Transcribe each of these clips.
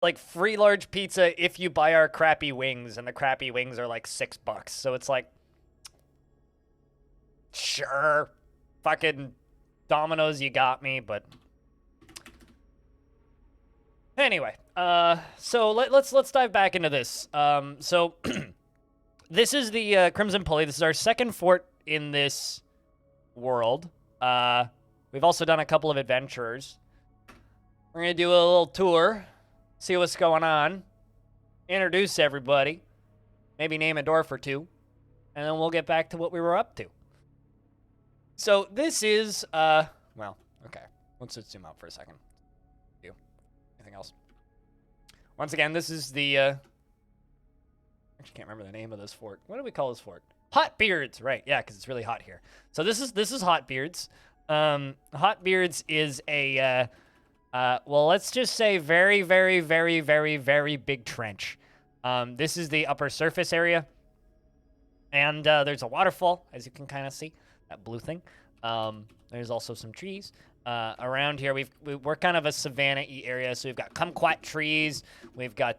like free large pizza if you buy our crappy wings, and the crappy wings are like $6. So it's like, sure, fucking Domino's, you got me, but anyway, so let's dive back into this. So this is the Crimson Pulley. This is our second fort in this world. We've also done a couple of adventurers. We're gonna do a little tour, see what's going on, introduce everybody, maybe name a dwarf or two, and then we'll get back to what we were up to. So this is, well, okay. Let's just zoom out for a second. Anything else? Once again, this is the, actually can't remember the name of this fort. What do we call this fort? Hot Beards, right? Yeah, because it's really hot here. So this is Hot Beards. Hot Beards is a, well, let's just say very, very, very, very, very big trench. This is the upper surface area, and there's a waterfall, as you can kind of see, that blue thing. There's also some trees. Around here, we're kind of a savanna-y area, so we've got kumquat trees, we've got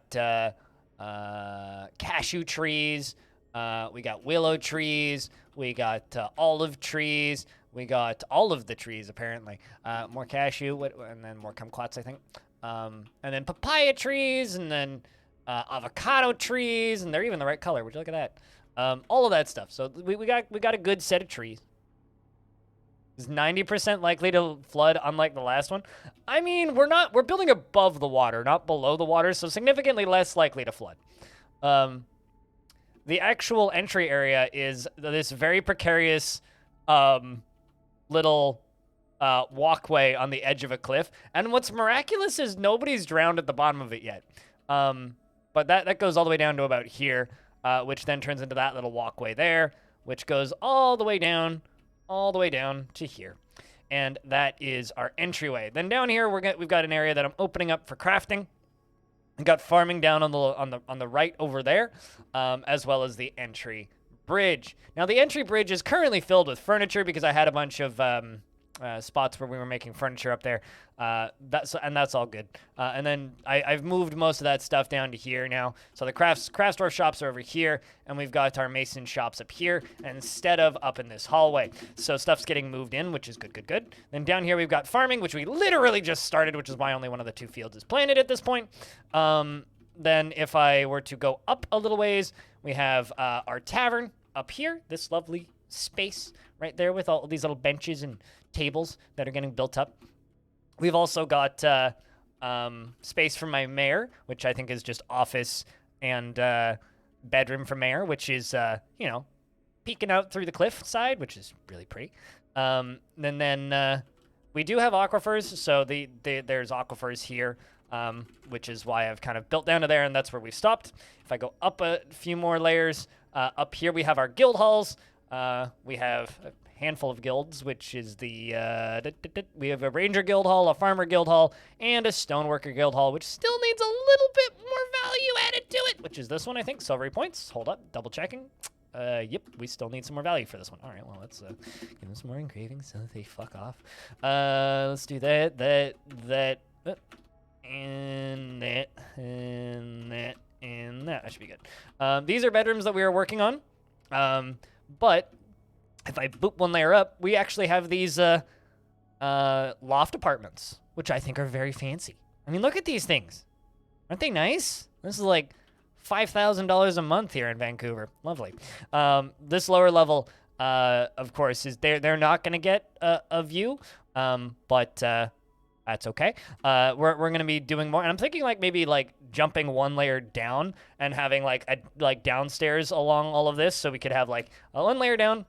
cashew trees, we got willow trees, we got olive trees, we got all of the trees, apparently. More cashew, and then more kumquats, I think. And then papaya trees, and then avocado trees, and they're even the right color. Would you look at that? All of that stuff. So we got a good set of trees. Is 90% likely to flood, unlike the last one. I mean, we're building above the water, not below the water, so significantly less likely to flood. The actual entry area is this very precarious little walkway on the edge of a cliff. And what's miraculous is nobody's drowned at the bottom of it yet. But that goes all the way down to about here, which then turns into that little walkway there, which goes all the way down to here. And that is our entryway. Then down here we've got an area that I'm opening up for crafting. We've got farming down on the right over there, as well as the entry bridge. Now the entry bridge is currently filled with furniture because I had a bunch of spots where we were making furniture up there. That's all good. And then I've moved most of that stuff down to here now. So the crafts dwarf shops are over here, and we've got our mason shops up here instead of up in this hallway. So stuff's getting moved in, which is good. Then down here we've got farming, which we literally just started, which is why only one of the 2 fields is planted at this point. Then if I were to go up a little ways, we have our tavern up here, this lovely space right there with all these little benches and tables that are getting built up. We've also got space for my mare, which I think is just office and bedroom for mare, which is, peeking out through the cliff side, which is really pretty. Then we do have aquifers, so there's aquifers here, which is why I've kind of built down to there, and that's where we stopped. If I go up a few more layers, up here we have our guild halls. We have a handful of guilds, which is we have a ranger guild hall, a farmer guild hall, and a stoneworker guild hall, which still needs a little bit more value added to it, which is this one, I think. Silvery points. Hold up, double checking. Yep, we still need some more value for this one. All right, well, let's give them some more engravings so that they fuck off. Let's do that, and that. That should be good. These are bedrooms that we are working on. But if I boot one layer up, we actually have these loft apartments, which I think are very fancy. I mean, look at these things. Aren't they nice? This is like $5,000 a month here in Vancouver. Lovely. This lower level, of course, is they're not going to get a view, but that's okay. We're going to be doing more, and I'm thinking maybe jumping one layer down and having like downstairs along all of this, so we could have one layer down,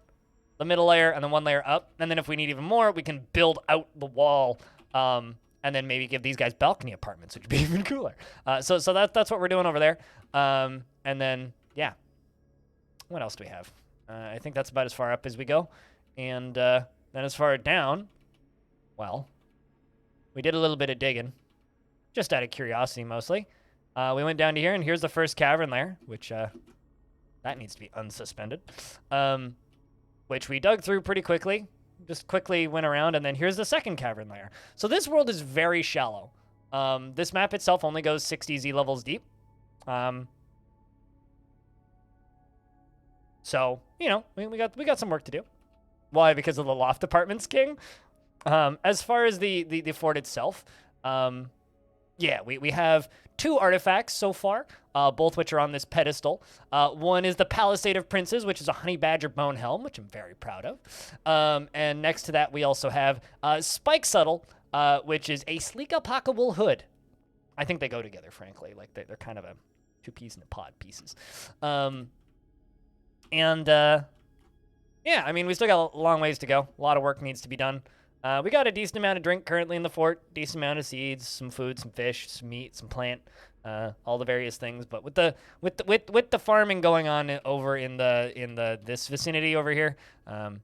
the middle layer, and then one layer up, and then if we need even more, we can build out the wall, and then maybe give these guys balcony apartments, which would be even cooler. So that's what we're doing over there. And then yeah, what else do we have? I think that's about as far up as we go, and then as far down, well, we did a little bit of digging, just out of curiosity mostly. We went down to here, and here's the first cavern layer, which that needs to be unsuspended, which we dug through pretty quickly. Just quickly went around, and then here's the second cavern layer. So this world is very shallow. This map itself only goes 60 Z levels deep. So, you know, we got some work to do. Why? Because of the loft apartments, King. As far as the fort itself, yeah, we have 2 artifacts so far, both which are on this pedestal. One is the Palisade of Princes, which is a honey badger bone helm, which I'm very proud of. And next to that, we also have Spike Subtle, which is a sleek alpaca-wool hood. I think they go together, frankly. Like, they're kind of a 2 peas in a pod pieces. Yeah, I mean, we still got a long ways to go. A lot of work needs to be done. We got a decent amount of drink currently in the fort, decent amount of seeds, some food, some fish, some meat, some plant, all the various things. But with the farming going on over in this vicinity over here,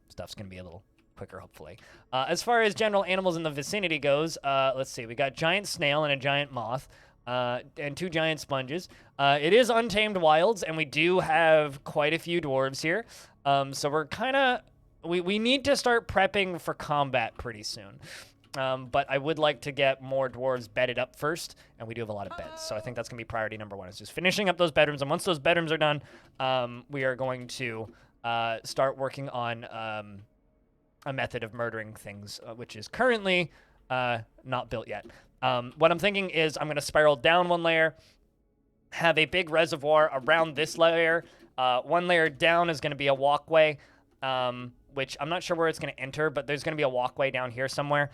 stuff's gonna be a little quicker, hopefully. As far as general animals in the vicinity goes, let's see, we got giant snail and a giant moth. And 2 giant sponges. It is untamed wilds, and we do have quite a few dwarves here. So we're kind of... We need to start prepping for combat pretty soon. But I would like to get more dwarves bedded up first, and we do have a lot of beds. So I think that's going to be priority number 1, is just finishing up those bedrooms. And once those bedrooms are done, we are going to start working on a method of murdering things, which is currently not built yet. What I'm thinking is I'm going to spiral down 1 layer, have a big reservoir around this layer. 1 layer down is going to be a walkway, which I'm not sure where it's going to enter, but there's going to be a walkway down here somewhere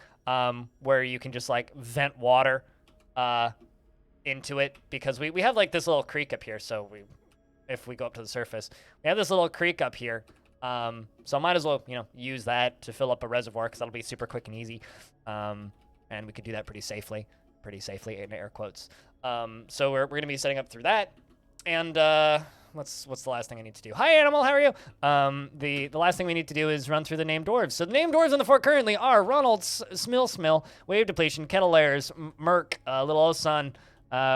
where you can just, like, vent water into it, because we have, like, this little creek up here, so if we go up to the surface, we have this little creek up here. So I might as well, you know, use that to fill up a reservoir, because that'll be super quick and easy. And we could do that pretty safely in air quotes. So we're going to be setting up through that. And what's the last thing I need to do? Hi, Animal, how are you? The last thing we need to do is run through the named dwarves. So the named dwarves in the fort currently are Ronald, Smill, Wave Depletion, Kettle Lairs, Merc, Little O Sun.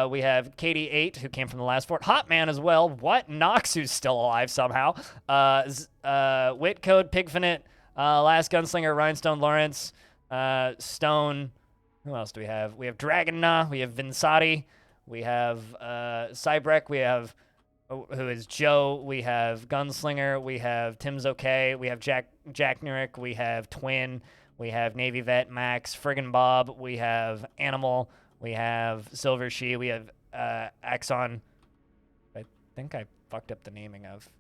We have Katie 8, who came from the last fort. Hotman as well. What? Nox, who's still alive somehow. Whitcode, Pigfinite, Last Gunslinger, Rhinestone Lawrence, Stone. Who else do we have? We have Dragonna, we have Vinsati, we have Cybrek, we have, who is Joe, we have Gunslinger, we have Tim's Okay, we have Jack Nurick, we have Twin, we have Navy Vet, Max, Friggin' Bob, we have Animal, we have Silver She, we have Axon. I think I fucked up the naming of.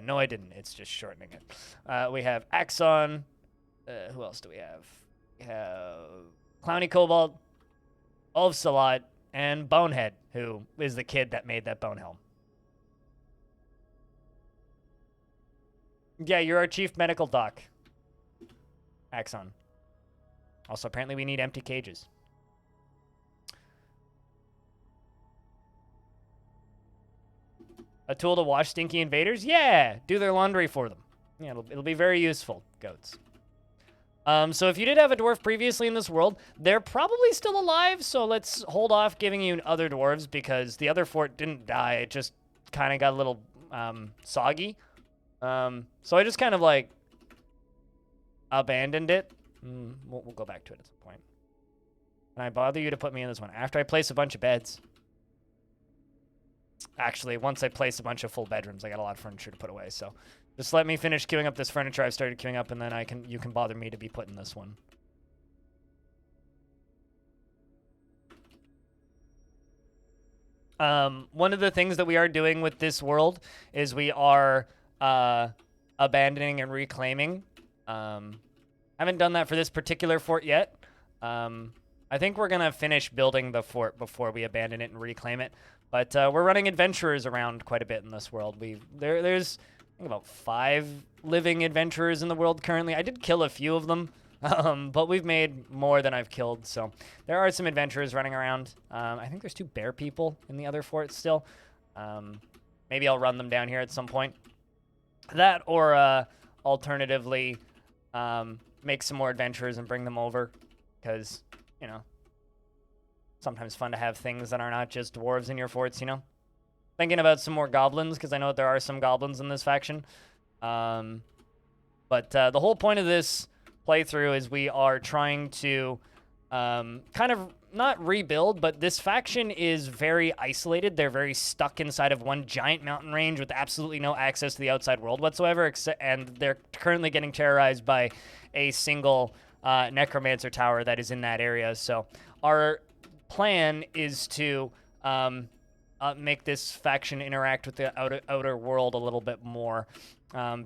No, I didn't. It's just shortening it. We have Axon. Who else do we have? We have Clowny Cobalt, Ulf Salat, and Bonehead, who is the kid that made that bone helm. Yeah, you're our chief medical doc. Axon. Also, apparently we need empty cages. A tool to wash stinky invaders? Yeah! Do their laundry for them. Yeah, it'll be very useful, goats. So if you did have a dwarf previously in this world, they're probably still alive, so let's hold off giving you other dwarves, because the other fort didn't die. It just kind of got a little soggy. So I just kind of, like, abandoned it. We'll go back to it at some point. Can I bother you to put me in this one? After I place a bunch of beds. Actually, once I place a bunch of full bedrooms, I got a lot of furniture to put away, so just let me finish queuing up this furniture I've started queuing up, and then you can bother me to be put in this one. One of the things that we are doing with this world is we are abandoning and reclaiming. Haven't done that for this particular fort yet. I think we're gonna finish building the fort before we abandon it and reclaim it. But we're running adventurers around quite a bit in this world. There's I think about 5 living adventurers in the world currently. I did kill a few of them, but we've made more than I've killed. So there are some adventurers running around. I think there's 2 bear people in the other fort still. Maybe I'll run them down here at some point. That, or alternatively, make some more adventurers and bring them over, because, you know, sometimes fun to have things that are not just dwarves in your forts, you know? Thinking about some more goblins, because I know there are some goblins in this faction. But the whole point of this playthrough is we are trying to kind of not rebuild, but this faction is very isolated. They're very stuck inside of one giant mountain range with absolutely no access to the outside world whatsoever, and they're currently getting terrorized by a single necromancer tower that is in that area. So our plan is to make this faction interact with the outer world a little bit more,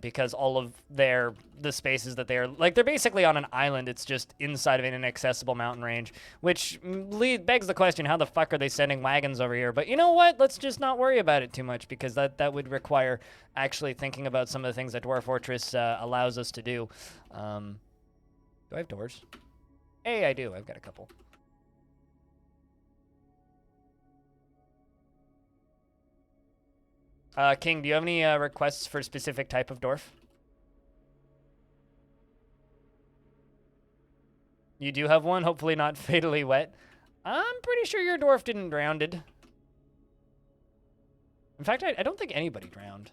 because all of the spaces that they're basically on an island. It's just inside of an inaccessible mountain range, which begs the question, how the fuck are they sending wagons over here? But you know what? Let's just not worry about it too much, because that would require actually thinking about some of the things that Dwarf Fortress allows us to do. Do I have doors? Hey, I do. I've got a couple. King, do you have any requests for a specific type of dwarf? You do have one, hopefully not fatally wet. I'm pretty sure your dwarf didn't drowned. In fact, I don't think anybody drowned.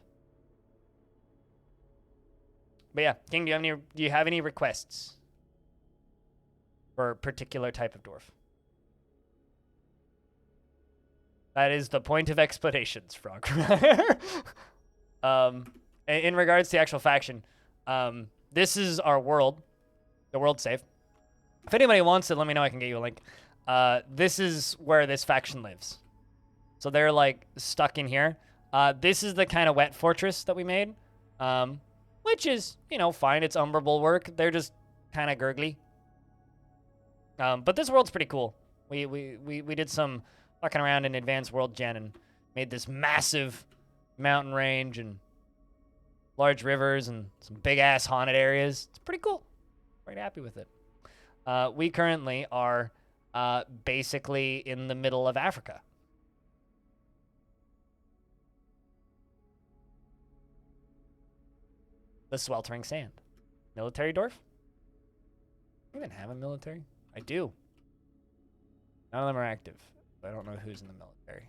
But yeah, King, do you have any requests for a particular type of dwarf? That is the point of explanations, Frog. In regards to the actual faction, this is our world, the world save. If anybody wants it, let me know. I can get you a link. This is where this faction lives. So they're like stuck in here. This is the kind of wet fortress that we made, which is, you know, fine. It's Umber Bulwark. They're just kind of gurgly. But this world's pretty cool. We did some fucking around in Advanced World Gen and made this massive mountain range and large rivers and some big-ass haunted areas. It's pretty cool. Quite happy with it. We currently are basically in the middle of Africa. The sweltering sand. Military dwarf? I even have a military? I do. None of them are active. I don't know who's in the military.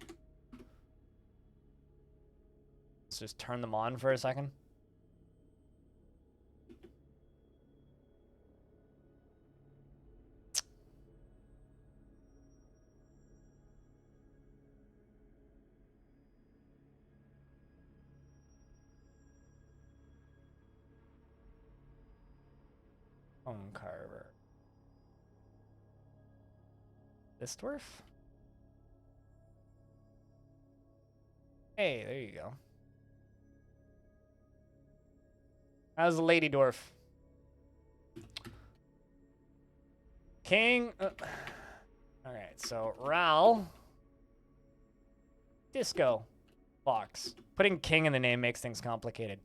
Let's just turn them on for a second. Home Carver. This dwarf? Hey, there you go. How's the lady dwarf? King. Alright, so Ral. Disco. Fox. Putting king in the name makes things complicated.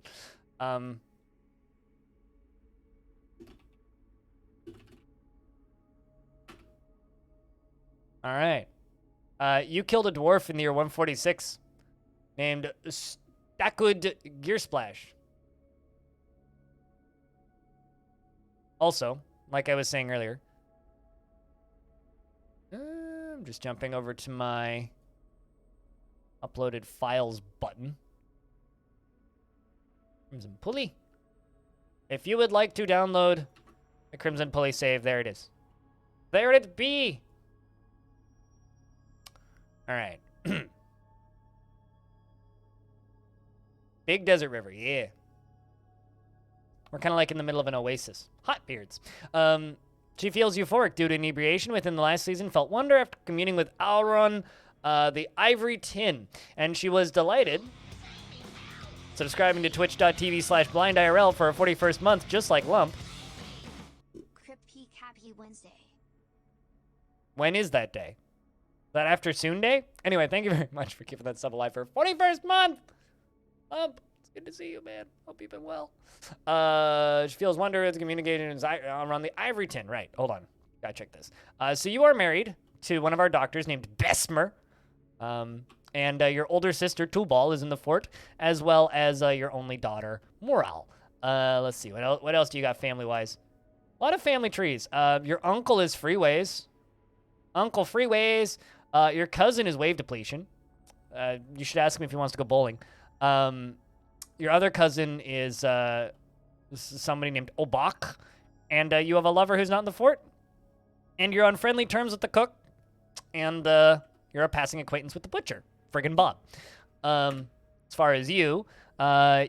Alright. You killed a dwarf in the year 146. Named Stakud Gearsplash. Also, like I was saying earlier, I'm just jumping over to my uploaded files button. Crimson Pulley. If you would like to download the Crimson Pulley save, there it is. There it be. All right. Big desert river, yeah. We're kind of like in the middle of an oasis. Hot beards. She feels euphoric due to inebriation within the last season, felt wonder after communing with Alron, the Ivory Tin, and she was delighted subscribing to twitch.tv/blindIRL for her 41st month, just like Lump. Crippy Cappy Wednesday. When is that day? Is that after Soon Day? Anyway, thank you very much for keeping that sub alive for 41st month. It's good to see you, man. Hope you've been well. She feels wonder it's communicating around the Ivory Tin. Right, hold on. Gotta check this. So you are married to one of our doctors named Besmer. And your older sister, Tubal, is in the fort, as well as your only daughter, Moral. Let's see. What else do you got family-wise? A lot of family trees. Your uncle is Freeways. Uncle Freeways. Your cousin is Wave Depletion. You should ask him if he wants to go bowling. Your other cousin is somebody named Obak. And you have a lover who's not in the fort. And you're on friendly terms with the cook. and you're a passing acquaintance with the butcher, friggin' Bob. As far as you,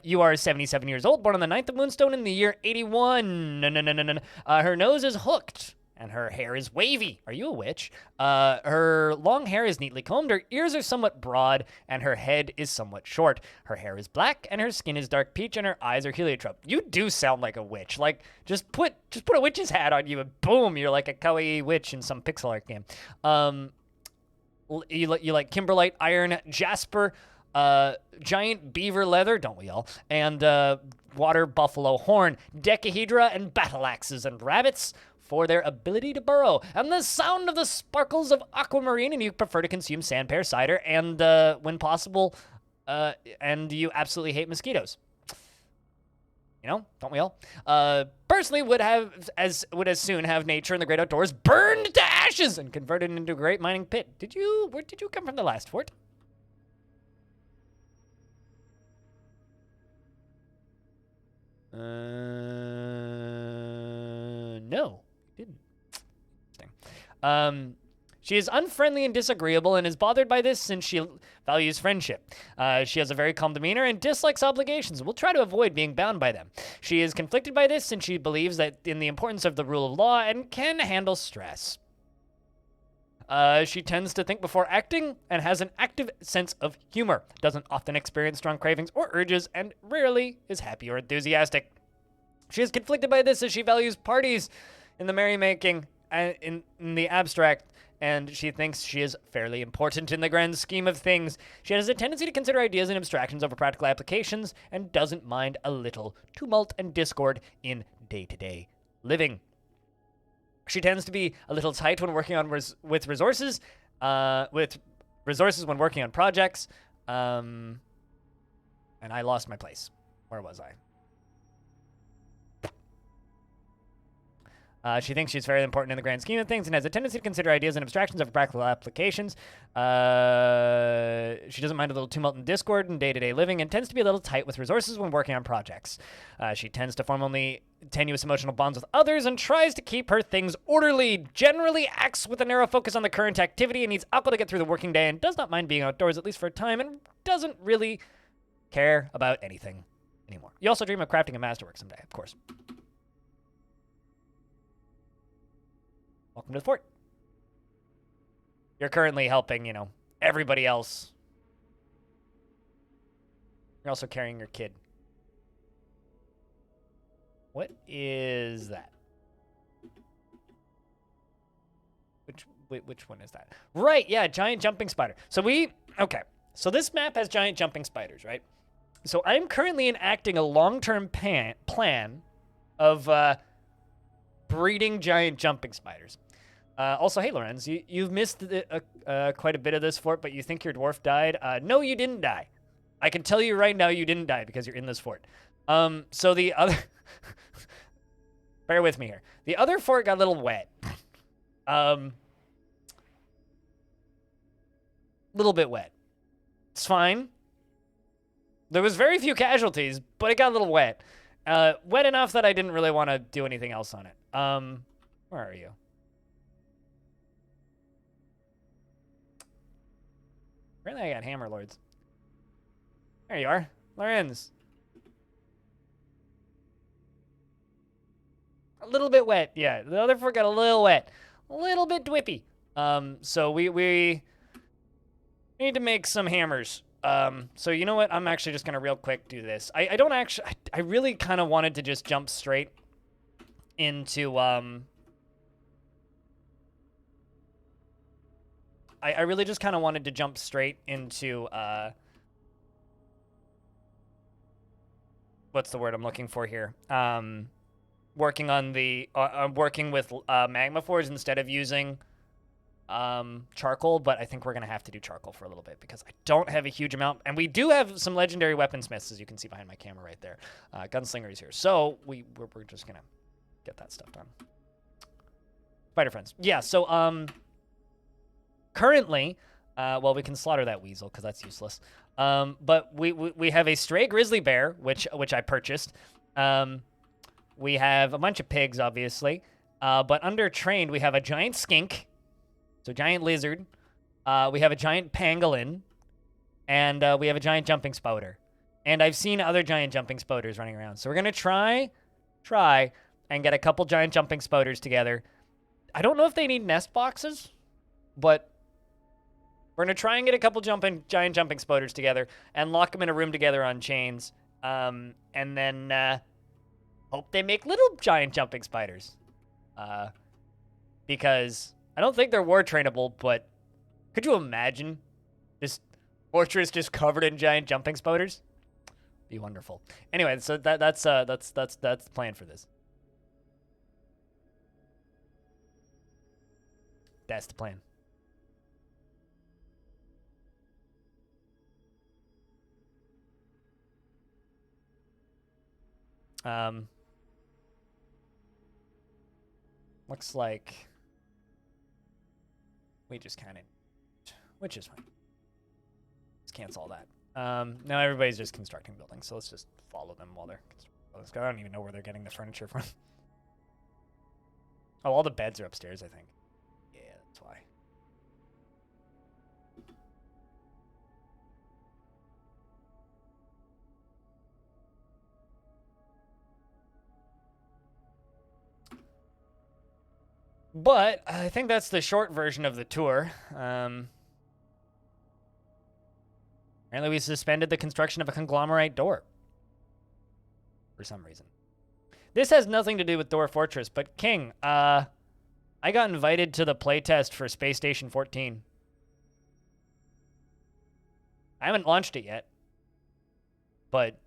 you are 77 years old, born on the 9th of Moonstone in the year 81. No. Her nose is hooked, and her hair is wavy. Are you a witch? Her long hair is neatly combed, her ears are somewhat broad, and her head is somewhat short. Her hair is black, and her skin is dark peach, and her eyes are heliotrope. You do sound like a witch. Like, just put a witch's hat on you, and boom, you're like a kawaii witch in some pixel art game. You like kimberlite, iron, jasper, giant beaver leather, don't we all? And water buffalo horn, decahedra, and battle axes and rabbits for their ability to burrow, and the sound of the sparkles of aquamarine, and you prefer to consume sandpear cider, and when possible, and you absolutely hate mosquitoes. You know, don't we all? Personally, would as soon have nature and the great outdoors burned to ashes and converted into a great mining pit. Where did you come from the last fort? No, didn't. Interesting. She is unfriendly and disagreeable and is bothered by this since she values friendship. She has a very calm demeanor and dislikes obligations and will try to avoid being bound by them. She is conflicted by this since she believes that in the importance of the rule of law and can handle stress. She tends to think before acting and has an active sense of humor, doesn't often experience strong cravings or urges, and rarely is happy or enthusiastic. She is conflicted by this as she values parties in the merrymaking and in the abstract, and she thinks she is fairly important in the grand scheme of things. She has a tendency to consider ideas and abstractions over practical applications and doesn't mind a little tumult and discord in day-to-day living. She tends to be a little tight when working on with resources when working on projects. And I lost my place. Where was I? She thinks she's very important in the grand scheme of things and has a tendency to consider ideas and abstractions over practical applications. She doesn't mind a little tumult and discord in day-to-day living and tends to be a little tight with resources when working on projects. She tends to form only tenuous emotional bonds with others and tries to keep her things orderly, generally acts with a narrow focus on the current activity and needs alcohol to get through the working day and does not mind being outdoors at least for a time and doesn't really care about anything anymore. You also dream of crafting a masterwork someday, of course. Welcome to the fort. You're currently helping, everybody else. You're also carrying your kid. What is that? Which one is that? Right, yeah, giant jumping spider. So this map has giant jumping spiders, right? So I'm currently enacting a long-term plan of breeding giant jumping spiders. Also, hey, Lorenz, you've missed quite a bit of this fort, but you think your dwarf died? No, you didn't die. I can tell you right now you didn't die because you're in this fort. So the other... Bear with me here. The other fort got a little wet. Little bit wet. It's fine. There was very few casualties, but it got a little wet. Wet enough that I didn't really want to do anything else on it. Where are you? Apparently I got hammer lords. There you are. Lorenz. A little bit wet. Yeah, the other fort got a little wet. A little bit dwippy. So we need to make some hammers. So you know what? I'm actually just going to real quick do this. I really kind of wanted to just jump straight into, I really just kind of wanted to jump straight into, what's the word I'm looking for here? Working on the, working with magma forge instead of using charcoal, but I think we're going to have to do charcoal for a little bit because I don't have a huge amount. And we do have some legendary weaponsmiths, as you can see behind my camera right there. Gunslinger is here. So we're just going to get that stuff done. Spider friends. Yeah, so currently, well, we can slaughter that weasel because that's useless. But we have a stray grizzly bear, which I purchased. We have a bunch of pigs, obviously. But under trained, we have a giant skink. So giant lizard. We have a giant pangolin. And we have a giant jumping spouter. And I've seen other giant jumping spouters running around. So we're going to try and get a couple giant jumping spouters together. I don't know if they need nest boxes, but we're going to try and get a couple giant jumping spouters together and lock them in a room together on chains. And then hope they make little giant jumping spiders. Because I don't think they're war trainable, but could you imagine this fortress just covered in giant jumping spouters? Be wonderful. Anyway, so that's the plan for this. That's the plan. Looks like we just kind of, which is fine. Let's cancel all that. Now everybody's just constructing buildings, so let's just follow them while they're constructing buildings. I don't even know where they're getting the furniture from. Oh, all the beds are upstairs, I think. Yeah, that's why. But I think that's the short version of the tour. Apparently we suspended the construction of a conglomerate door. For some reason. This has nothing to do with Dwarf Fortress, but King, I got invited to the playtest for Space Station 14. I haven't launched it yet. But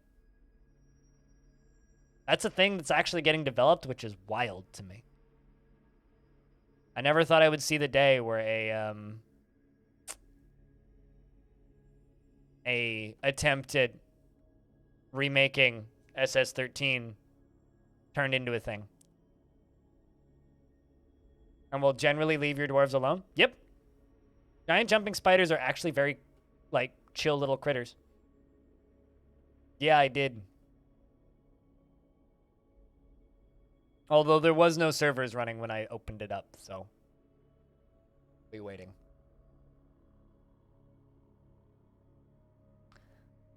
that's a thing that's actually getting developed, which is wild to me. I never thought I would see the day where a attempt at remaking SS-13 turned into a thing. And will generally leave your dwarves alone? Yep. Giant jumping spiders are actually very, like, chill little critters. Yeah, I did. Although there was no servers running when I opened it up, so be waiting.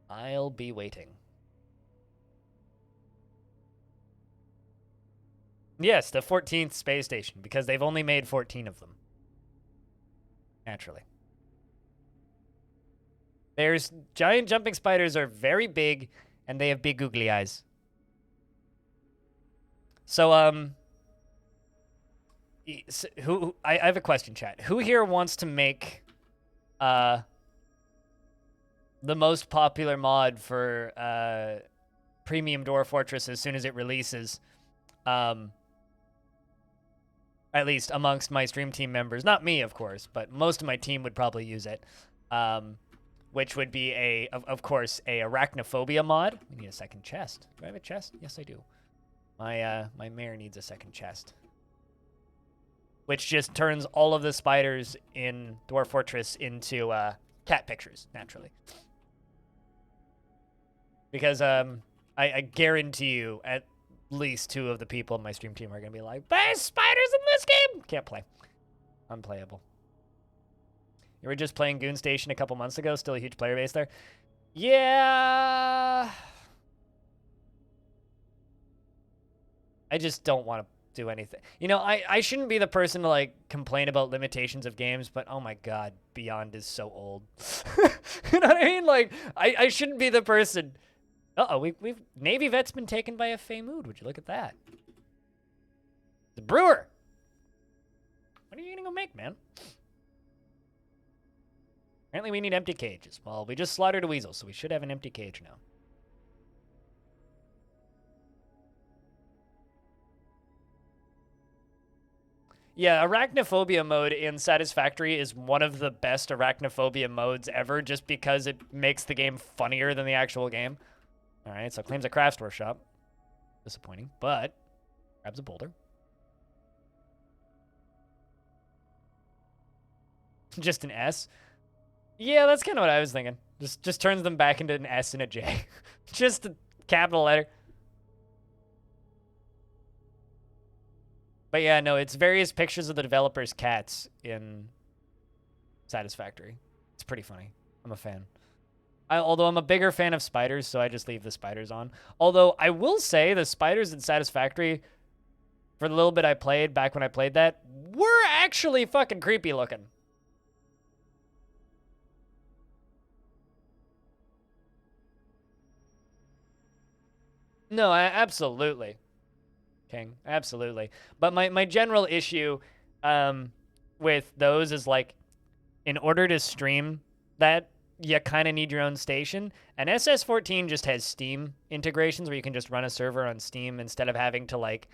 I'll be waiting. Yes, the 14th space station, because they've only made 14 of them. Naturally. There's giant jumping spiders are very big, and they have big googly eyes. So, I have a question, chat. Who here wants to make, the most popular mod for, Premium Dwarf Fortress as soon as it releases? At least amongst my stream team members. Not me, of course, but most of my team would probably use it. Which would be, of course, a arachnophobia mod. We need a second chest. Do I have a chest? Yes, I do. My mare needs a second chest. Which just turns all of the spiders in Dwarf Fortress into cat pictures, naturally. Because I guarantee you, at least 2 of the people in my stream team are going to be like, "There's spiders in this game!" Can't play. Unplayable. You were just playing Goon Station a couple months ago, still a huge player base there. Yeah. I just don't want to do anything. You know, I shouldn't be the person to, like, complain about limitations of games, but oh my god, Beyond is so old. You know what I mean? Like, I shouldn't be the person. Uh-oh, we've Navy Vet's been taken by a Fey Mood. Would you look at that? The Brewer! What are you gonna go make, man? Apparently we need empty cages. Well, we just slaughtered a weasel, so we should have an empty cage now. Yeah, arachnophobia mode in Satisfactory is one of the best arachnophobia modes ever, just because it makes the game funnier than the actual game. Alright, so claims a crafts workshop. Disappointing, but grabs a boulder. Just an S. Yeah, that's kind of what I was thinking. Just turns them back into an S and a J. Just a capital letter. But yeah, no, it's various pictures of the developer's cats in Satisfactory. It's pretty funny. I'm a fan. Although I'm a bigger fan of spiders, so I just leave the spiders on. Although I will say the spiders in Satisfactory, for the little bit I played back when I played that, were actually fucking creepy looking. No, absolutely. King, absolutely. But my general issue with those is like, in order to stream that, you kind of need your own station. And SS14 just has Steam integrations where you can just run a server on Steam instead of having to like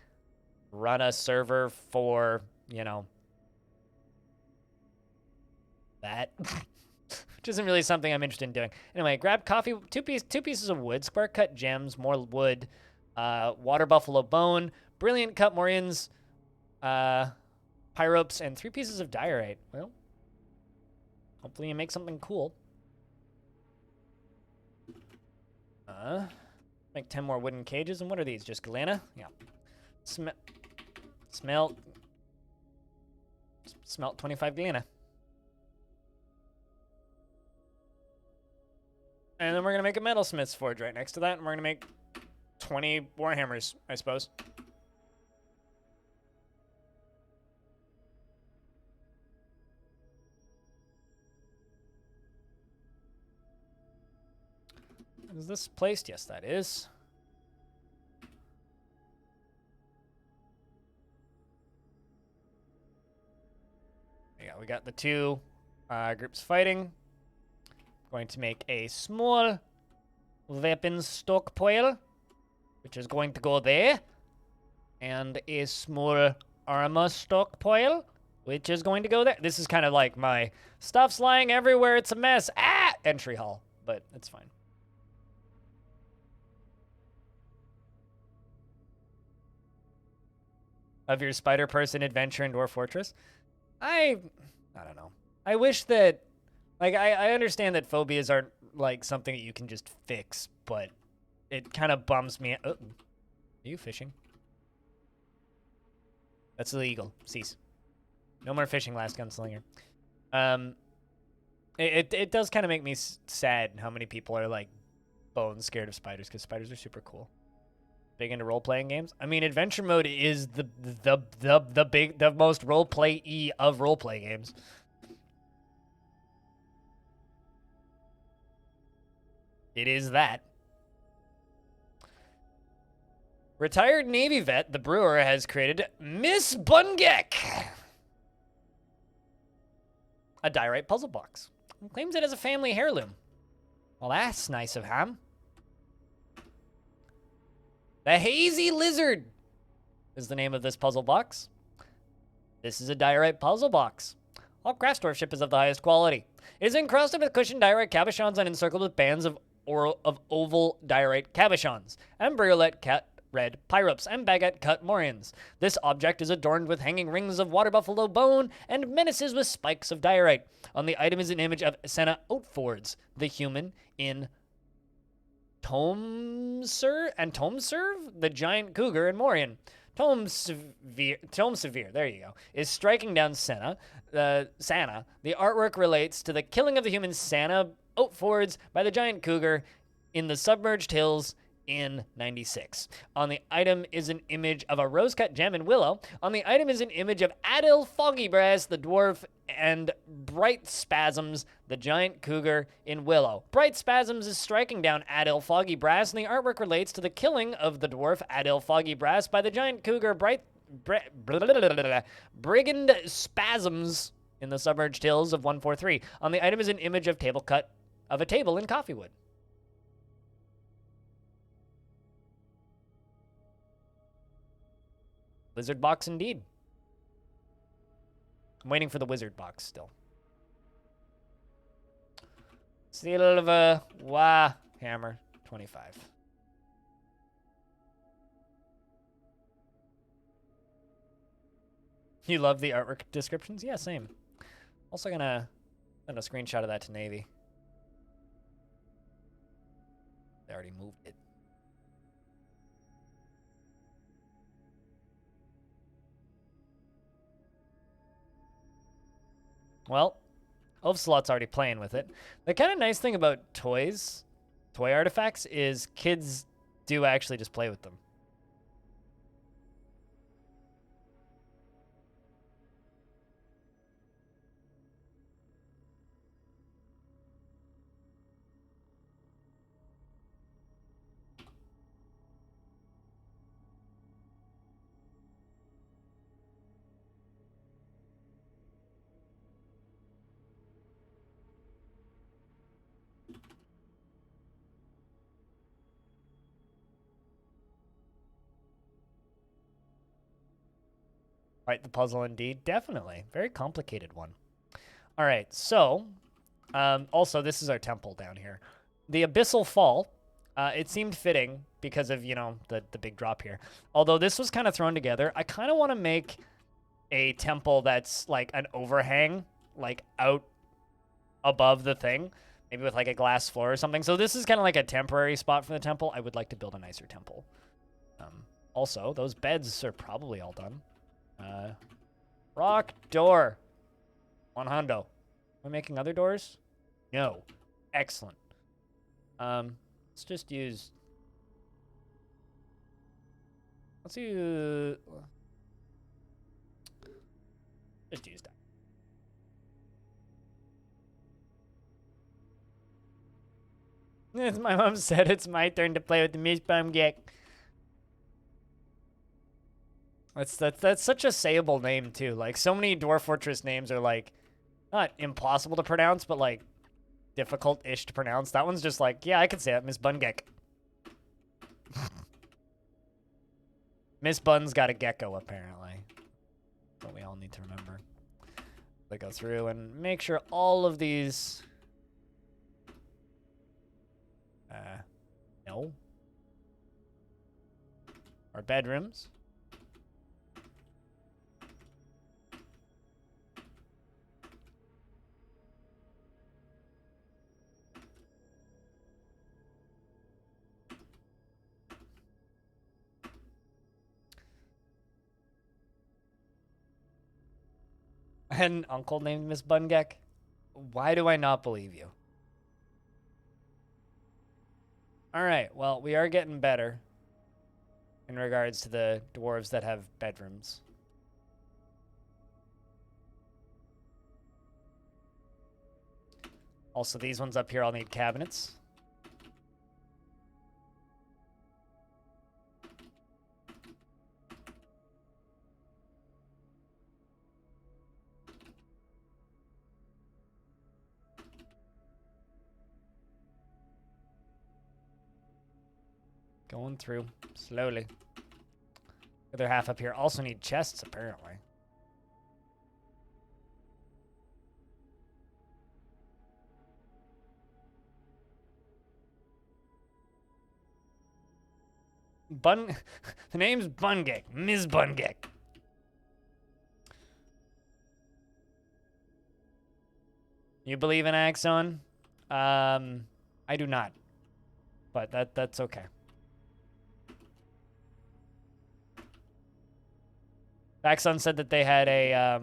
run a server for, you know, that. Which isn't really something I'm interested in doing. Anyway, grab coffee, two pieces of wood, square cut gems, more wood, water buffalo bone, brilliant cut morions, pyropes, and 3 pieces of diorite. Well, hopefully you make something cool. Make 10 more wooden cages. And what are these? Just galena? Yeah. Smelt 25 galena. And then we're going to make a metalsmith's forge right next to that. And we're going to make 20 warhammers, I suppose. Is this placed? Yes, that is. Yeah, we got the 2 groups fighting. Going to make a small weapons stockpile, which is going to go there. And a small armor stockpile, which is going to go there. This is kind of like my stuff's lying everywhere, it's a mess. Entry hall, but it's fine. Of your spider person adventure in Dwarf Fortress? I don't know. I wish that, like, I understand that phobias aren't, like, something that you can just fix, but it kind of bums me. Oh, are you fishing? That's illegal. Cease. No more fishing, last gunslinger. It does kind of make me sad how many people are, like, bone scared of spiders, because spiders are super cool. Big into role-playing games. I mean, adventure mode is the most role-play-y of role-play games. It is that. Retired Navy vet, the brewer, has created Miss Bungek, a diorite puzzle box. And claims it as a family heirloom. Well, that's nice of him. The Hazy Lizard is the name of this puzzle box. This is a diorite puzzle box. All craftsmanship is of the highest quality. It is encrusted with cushioned diorite cabochons and encircled with bands of oval diorite cabochons, and briolet cut red pyropes, and baguette cut morions. This object is adorned with hanging rings of water buffalo bone and menaces with spikes of diorite. On the item is an image of Senna Oatfords, the human in Tomserve, the giant cougar in Morion. Tomsevere, there you go, is striking down Senna. Sanna. The artwork relates to the killing of the human Sanna Oatfords by the giant cougar in the submerged hills in 96. On the item is an image of a rose-cut gem in Willow. On the item is an image of Adil Foggybrass, the dwarf, and Bright Spasms, the giant cougar in Willow. Bright Spasms is striking down Adil Foggybrass, and the artwork relates to the killing of the dwarf Adil Foggybrass by the giant cougar Brigand Spasms in the submerged hills of 143. On the item is an image of a table in coffeewood. Lizard box indeed. I'm waiting for the wizard box still. Seal of a hammer 25. You love the artwork descriptions? Yeah, same. Also gonna send a screenshot of that to Navy. They already moved it. Well, Oafslot's already playing with it. The kind of nice thing about toy artifacts, is kids do actually just play with them. Right, the puzzle indeed. Definitely. Very complicated one. All right, so also this is our temple down here. The Abyssal Fall, it seemed fitting because of, you know, the big drop here. Although this was kind of thrown together, I kind of want to make a temple that's like an overhang, like out above the thing, maybe with like a glass floor or something. So this is kind of like a temporary spot for the temple. I would like to build a nicer temple. Also, those beds are probably all done. Rock door. 100. Am I making other doors? No. Excellent. Let's just use... Let's use... Just use that. As my mom said, it's my turn to play with the Miss Bumgek. That's such a sayable name too. Like, so many Dwarf Fortress names are like not impossible to pronounce, but like difficult-ish to pronounce. That one's just like, yeah, I could say it, Miss Bungek. Miss Bun's got a gecko apparently. That's what we all need to remember. We go through and make sure all of these. No. Our bedrooms. An uncle named Miss Bungek? Why do I not believe you? Alright, well, we are getting better in regards to the dwarves that have bedrooms. Also, these ones up here all need cabinets. Going through slowly. The other half up here also need chests, apparently. The name's Bungek. Ms. Bungek. You believe in Axon? I do not. But that's okay. Axon said that they had a,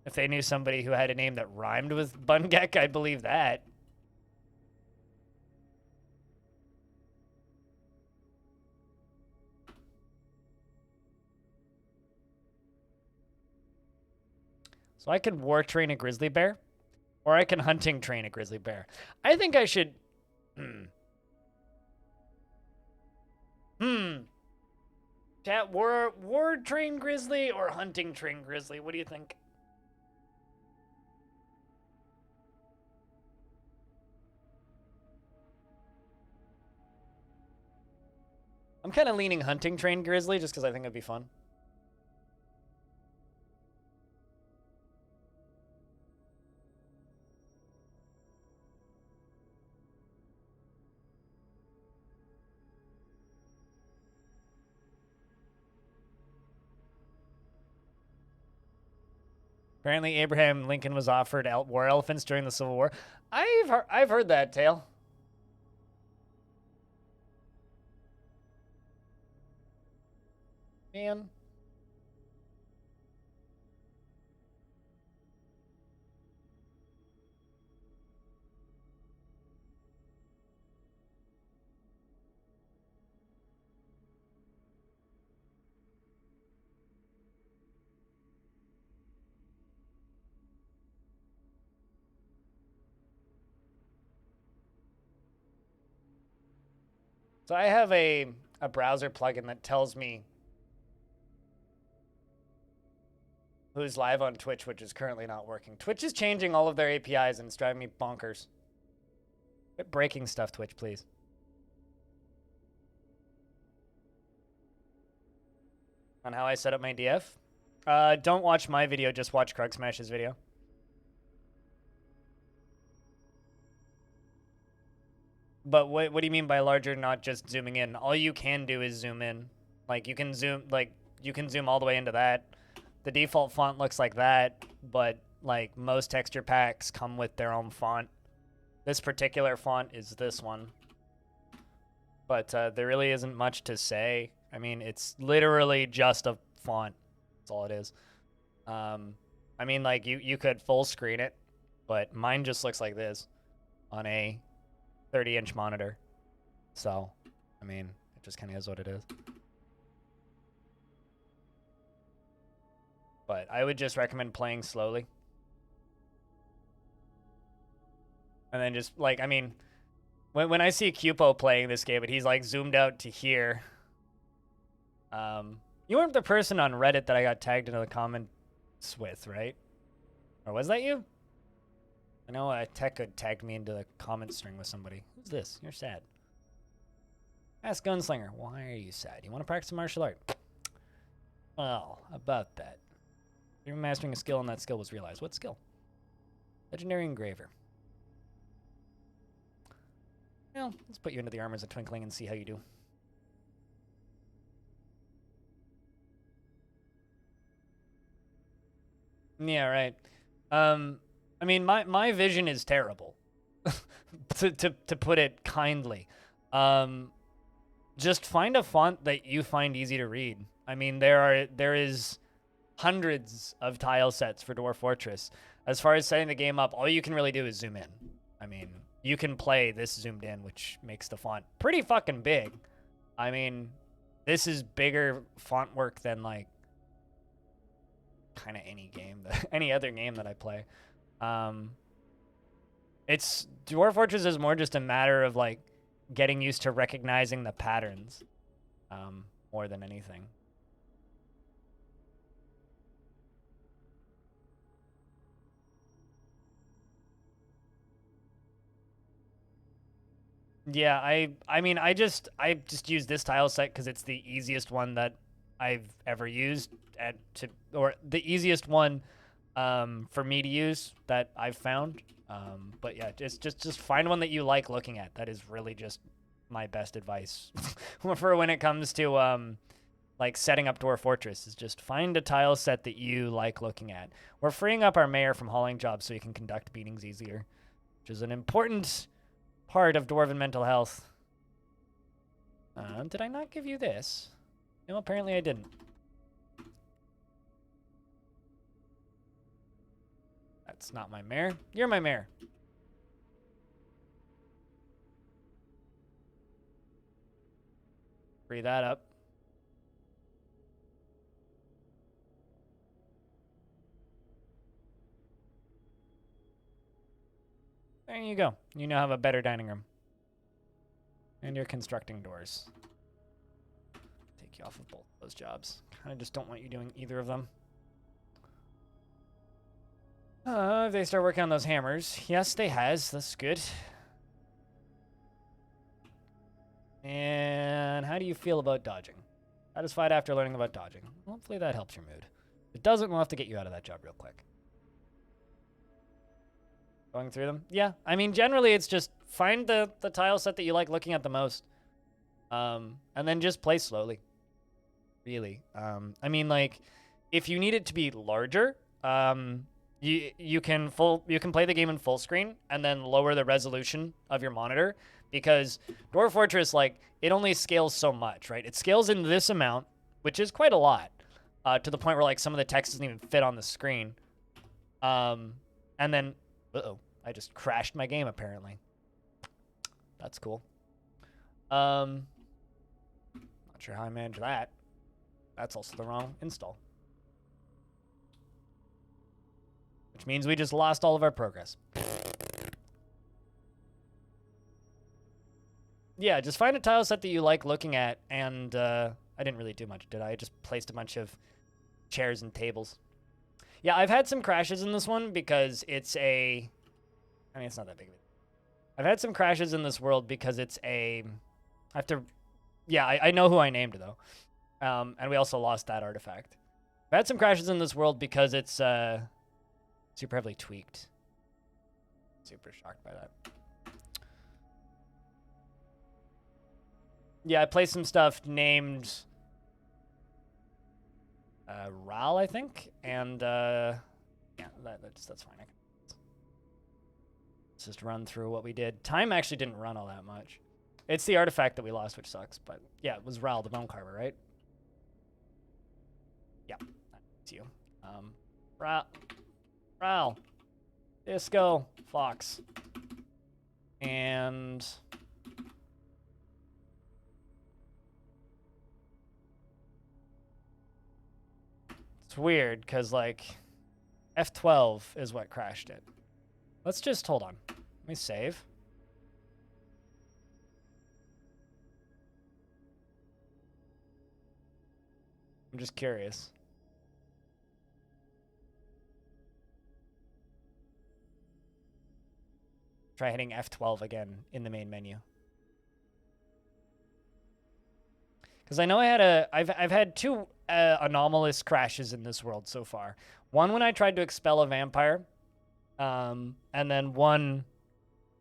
if they knew somebody who had a name that rhymed with Bungek, I believe that. So I can war train a grizzly bear, or I can hunting train a grizzly bear. I think I should... Chat, war train grizzly or hunting train grizzly? What do you think? I'm kind of leaning hunting train grizzly just because I think it'd be fun. Apparently, Abraham Lincoln was offered war elephants during the Civil War. I've heard that tale. Man. So I have a browser plugin that tells me who's live on Twitch, which is currently not working. Twitch is changing all of their APIs and it's driving me bonkers. Quit breaking stuff, Twitch, please. On how I set up my DF. Don't watch my video, just watch Krug Smash's video. But what do you mean by larger, not just zooming in? All you can do is zoom in. Like you can zoom all the way into that. The default font looks like that, but like most texture packs come with their own font. This particular font is this one. But there really isn't much to say. I mean, it's literally just a font. That's all it is. I mean, like, you could full screen it, but mine just looks like this on a 30-inch monitor. So, I mean, it just kind of is what it is. But I would just recommend playing slowly. And then just, like, I mean, when I see Cupo playing this game and he's, like, zoomed out to here. You weren't the person on Reddit that I got tagged into the comments with, right? Or was that you? I know Tech had tagged me into the comment string with somebody. Who's this? You're sad. Ask Gunslinger. Why are you sad? You want to practice martial art? Oh, about that. You're mastering a skill and that skill was realized. What skill? Legendary Engraver. Well, let's put you into the Armors of Twinkling and see how you do. Yeah, right. I mean, my vision is terrible, to put it kindly. Just find a font that you find easy to read. I mean, there is hundreds of tile sets for Dwarf Fortress. As far as setting the game up, all you can really do is zoom in. I mean, you can play this zoomed in, which makes the font pretty fucking big. I mean, this is bigger font work than, like, kind of any other game that I play. It's Dwarf Fortress is more just a matter of, like, getting used to recognizing the patterns, more than anything. Yeah, I mean, I just use this tile set because it's the easiest one that I've ever used or the easiest one for me to use that I've found. But yeah, just find one that you like looking at. That is really just my best advice for when it comes to like setting up Dwarf Fortress, is just find a tile set that you like looking at. We're freeing up our mayor from hauling jobs so he can conduct meetings easier, which is an important part of Dwarven mental health. Did I not give you this? No, apparently I didn't. That's not my mayor. You're my mayor. Free that up. There you go. You now have a better dining room. And you're constructing doors. Take you off of both those jobs. I just don't want you doing either of them. If they start working on those hammers. Yes, they has. That's good. And how do you feel about dodging? Satisfied after learning about dodging. Hopefully that helps your mood. If it doesn't, we'll have to get you out of that job real quick. Going through them? Yeah. I mean, generally, it's just find the tile set that you like looking at the most. And then just play slowly. Really. I mean, like, if you need it to be larger, you can play the game in full screen and then lower the resolution of your monitor, because Dwarf Fortress, like, it only scales so much, right? It scales in this amount, which is quite a lot, to the point where, like, some of the text doesn't even fit on the screen. And then, I just crashed my game, apparently. That's cool. Not sure how I managed that. That's also the wrong install. Which means we just lost all of our progress. Yeah, just find a tile set that you like looking at, and I didn't really do much, did I? I just placed a bunch of chairs and tables. Yeah, I've had some crashes in this one because it's a... I mean, it's not that big of a... I've had some crashes in this world because it's a... I have to... Yeah, I know who I named, though. And we also lost that artifact. I've had some crashes in this world because it's super heavily tweaked. Super shocked by that. Yeah, I placed some stuff named Ral, I think, and yeah, that's fine. Let's just run through what we did. Time actually didn't run all that much. It's the artifact that we lost, which sucks, but yeah, it was Ral, the bone carver, right? Yeah, that's you. Ral, Disco, Fox, and it's weird because like F12 is what crashed it. Let's just hold on. Let me save. I'm just curious. Try hitting F12 again in the main menu. Because I know I've had two anomalous crashes in this world so far. One when I tried to expel a vampire, and then one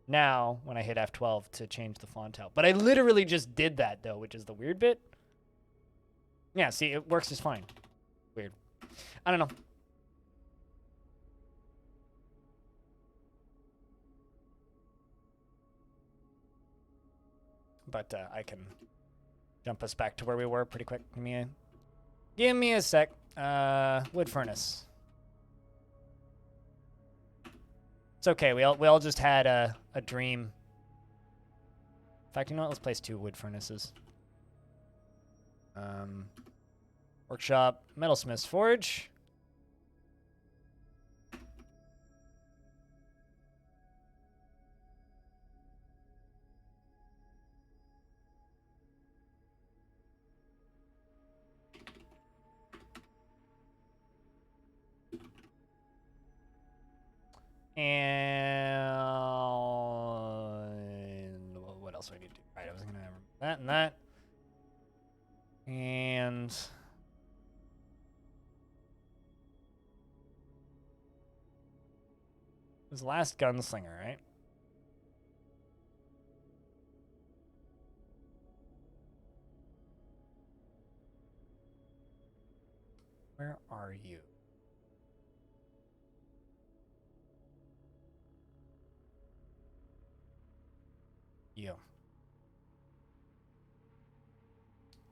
now when I hit F12 to change the font out. But I literally just did that though, which is the weird bit. Yeah, see, it works just fine. Weird. I don't know. But I can jump us back to where we were pretty quick. Give me a sec. Wood furnace. It's okay. We all just had a dream. In fact, you know what? Let's place 2 wood furnaces. Workshop, metalsmith's forge. And what else do I need to do? Right, I was gonna have that and that. And it was last gunslinger, right? Where are you? You.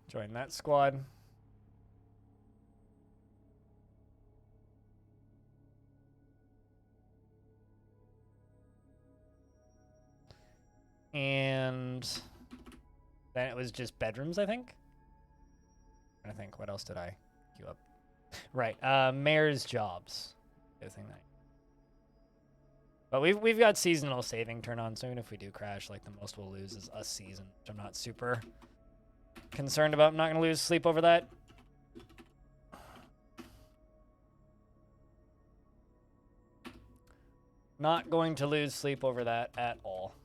Join that squad. And then it was just bedrooms, I think. I think, what else did I queue up? Right, mayor's jobs. The thing that. But we've got seasonal saving turn on, so even if we do crash, like the most we'll lose is a season, which I'm not super concerned about. I'm not gonna lose sleep over that. Not going to lose sleep over that at all.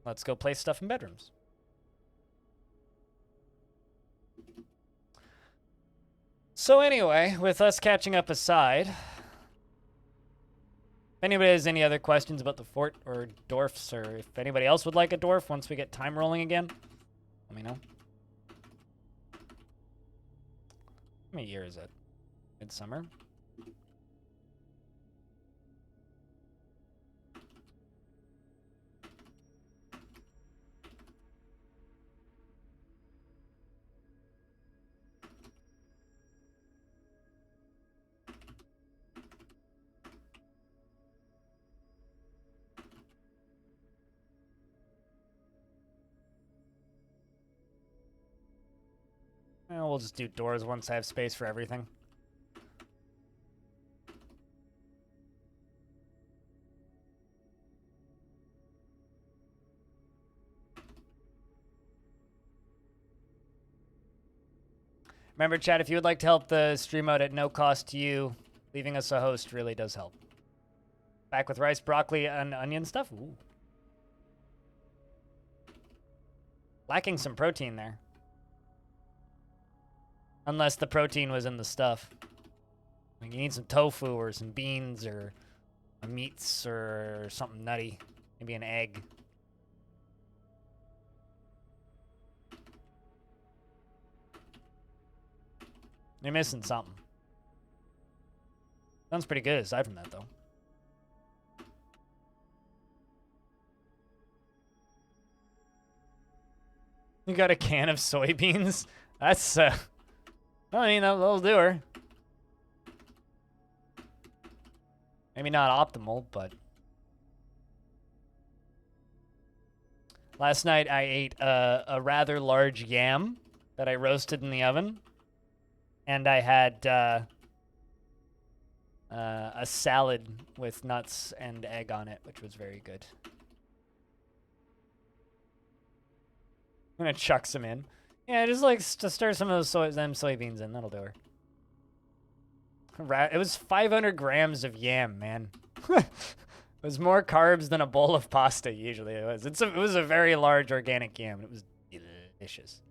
Let's go place stuff in bedrooms. So anyway, with us catching up aside, if anybody has any other questions about the fort or dwarfs, or if anybody else would like a dwarf once we get time rolling again, let me know. How many years is it? Midsummer? Well, we'll just do doors once I have space for everything. Remember, chat, if you would like to help the stream out at no cost to you, leaving us a host really does help. Back with rice, broccoli, and onion stuff? Ooh. Lacking some protein there. Unless the protein was in the stuff. Like you need some tofu or some beans or meats or something nutty. Maybe an egg. You're missing something. Sounds pretty good aside from that, though. You got a can of soybeans? That's, I mean, that'll do her. Maybe not optimal, but... Last night I ate a rather large yam that I roasted in the oven. And I had a salad with nuts and egg on it, which was very good. I'm gonna chuck some in. Yeah, just like to stir some of those soybeans in. That'll do her. It was 500 grams of yam, man. It was more carbs than a bowl of pasta usually it was. It was a very large organic yam. It was delicious.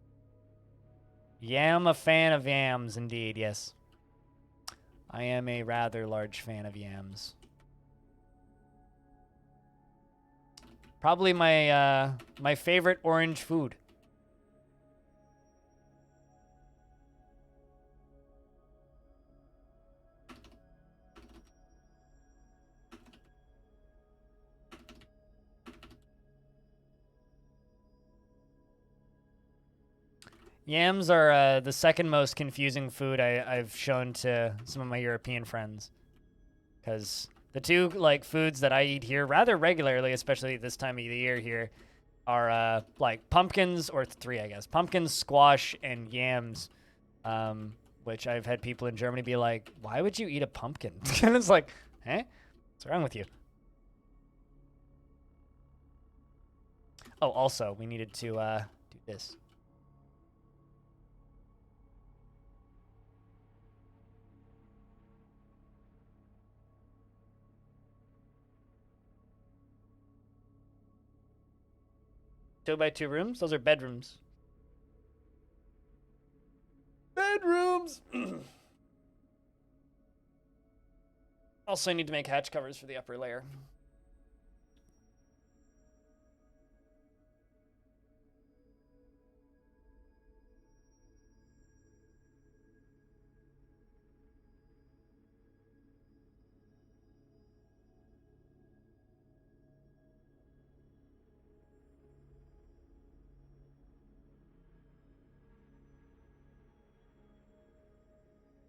Yam, a fan of yams, indeed, yes. I am a rather large fan of yams. Probably my my favorite orange food. Yams are the second most confusing food I've shown to some of my European friends. Because the two like foods that I eat here rather regularly, especially this time of the year here, are like pumpkins, or three, I guess. Pumpkins, squash, and yams. Which I've had people in Germany be like, why would you eat a pumpkin? And it's like, eh? What's wrong with you? Oh, also, we needed to do this. Two by two rooms? Those are bedrooms. Bedrooms! Also, I need to make hatch covers for the upper layer.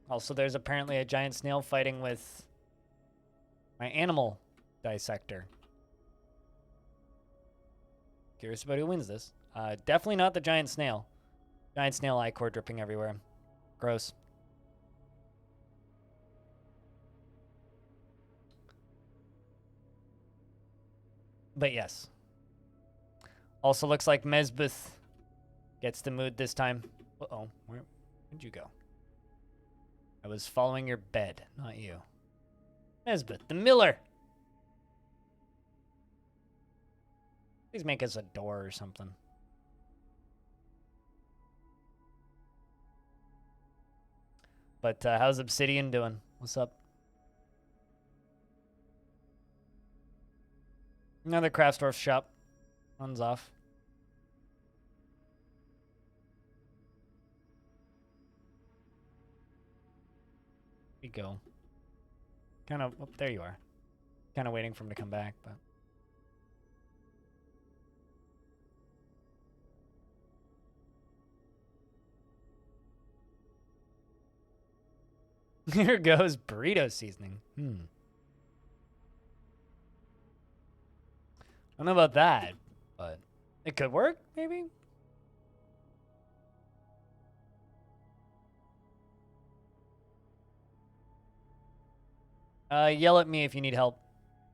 Also, there's apparently a giant snail fighting with my animal dissector. Curious about who wins this. Definitely not the giant snail. Giant snail ichor dripping everywhere. Gross. But yes. Also looks like Mesbeth gets the mood this time. Uh-oh. Where'd you go? I was following your bed, not you. Nesbeth, the miller! Please make us a door or something. But how's Obsidian doing? What's up? Another Craftsdorf shop. Runs off. We go. Kind of, oh, there you are. Kind of waiting for him to come back, but. Here goes burrito seasoning. I don't know about that, but it could work, maybe? Yell at me if you need help,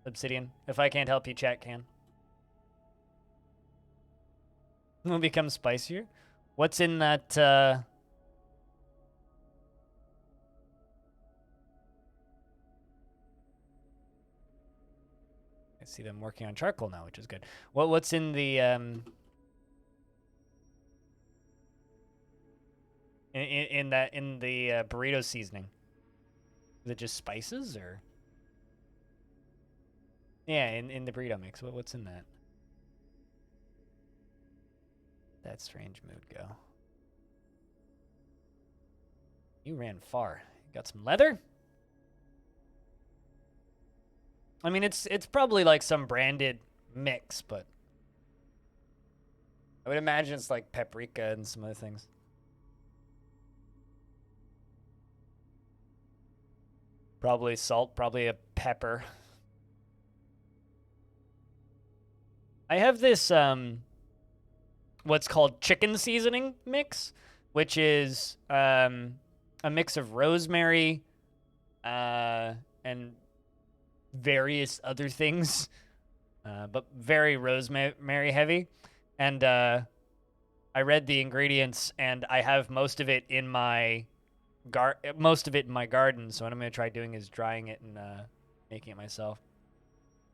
Obsidian. If I can't help you, chat can. Will become spicier. What's in that, I see them working on charcoal now, which is good. What's in the in the burrito seasoning? Is it just spices or? Yeah, in the burrito mix. What's in that? That strange mood go. You ran far. Got some leather? I mean, it's probably like some branded mix, but I would imagine it's like paprika and some other things. Probably salt, probably a pepper. I have this what's called chicken seasoning mix, which is a mix of rosemary and various other things, but very rosemary heavy. And I read the ingredients, and I have most of it in my garden. So what I'm gonna try doing is drying it and making it myself.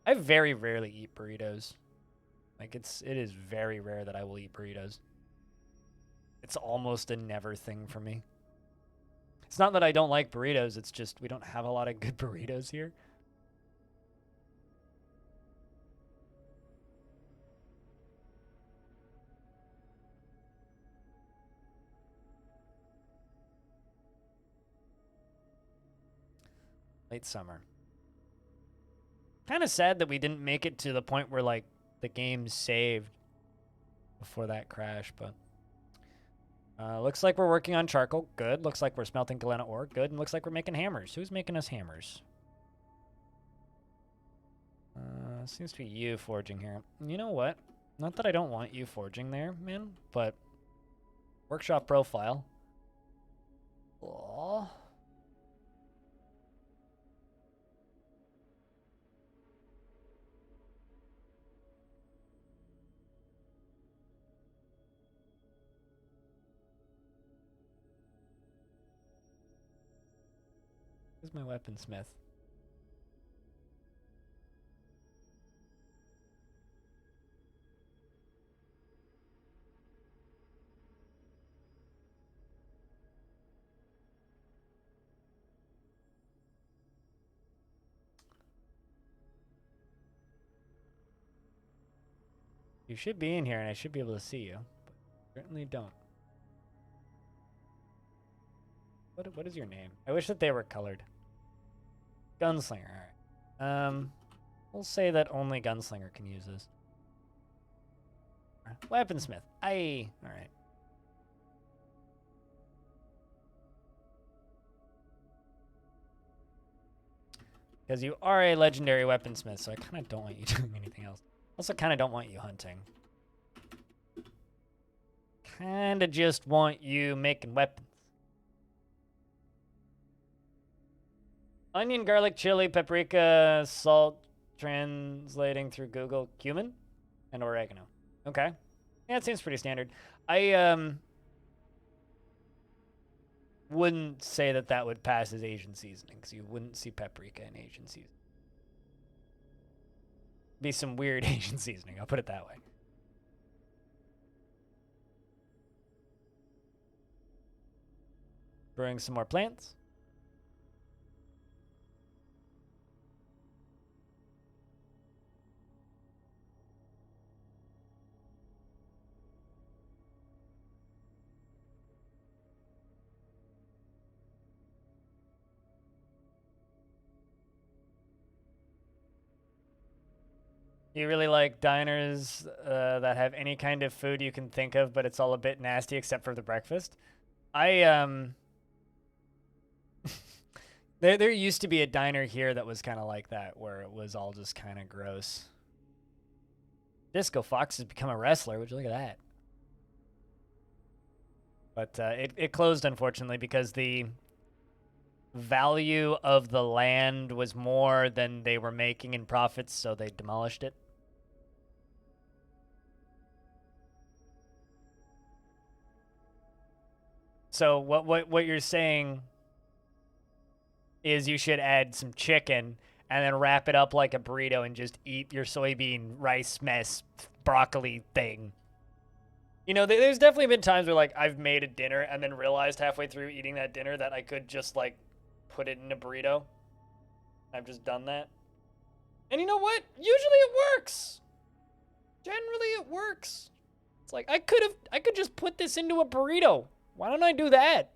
I very rarely eat burritos. Like it is very rare that I will eat burritos. It's almost a never thing for me. It's not that I don't like burritos, it's just we don't have a lot of good burritos here. Late summer. Kind of sad that we didn't make it to the point where like the game saved before that crash, but looks like we're working on charcoal. Good. Looks like we're smelting galena ore. Good. And looks like we're making hammers. Who's making us hammers? Seems to be you forging here. You know what? Not that I don't want you forging there, man, but workshop profile. Aww. Where's my weaponsmith? You should be in here, and I should be able to see you, but certainly don't. What is your name? I wish that they were colored. Gunslinger, alright. We'll say that only Gunslinger can use this. Weaponsmith. Aye. Alright. Because you are a legendary weaponsmith, so I kind of don't want you doing anything else. Also kind of don't want you hunting. Kind of just want you making weapons. Onion, garlic, chili, paprika, salt, translating through Google, cumin, and oregano. Okay. Yeah, it seems pretty standard. I wouldn't say that that would pass as Asian seasoning, because you wouldn't see paprika in Asian seasoning. Be some weird Asian seasoning, I'll put it that way. Brewing some more plants. You really like diners that have any kind of food you can think of, but it's all a bit nasty except for the breakfast? There used to be a diner here that was kind of like that, where it was all just kind of gross. Disco Fox has become a wrestler. Would you look at that? But it closed, unfortunately, because the value of the land was more than they were making in profits, so they demolished it. So what you're saying is you should add some chicken and then wrap it up like a burrito and just eat your soybean rice mess broccoli thing. You know, there's definitely been times where, like, I've made a dinner and then realized halfway through eating that dinner that I could just, like, put it in a burrito. I've just done that. And you know what? Usually it works. Generally it works. It's like, I could just put this into a burrito. Why don't I do that?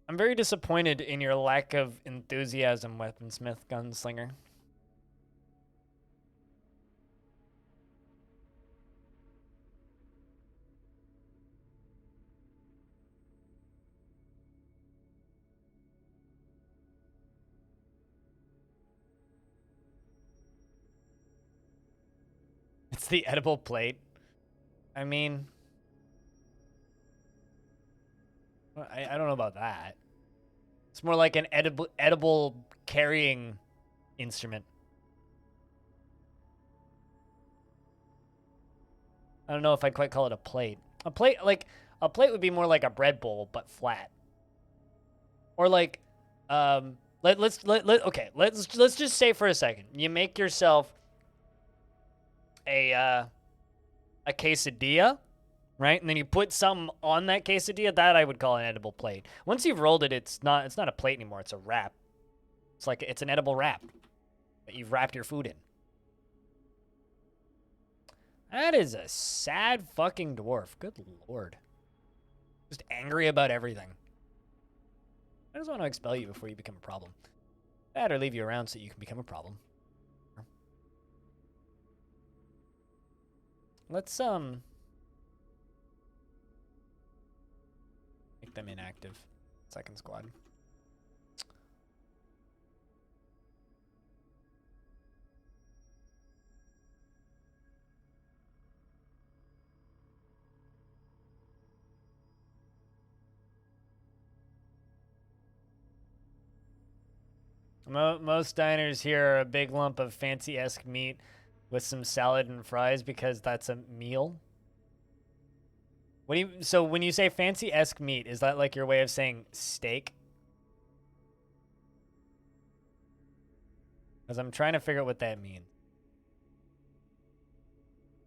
I'm very disappointed in your lack of enthusiasm, weaponsmith gunslinger. It's the edible plate. I mean, I don't know about that. It's more like an edible carrying instrument. I don't know if I'd quite call it a plate. A plate would be more like a bread bowl but flat. Or like let's just say for a second, you make yourself a quesadilla, right? And then you put some on that quesadilla. That I would call an edible plate. Once you've rolled it, it's not a plate anymore. It's a wrap. It's an edible wrap that you've wrapped your food in. That is a sad fucking dwarf. Good lord. Just angry about everything. I just want to expel you before you become a problem. That or leave you around so you can become a problem. Let's make them inactive. Second squad. Most diners here are a big lump of fancy-esque meat with some salad and fries because that's a meal. So when you say fancy-esque meat, is that like your way of saying steak? Because I'm trying to figure out what that means.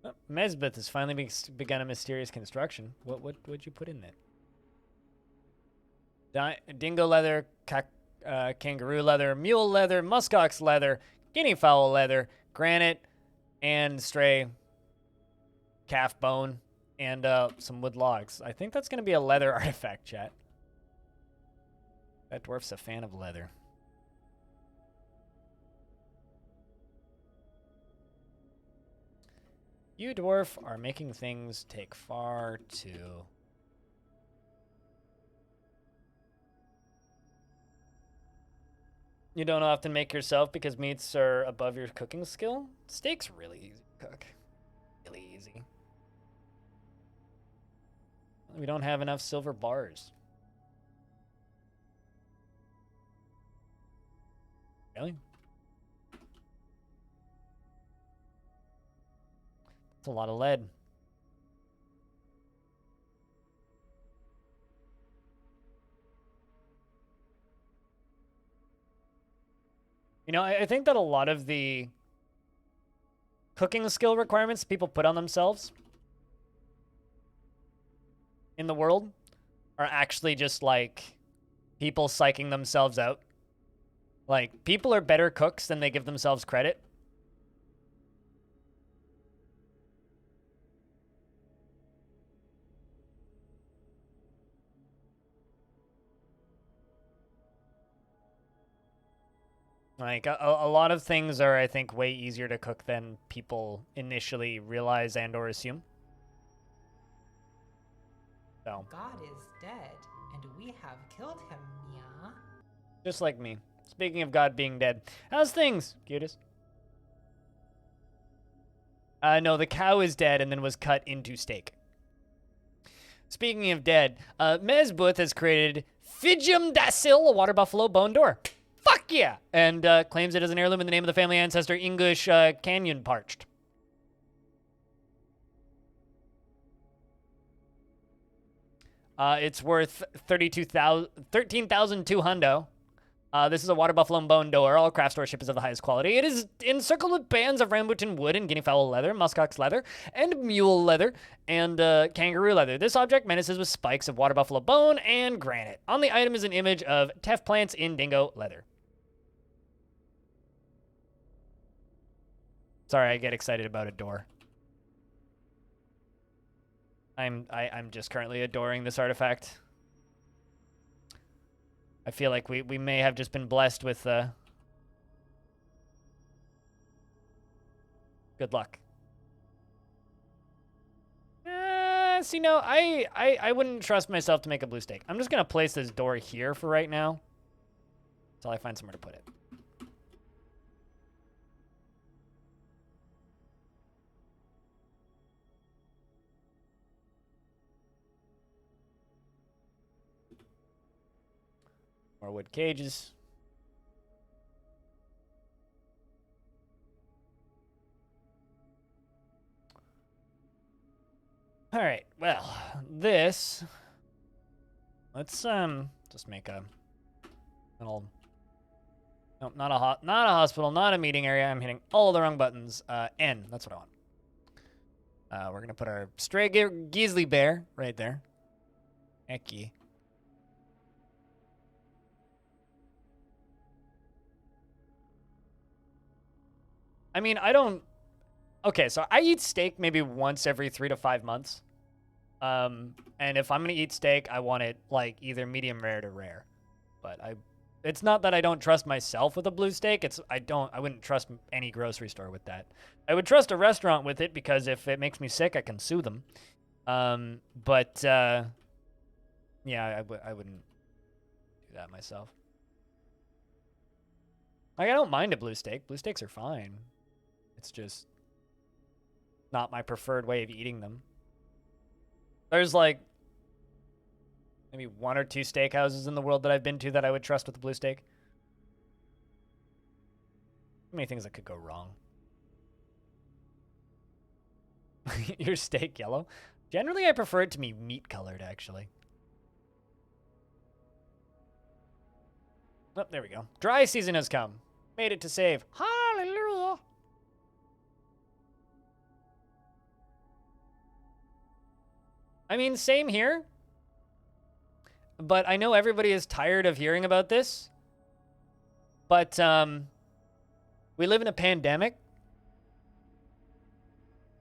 Oh, Mesbeth has finally begun a mysterious construction. What'd you put in it? Dingo leather, kangaroo leather, mule leather, muskox leather, guinea fowl leather, granite, and stray calf bone, and some wood logs. I think that's going to be a leather artifact, chat. That dwarf's a fan of leather. You, dwarf, are making things take far too... You don't often make yourself because meats are above your cooking skill? Steak's really easy to cook. Really easy. We don't have enough silver bars. Really? That's a lot of lead. You know, I think that a lot of the cooking skill requirements people put on themselves in the world are actually just like people psyching themselves out. Like, people are better cooks than they give themselves credit. Like, a lot of things are, I think, way easier to cook than people initially realize and or assume. So. God is dead, and we have killed him, Mia. Just like me. Speaking of God being dead. How's things, cutest? No, the cow is dead and then was cut into steak. Speaking of dead, Mesbeth has created Fidjum Dacil, a water buffalo bone door. Fuck yeah! And claims it as an heirloom in the name of the family ancestor English Canyon Parched. It's worth 13,200 hundo. This is a water buffalo and bone door. All craft store ship is of the highest quality. It is encircled with bands of rambutan wood and guinea fowl leather, muskox leather, and mule leather, and kangaroo leather. This object menaces with spikes of water buffalo bone and granite. On the item is an image of teff plants in dingo leather. Sorry, I get excited about a door. I'm just currently adoring this artifact. I feel like we may have just been blessed with good luck. See, no, I wouldn't trust myself to make a blue stake. I'm just gonna place this door here for right now until I find somewhere to put it. More wood cages. All right. Well, this. Let's just make a little. Nope, not a hospital, not a meeting area. I'm hitting all the wrong buttons. N. That's what I want. We're gonna put our stray grizzly bear right there. Hecky. I mean, I don't... Okay, so I eat steak maybe once every 3 to 5 months. And if I'm going to eat steak, I want it, like, either medium rare to rare. But it's not that I don't trust myself with a blue steak. I wouldn't trust any grocery store with that. I would trust a restaurant with it because if it makes me sick, I can sue them. Yeah, I wouldn't do that myself. Like, I don't mind a blue steak. Blue steaks are fine. It's just not my preferred way of eating them. There's like maybe 1 or 2 steakhouses in the world that I've been to that I would trust with a blue steak. Too many things that could go wrong. Your steak yellow? Generally, I prefer it to be meat colored, actually. Oh, there we go. Dry season has come. Made it to save. Hallelujah. I mean, same here. But I know everybody is tired of hearing about this. But we live in a pandemic.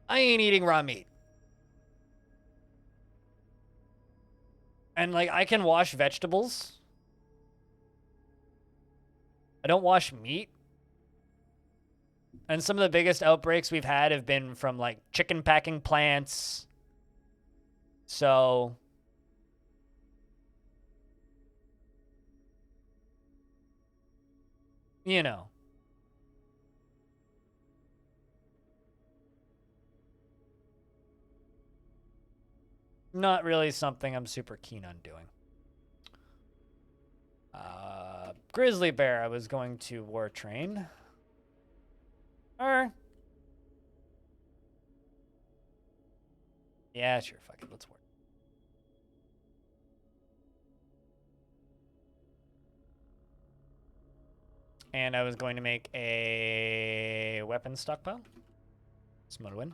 I ain't eating raw meat. And, like, I can wash vegetables. I don't wash meat. And some of the biggest outbreaks we've had have been from, like, chicken packing plants. So... you know. Not really something I'm super keen on doing. Grizzly bear, I was going to war train. Or... yeah, sure, fuck it, let's war. And I was going to make a weapon stockpile. Smart win.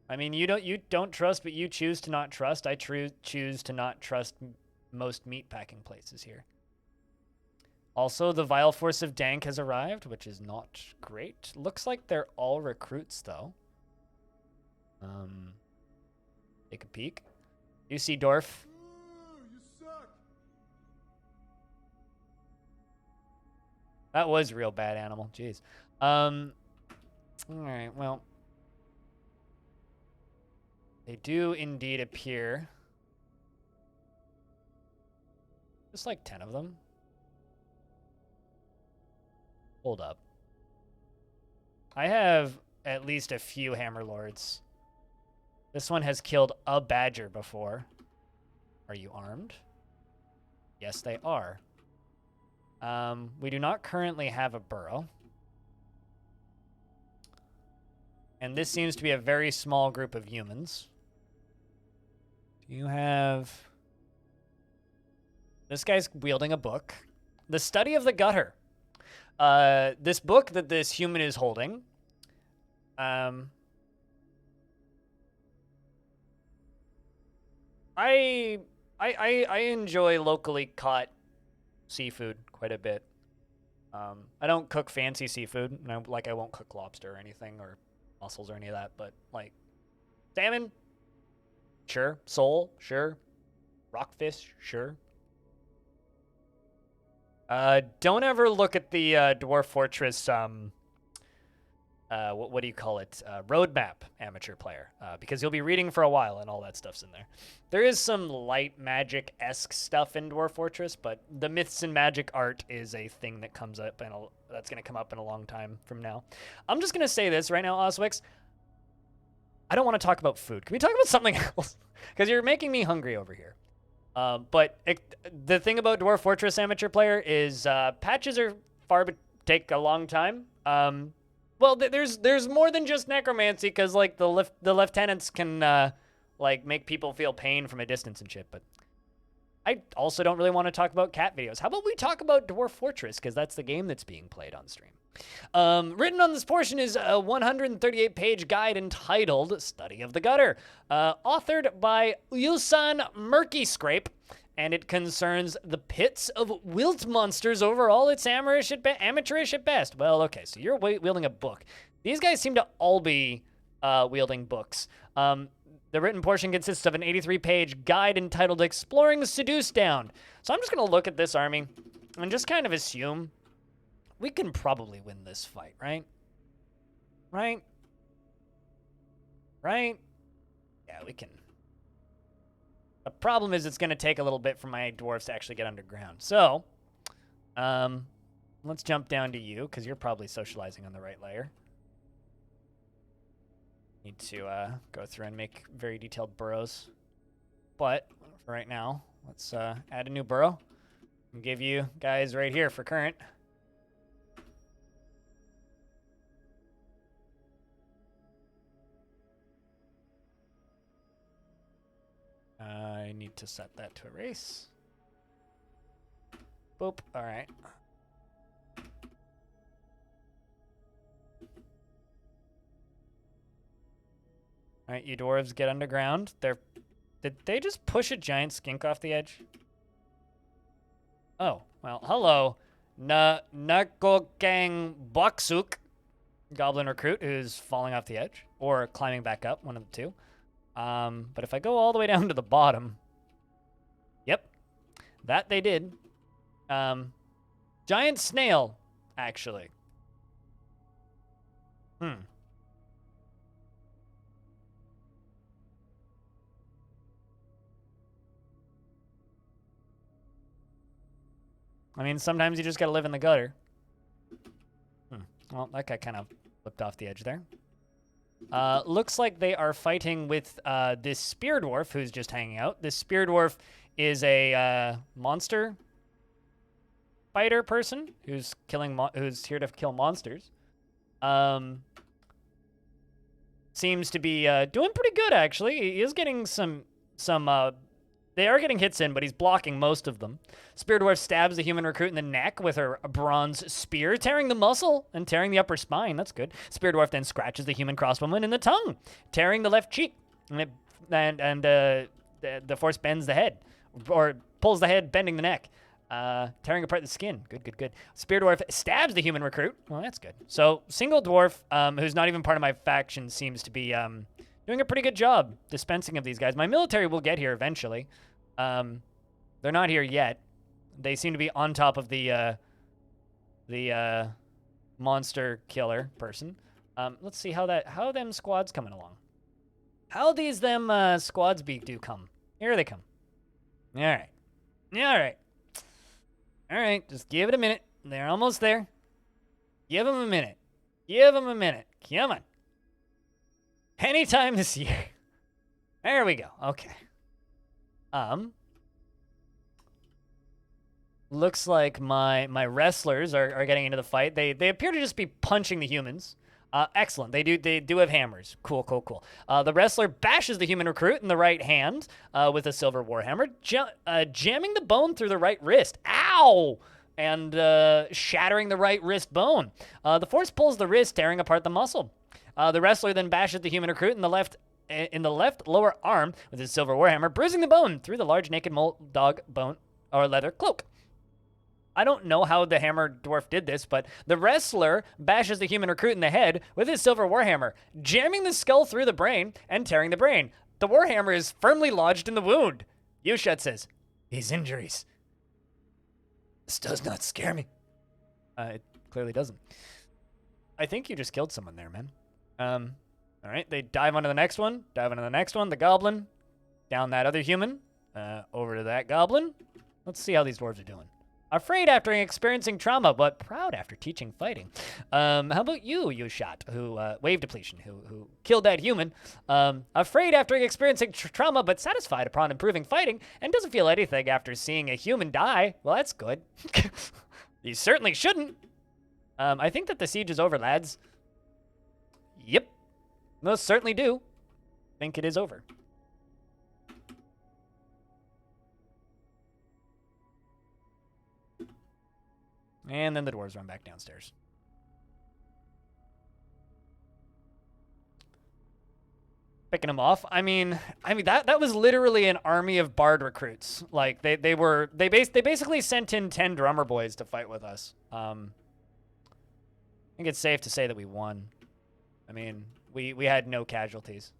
I mean, you don't trust, but you choose to not trust. I choose to not trust most meat packing places here. Also, the Vile Force of Dank has arrived, which is not great. Looks like they're all recruits, though. Take a peek. You see Dwarf. You suck. That was real bad animal. Jeez. All right, well. They do indeed appear. Just like 10 of them. Hold up. I have at least a few Hammer Lords. This one has killed a badger before. Are you armed? Yes, they are. We do not currently have a burrow. And this seems to be a very small group of humans. Do you have... This guy's wielding a book. The Study of the Gutter. This book that this human is holding. I enjoy locally caught seafood quite a bit. I don't cook fancy seafood. I won't cook lobster or anything, or mussels or any of that, but like salmon, sure. Sole, sure. Rockfish, sure. Don't ever look at the Dwarf Fortress, what do you call it? Roadmap, amateur player, because you'll be reading for a while and all that stuff's in there. There is some light magic-esque stuff in Dwarf Fortress, but the myths and magic art is a thing that comes up, and that's going to come up in a long time from now. I'm just going to say this right now, Oswix. I don't want to talk about food. Can we talk about something else? Because you're making me hungry over here. The thing about Dwarf Fortress amateur player is patches are take a long time. Well, there's more than just necromancy, because like the lieutenants can like make people feel pain from a distance and shit. But I also don't really want to talk about cat videos. How about we talk about Dwarf Fortress, because that's the game that's being played on stream. Written on this portion is a 138-page guide entitled Study of the Gutter, authored by Ulsan Murkyscrape, and it concerns the pits of wilt monsters overall. It's amateurish at best. Well, okay, so you're wielding a book. These guys seem to all be wielding books. The written portion consists of an 83-page guide entitled Exploring Seduce Down. So I'm just going to look at this army and just kind of assume we can probably win this fight, right? Right? Right? Yeah, we can. The problem is it's going to take a little bit for my dwarves to actually get underground. So, let's jump down to you, because you're probably socializing on the right layer. Need to go through and make very detailed burrows. But, for right now, let's add a new burrow and give you guys right here for current. I need to set that to erase. Boop. All right. All right, you dwarves get underground. Did they just push a giant skink off the edge? Oh, well, hello. Nakokang Boksuk, goblin recruit who's falling off the edge or climbing back up, one of the two. But if I go all the way down to the bottom, yep, that they did. Giant snail, actually. I mean, sometimes you just gotta live in the gutter. Well, that guy kind of flipped off the edge there. Looks like they are fighting with this spear dwarf who's just hanging out. This spear dwarf is a monster fighter person who's who's here to kill monsters. Seems to be doing pretty good, actually. He is getting some they are getting hits in, but he's blocking most of them. Spear Dwarf stabs the human recruit in the neck with her bronze spear, tearing the muscle and tearing the upper spine. That's good. Spear Dwarf then scratches the human crossbowman in the tongue, tearing the left cheek. And the force bends the head, or pulls the head, bending the neck, tearing apart the skin. Good. Spear Dwarf stabs the human recruit. Well, that's good. So, single dwarf, who's not even part of my faction, seems to be doing a pretty good job dispensing of these guys. My military will get here eventually. They're not here yet. They seem to be on top of the monster killer person. Let's see how them squads coming along. How these squads do come. Here they come. All right. All right, just give it a minute. They're almost there. Give them a minute. Come on. Anytime this year. There we go. Okay. Looks like my wrestlers are getting into the fight. They appear to just be punching the humans. Excellent. They do have hammers. Cool, cool, cool. The wrestler bashes the human recruit in the right hand with a silver warhammer, jamming the bone through the right wrist. Ow! And shattering the right wrist bone. The force pulls the wrist, tearing apart the muscle. The wrestler then bashes the human recruit in the left lower arm with his silver warhammer, bruising the bone through the large naked mole dog bone or leather cloak. I don't know how the hammer dwarf did this, but the wrestler bashes the human recruit in the head with his silver warhammer, jamming the skull through the brain and tearing the brain. The warhammer is firmly lodged in the wound. Yushat says, "These injuries. This does not scare me." It clearly doesn't. I think you just killed someone there, man. All right, they dive onto the next one. The goblin. Down that other human. Over to that goblin. Let's see how these dwarves are doing. Afraid after experiencing trauma, but proud after teaching fighting. How about you, Yushat, who wave depletion, who killed that human? Afraid after experiencing trauma, but satisfied upon improving fighting, and doesn't feel anything after seeing a human die. Well, that's good. You certainly shouldn't. I think that the siege is over, lads. Yep. Most certainly do. Think it is over. And then the dwarves run back downstairs. Picking them off. I mean that was literally an army of bard recruits. Like they basically sent in 10 drummer boys to fight with us. I think it's safe to say that we won. I mean, we had no casualties.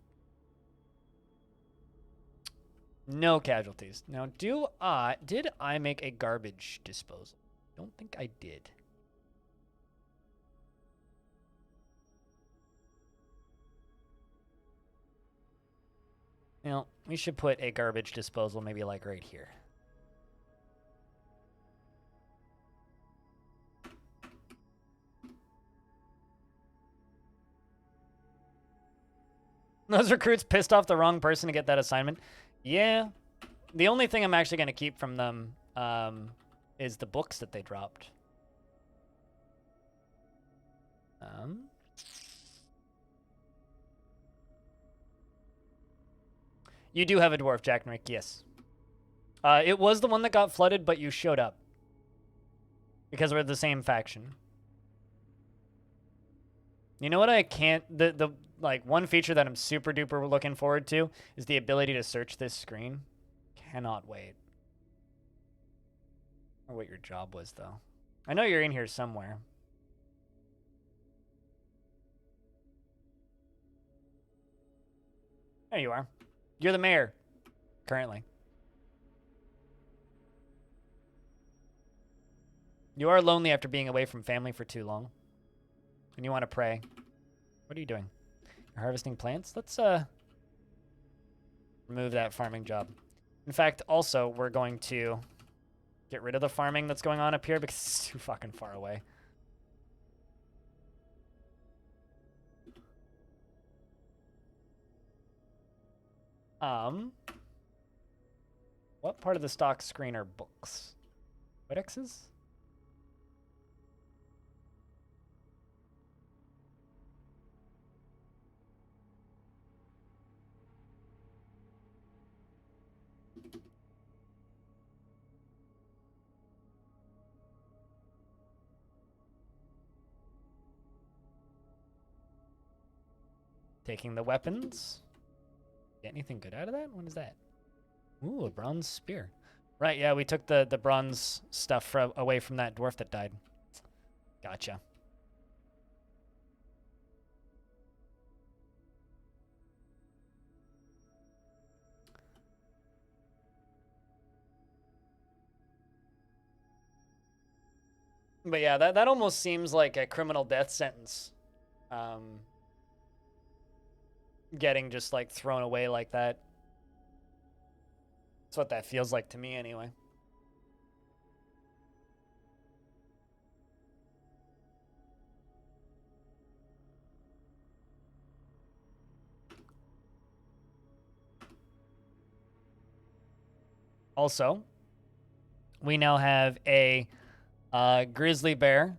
No casualties. Now, did I make a garbage disposal? Don't think I did. Now, we should put a garbage disposal maybe like right here. Those recruits pissed off the wrong person to get that assignment. Yeah. The only thing I'm actually going to keep from them is the books that they dropped. You do have a dwarf, Jack and Rick, yes. It was the one that got flooded, but you showed up. Because we're the same faction. You know what I can't... Like, one feature that I'm super duper looking forward to is the ability to search this screen. Cannot wait. Or what your job was, though. I know you're in here somewhere. There you are. You're the mayor, currently. You are lonely after being away from family for too long. And you want to pray. What are you doing? You're harvesting plants? Let's, remove that farming job. In fact, also, we're going to get rid of the farming that's going on up here because it's too fucking far away. What part of the stock screen are books? Codexes? Taking the weapons. Get anything good out of that? What is that? Ooh, a bronze spear. Right, yeah, we took the bronze stuff away from that dwarf that died. Gotcha. But yeah, that almost seems like a criminal death sentence. Getting just like thrown away like that. That's what that feels like to me anyway. Also, we now have a grizzly bear.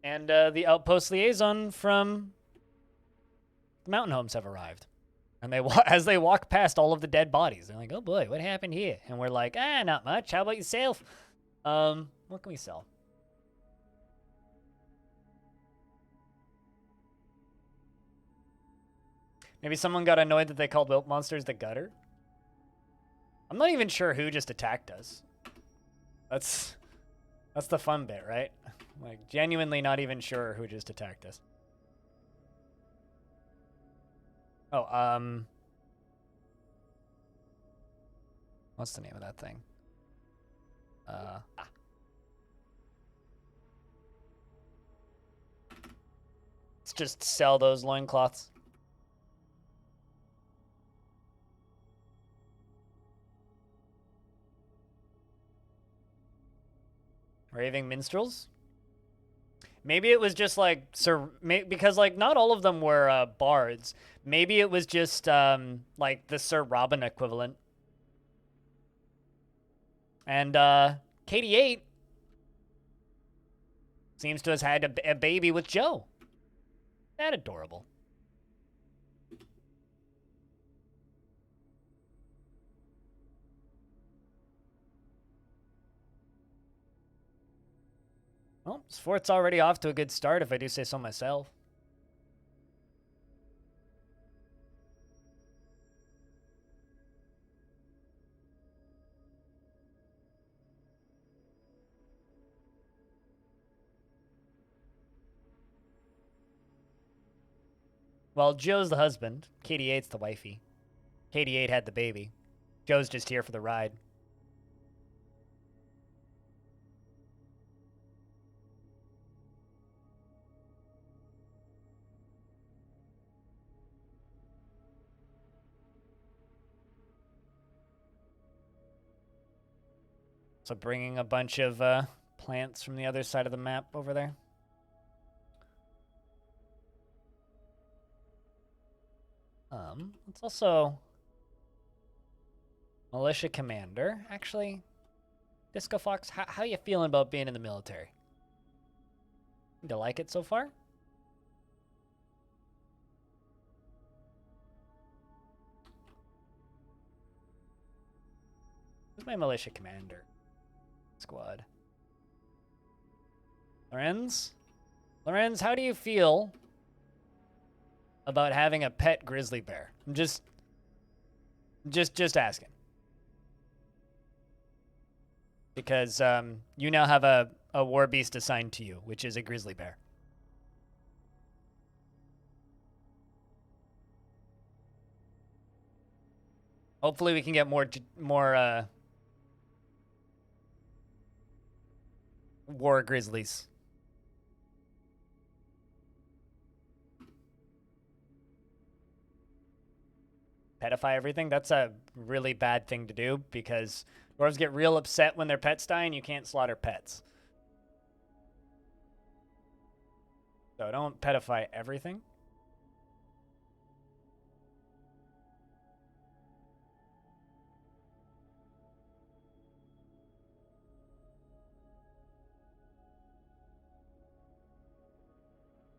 And the outpost liaison from Mountain Homes have arrived. And they as they walk past all of the dead bodies, they're like, "Oh boy, what happened here?" And we're like, "Ah, not much. How about yourself? What can we sell?" Maybe someone got annoyed that they called Wilp monsters the gutter. I'm not even sure who just attacked us. That's the fun bit, right? Like, genuinely not even sure who just attacked us. Oh, what's the name of that thing? Let's just sell those loincloths. Raving minstrels? Maybe it was just like because like not all of them were bards. Maybe it was just like the Sir Robin equivalent. And Katie 8 seems to have had a baby with Joe. That adorable. Well, this fort's already off to a good start, if I do say so myself. Well, Joe's the husband. Katie 8's the wifey. Katie 8 had the baby. Joe's just here for the ride. So bringing a bunch of plants from the other side of the map over there. Let's also militia commander. Actually, Disco Fox, how you feeling about being in the military? Do you like it so far? Who's my militia commander? Squad. Lorenz? Lorenz, how do you feel about having a pet grizzly bear? I'm just asking. Because you now have a war beast assigned to you, which is a grizzly bear. Hopefully we can get more war grizzlies. Petify everything? That's a really bad thing to do because dwarves get real upset when their pets die and you can't slaughter pets. So don't petify everything.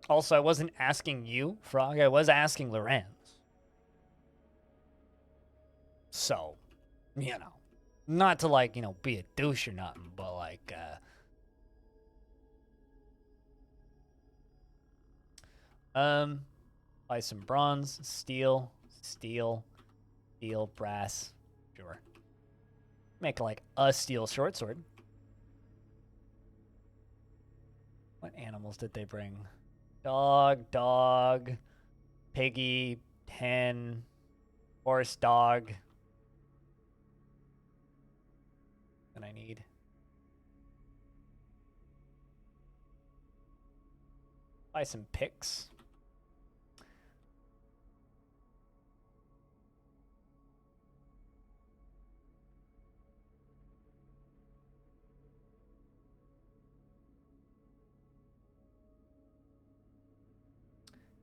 Also, I wasn't asking you, Frog. I was asking Lorenz. So, you know, not to like, be a douche or nothing, but like, buy some bronze, steel, brass, sure. Make like a steel short sword. What animals did they bring? Dog, piggy, hen, horse, dog. And I need. Buy some picks.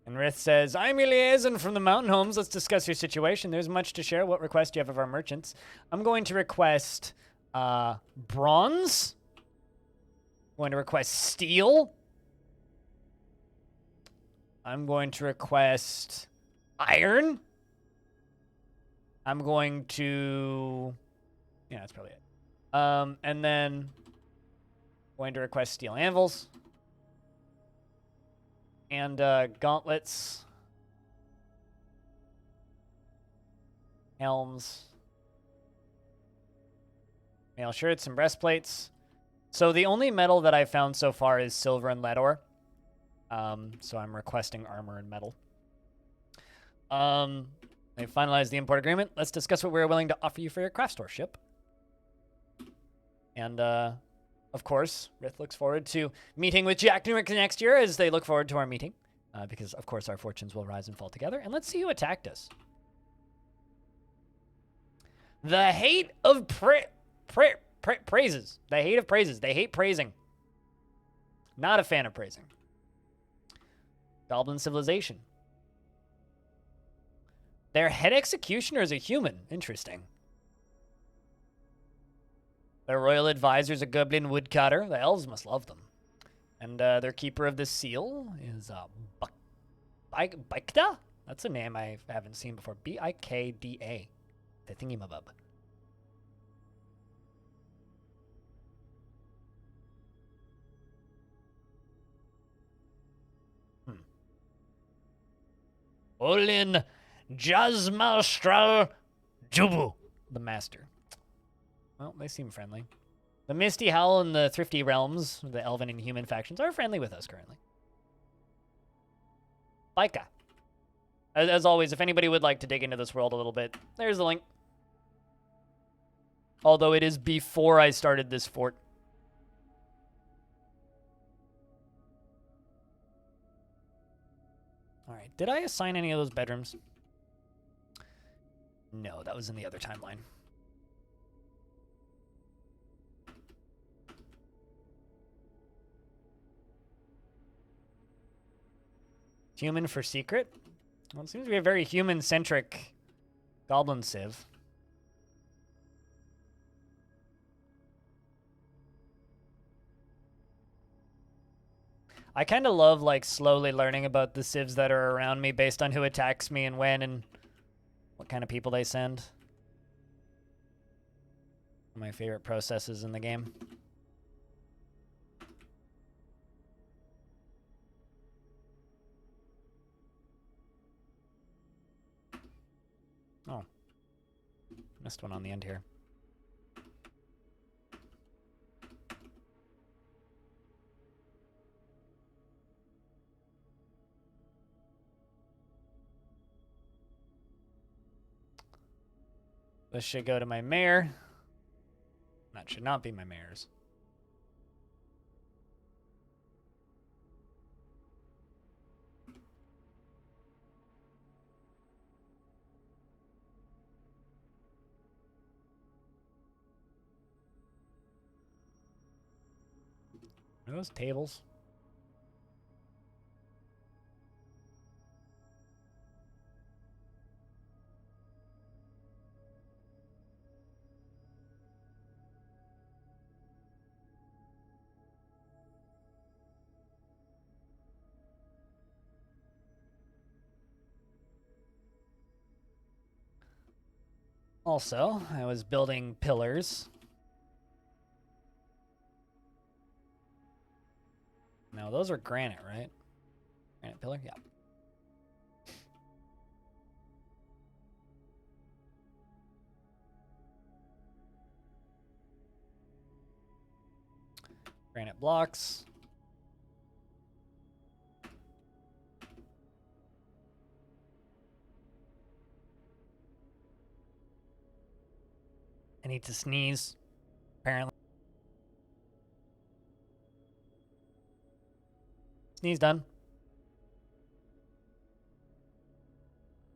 And Rith says, I'm your liaison from the Mountain Homes. Let's discuss your situation. There's much to share. What request do you have of our merchants? I'm going to request bronze. I'm going to request steel. I'm going to request iron. I'm going to... Yeah, that's probably it. And then going to request steel anvils. And gauntlets. Helms. Mail shirts and breastplates. So the only metal that I've found so far is silver and lead ore. So I'm requesting armor and metal. They finalized the import agreement. Let's discuss what we're willing to offer you for your craft store ship. And, of course, Rith looks forward to meeting with Jack Newark next year as they look forward to our meeting. Because, of course, our fortunes will rise and fall together. And let's see who attacked us. The hate of praises. The hate of praises. They hate praising. Not a fan of praising. Goblin civilization. Their head executioner is a human. Interesting. Their royal advisor is a goblin woodcutter. The elves must love them. And their keeper of the seal is Bikda? That's a name I haven't seen before. B-I-K-D-A. The thingy-mabub. Olin Jazmastral Jubu, the master. Well, they seem friendly. The Misty Howl and the Thrifty Realms, the elven and human factions, are friendly with us currently. Laika. As always, if anybody would like to dig into this world a little bit, there's the link. Although it is before I started this fort. Alright, did I assign any of those bedrooms? No, that was in the other timeline. Human for secret? Well, it seems to be a very human-centric goblin civ. I kind of love, like, slowly learning about the civs that are around me based on who attacks me and when and what kind of people they send. My favorite processes in the game. Oh. Missed one on the end here. This should go to my mayor. That should not be my mayor's. Are those tables? Also, I was building pillars. No, those are granite, right? Granite pillar? Yeah. Granite blocks. I need to sneeze, apparently. Sneeze done.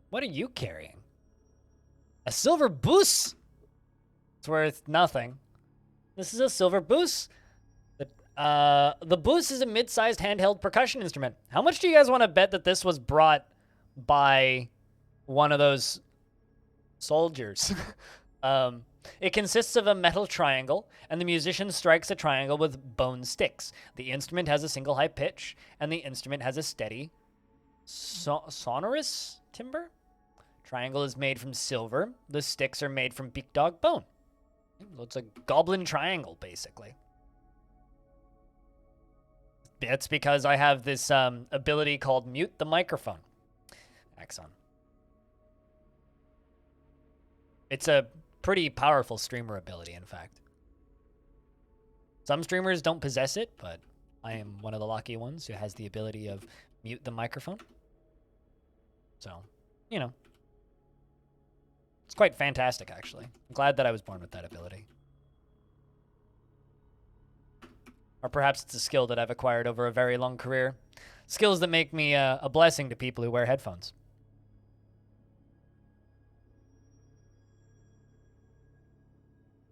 What are you carrying? A silver boost? It's worth nothing. This is a silver boost. The Bus is a mid-sized handheld percussion instrument. How much do you guys want to bet that this was brought by one of those soldiers? It consists of a metal triangle, and the musician strikes a triangle with bone sticks. The instrument has a single high pitch, and the instrument has a steady, sonorous timbre. Triangle is made from silver. The sticks are made from beak dog bone. So it's a goblin triangle, basically. That's because I have this ability called mute the microphone. Axon. It's a pretty powerful streamer ability, in fact. Some streamers don't possess it, but I am one of the lucky ones who has the ability of mute the microphone. So, you know. It's quite fantastic, actually. I'm glad that I was born with that ability. Or perhaps it's a skill that I've acquired over a very long career. Skills that make me a blessing to people who wear headphones.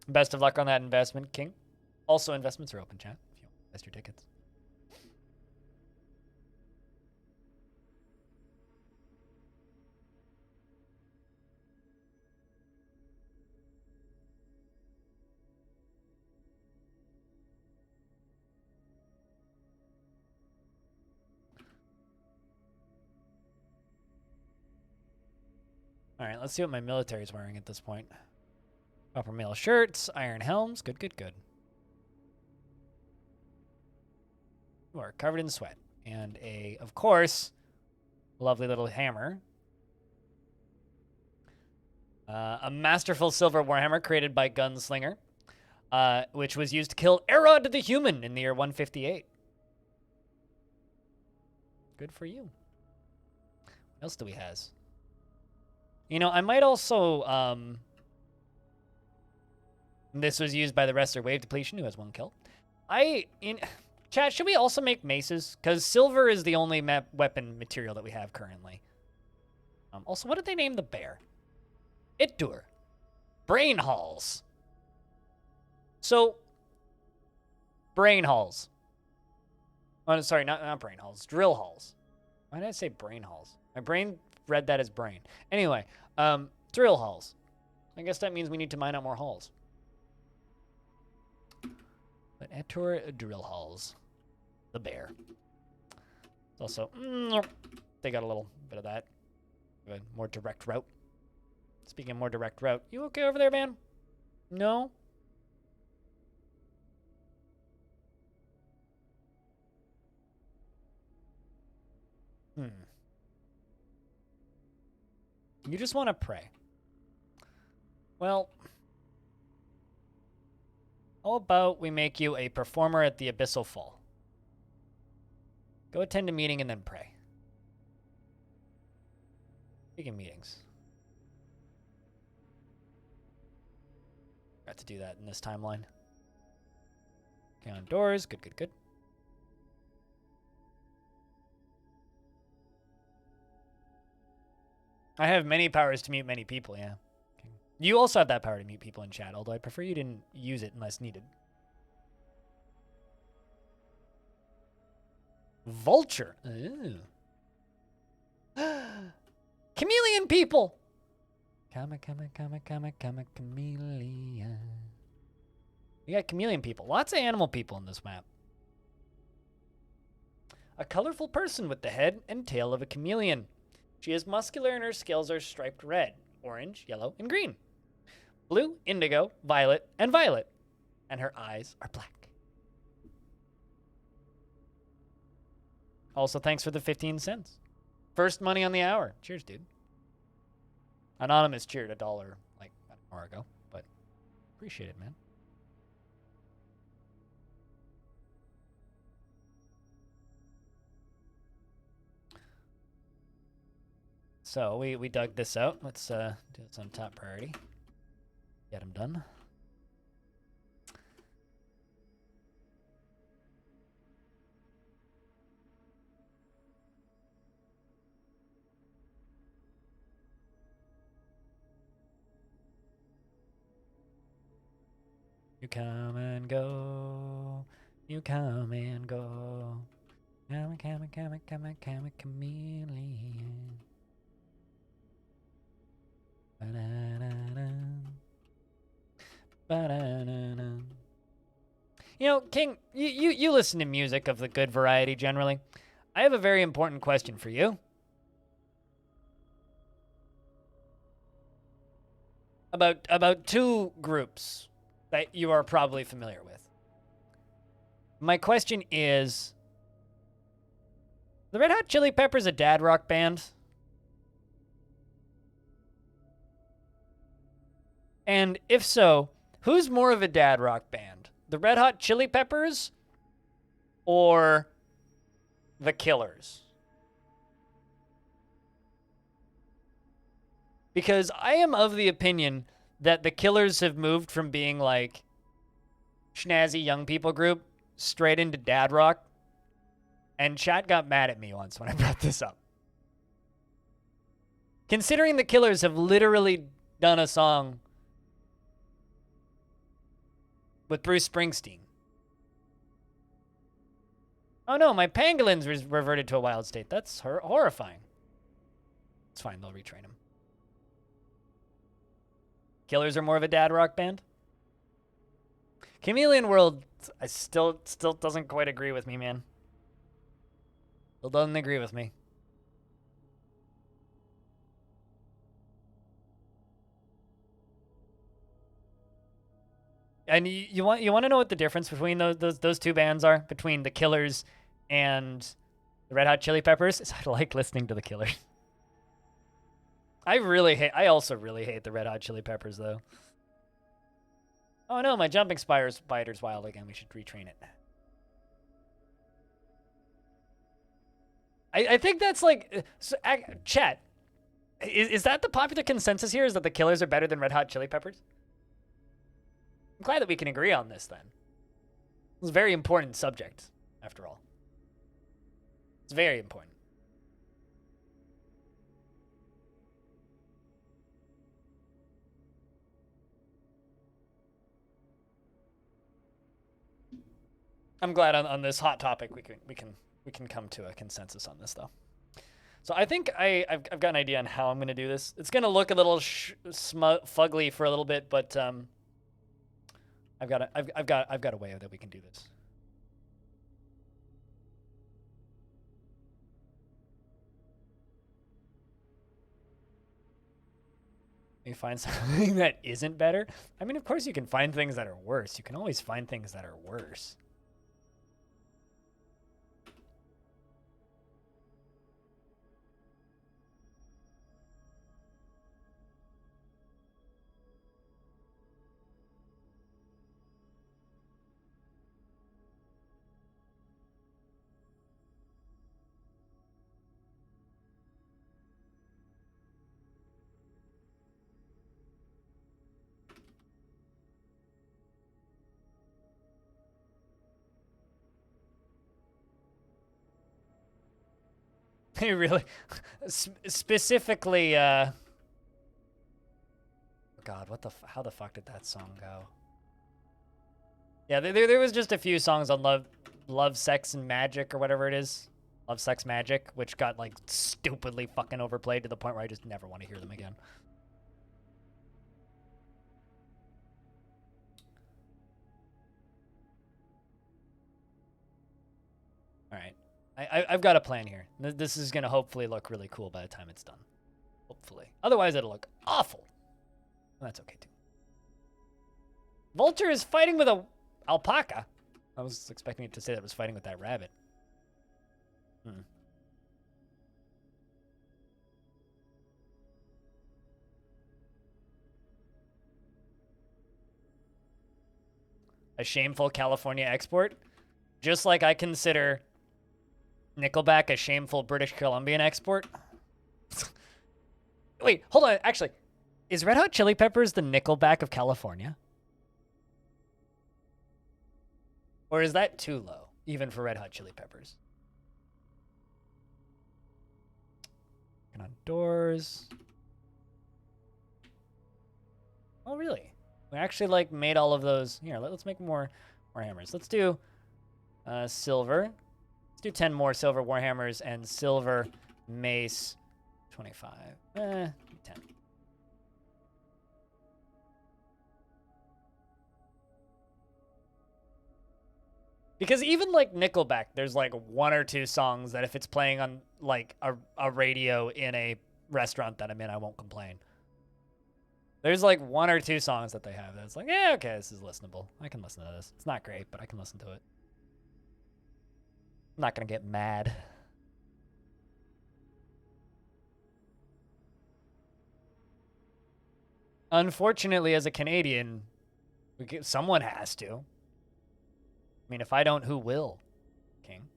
Best of luck on that investment, King. Also, investments are open, chat, if you want to invest your tickets. All right, let's see what my military's wearing at this point. Upper mail shirts, iron helms. Good, good, good. You are covered in sweat. And of course, lovely little hammer. A masterful silver warhammer created by Gunslinger, which was used to kill Erod the Human in the year 158. Good for you. What else do we has? You know, I might also... this was used by the wrestler Wave Depletion, who has 1 kill. Chat, should we also make maces? Because silver is the only weapon material that we have currently. Also, what did they name the bear? Itdur. Brain Halls. So, brain halls. Oh, sorry, not brain halls. Drill halls. Why did I say brain halls? My brain read that as brain. Anyway, drill halls. I guess that means we need to mine out more halls. But Etor drill halls. The bear. It's also, they got a little bit of that. A more direct route. Speaking of more direct route, you okay over there, man? No? You just want to pray. Well, how about we make you a performer at the Abyssal Fall? Go attend a meeting and then pray. Speaking of meetings. Got to do that in this timeline. Okay, on doors. Good, good, good. I have many powers to mute many people, yeah. Okay. You also have that power to mute people in chat, although I prefer you didn't use it unless needed. Vulture. Ooh. Chameleon people. Come, chameleon. We got chameleon people. Lots of animal people in this map. A colorful person with the head and tail of a chameleon. She is muscular and her scales are striped red, orange, yellow, and green. Blue, indigo, violet, and violet. And her eyes are black. Also, thanks for the 15 cents. First money on the hour. Cheers, dude. Anonymous cheered $1 like an hour ago, but appreciate it, man. So we dug this out. Let's do this on top priority. Get them done. You come and go. You come and go. Come, chameleon. Ba-da-da-da. Ba-da-da-da. You know, King, you listen to music of the good variety generally. I have a very important question for you. About two groups that you are probably familiar with. My question is, the Red Hot Chili Peppers a dad rock band? And if so, who's more of a dad rock band? The Red Hot Chili Peppers or the Killers? Because I am of the opinion that the Killers have moved from being like schnazzy young people group straight into dad rock. And chat got mad at me once when I brought this up. Considering the Killers have literally done a song with Bruce Springsteen. Oh no, my pangolins reverted to a wild state. That's horrifying. It's fine, they'll retrain him. Killers are more of a dad rock band? Chameleon World, I still doesn't quite agree with me, man. Still doesn't agree with me. And you want to know what the difference between those two bands are? Between the Killers and the Red Hot Chili Peppers? Is I like listening to the Killers. I also really hate the Red Hot Chili Peppers, though. Oh no, my jumping spider's wild again. We should retrain it. I think that's like... chat, is that the popular consensus here, is that the Killers are better than Red Hot Chili Peppers? I'm glad that we can agree on this, then. It's a very important subject, after all. It's very important. I'm glad on this hot topic we can come to a consensus on this, though. So I think I've got an idea on how I'm going to do this. It's going to look a little fugly for a little bit, but I've got a way that we can do this. You find something that isn't better? I mean, of course you can find things that are worse. You can always find things that are worse. Really? Specifically, God, how the fuck did that song go? Yeah, there was just a few songs on Love, Sex, and Magic, or whatever it is. Love, Sex, Magic, which got, like, stupidly fucking overplayed to the point where I just never want to hear them again. Alright. I've got a plan here. This is going to hopefully look really cool by the time it's done. Hopefully. Otherwise, it'll look awful. That's okay, too. Vulture is fighting with a alpaca. I was expecting it to say that it was fighting with that rabbit. A shameful California export? Just like I consider Nickelback a shameful British Columbian export? Wait, hold on. Actually, is Red Hot Chili Peppers the Nickelback of California? Or is that too low, even for Red Hot Chili Peppers? Working on doors. Oh, really? We actually, like, made all of those. Here, let's make more hammers. Let's do Silver. Let's do 10 more silver warhammers and silver mace. 25. 10. Because even like Nickelback, there's like one or two songs that if it's playing on like a radio in a restaurant that I'm in, I won't complain. There's like one or two songs that they have that's like, yeah, okay, this is listenable. I can listen to this. It's not great, but I can listen to it. I'm not going to get mad. Unfortunately, as a Canadian, someone has to. I mean, if I don't, who will? King.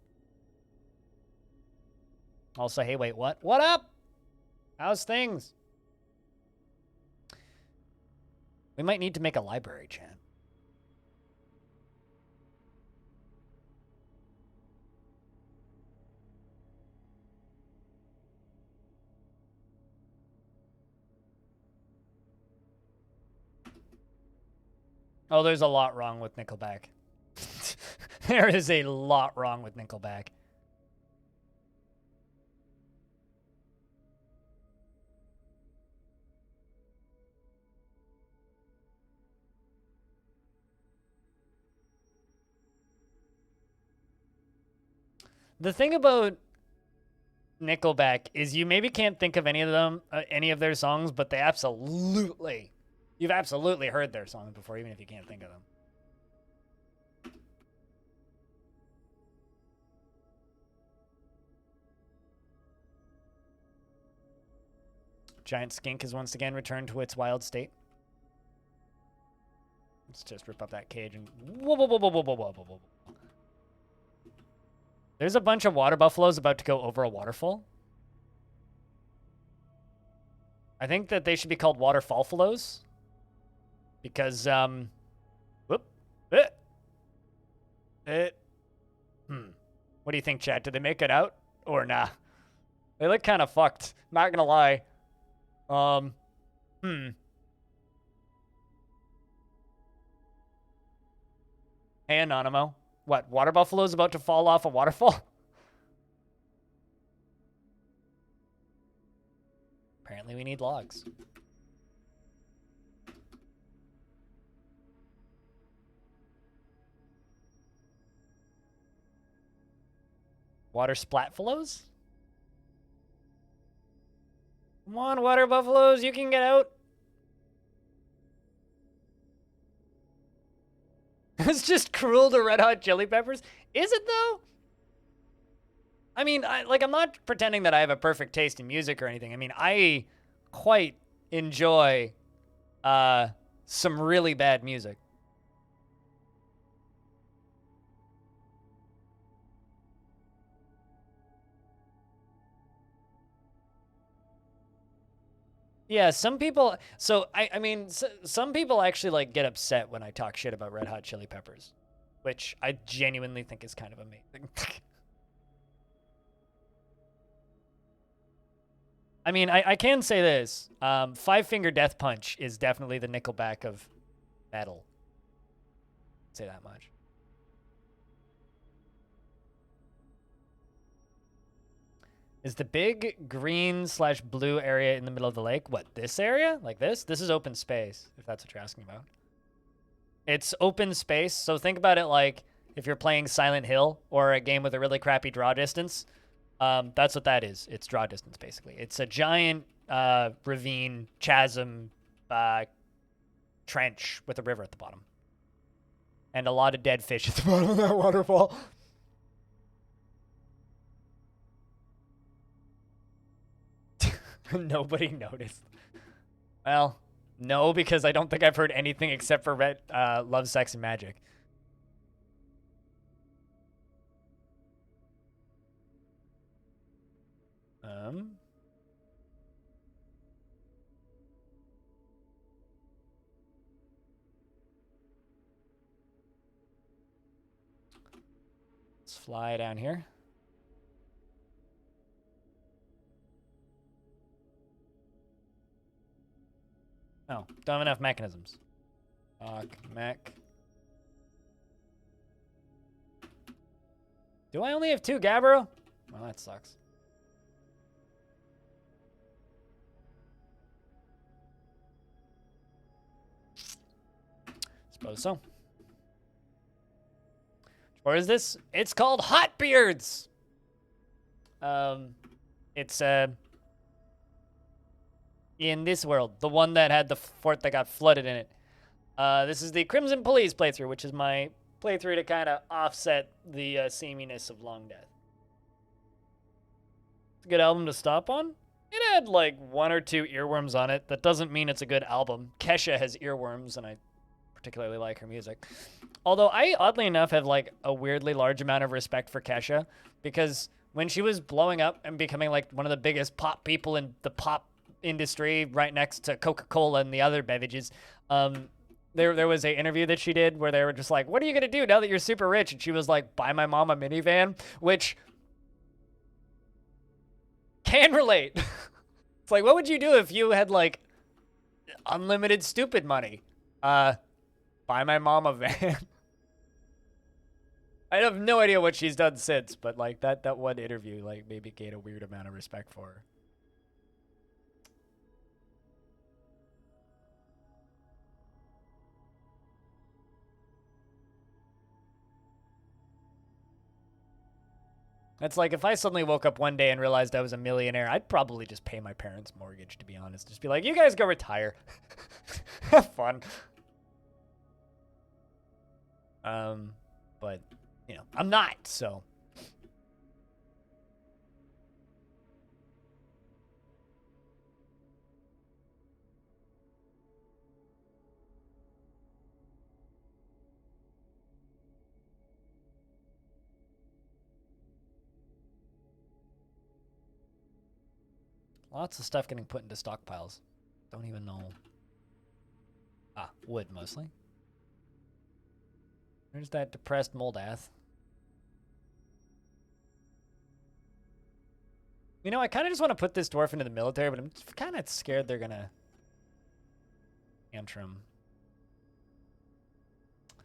Also, hey, wait, what? What up? How's things? We might need to make a library, chat. Oh, there's a lot wrong with Nickelback. There is a lot wrong with Nickelback. The thing about Nickelback is you maybe can't think of any of them, any of their songs, but you've absolutely heard their songs before, even if you can't think of them. Giant skink has once again returned to its wild state. Let's just rip up that cage and whoa, whoa, whoa, whoa, whoa, whoa, whoa, whoa, whoa. There's a bunch of water buffaloes about to go over a waterfall. I think that they should be called waterfall fallows. Because, whoop, what do you think, chat? Did they make it out or nah? They look kind of fucked. Not gonna lie. Hey, Anonymo. What, water buffalo's about to fall off a waterfall? Apparently we need logs. Water splatfallows? Come on, water buffaloes, you can get out. It's just cruel to Red Hot Chili Peppers. Is it, though? I mean, I'm not pretending that I have a perfect taste in music or anything. I mean, I quite enjoy some really bad music. Yeah, some people. So I mean, some people actually like get upset when I talk shit about Red Hot Chili Peppers, which I genuinely think is kind of amazing. I mean, I can say this: Five Finger Death Punch is definitely the Nickelback of metal. I'd say that much. Is the big green/blue area in the middle of the lake? What, this area? Like this? This is open space, if that's what you're asking about. It's open space, so think about it like if you're playing Silent Hill or a game with a really crappy draw distance. That's what that is. It's draw distance, basically. It's a giant ravine, chasm, trench with a river at the bottom. And a lot of dead fish at the bottom of that waterfall. Nobody noticed. Well, no, because I don't think I've heard anything except for Love, Sex, and Magic. Let's fly down here. Oh, don't have enough mechanisms. Fuck, mech. Do I only have 2 Gabbro? Well, that sucks. Suppose so. Or is this? It's called Hot Beards. It's in this world, the one that had the fort that got flooded in it. This is the Crimson Police playthrough, which is my playthrough to kind of offset the seaminess of Long Death. It's a good album to stop on. It had like 1 or 2 earworms on it. That doesn't mean it's a good album. Kesha has earworms, and I particularly like her music. Although I, oddly enough, have like a weirdly large amount of respect for Kesha, because when she was blowing up and becoming like one of the biggest pop people in the pop industry, right next to Coca-Cola and the other beverages, there was a interview that she did where they were just like, what are you gonna do now that you're super rich? And she was like, buy my mom a minivan, which can relate. It's like, what would you do if you had like unlimited stupid money? Buy my mom a van. I have no idea what she's done since, but like that one interview like maybe gained a weird amount of respect for her. It's like if I suddenly woke up one day and realized I was a millionaire, I'd probably just pay my parents' mortgage, to be honest. Just be like, you guys go retire. Have fun. But, you know, I'm not, so. Lots of stuff getting put into stockpiles. Don't even know. Ah, wood mostly. There's that depressed Moldath. You know, I kind of just want to put this dwarf into the military, but I'm kind of scared they're going to tantrum.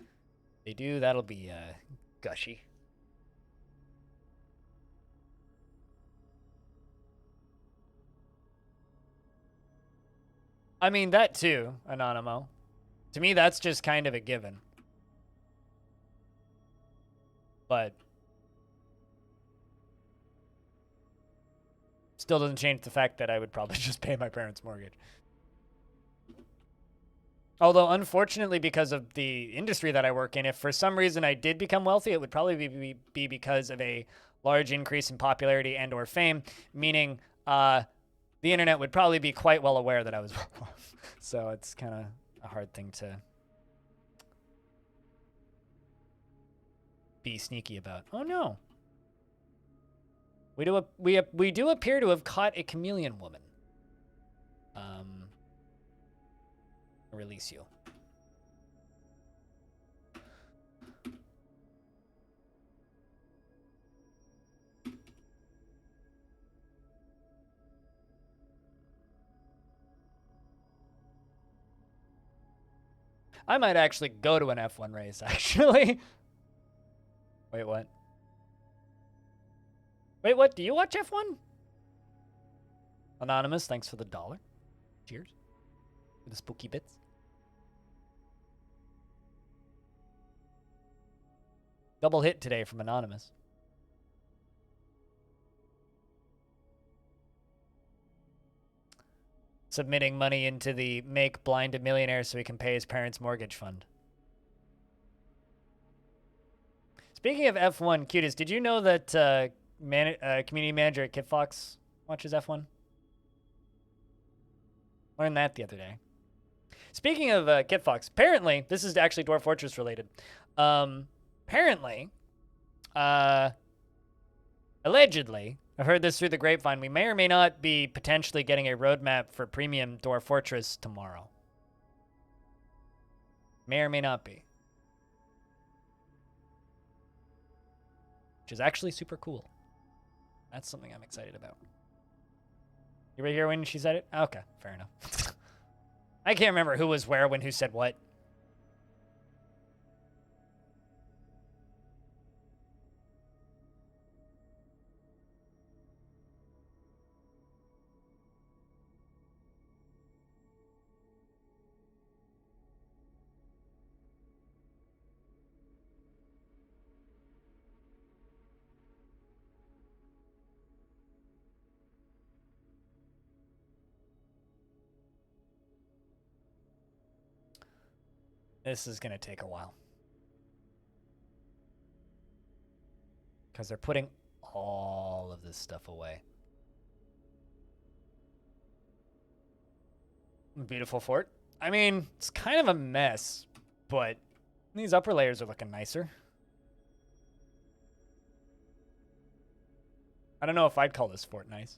If they do, that'll be gushy. I mean, that too, Anonimo. To me, that's just kind of a given. But still doesn't change the fact that I would probably just pay my parents' mortgage. Although, unfortunately, because of the industry that I work in, if for some reason I did become wealthy, it would probably be because of a large increase in popularity and or fame, meaning the internet would probably be quite well aware that I was well off. So it's kind of a hard thing to be sneaky about. Oh no. We do appear to have caught a chameleon woman. Release you. I might actually go to an F1 race, actually. Wait, what? Wait, what? Do you watch F1? Anonymous, thanks for the $1. Cheers. For the spooky bits. Double hit today from Anonymous. Submitting money into the Make Blind a Millionaire so he can pay his parents' mortgage fund. Speaking of F1, Cutest, did you know that community manager at KitFox watches F1? Learned that the other day. Speaking of KitFox, apparently, this is actually Dwarf Fortress related. Apparently, allegedly, I've heard this through the grapevine, we may or may not be potentially getting a roadmap for premium Dwarf Fortress tomorrow. May or may not be. Which is actually super cool. That's something I'm excited about. You were here when she said it? Okay, fair enough. I can't remember who was where when who said what. This is going to take a while. Because they're putting all of this stuff away. Beautiful fort. I mean, it's kind of a mess, but these upper layers are looking nicer. I don't know if I'd call this fort nice.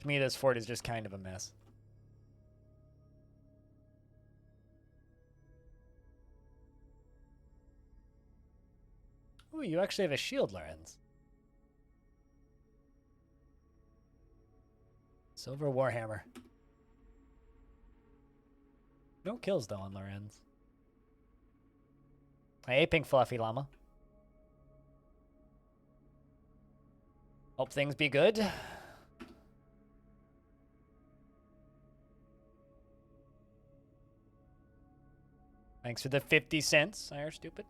To me, this fort is just kind of a mess. Ooh, you actually have a shield, Lorenz. Silver Warhammer. No kills, though, on Lorenz. My aping Fluffy Llama. Hope things be good. Thanks for the 50 cents, I are stupid.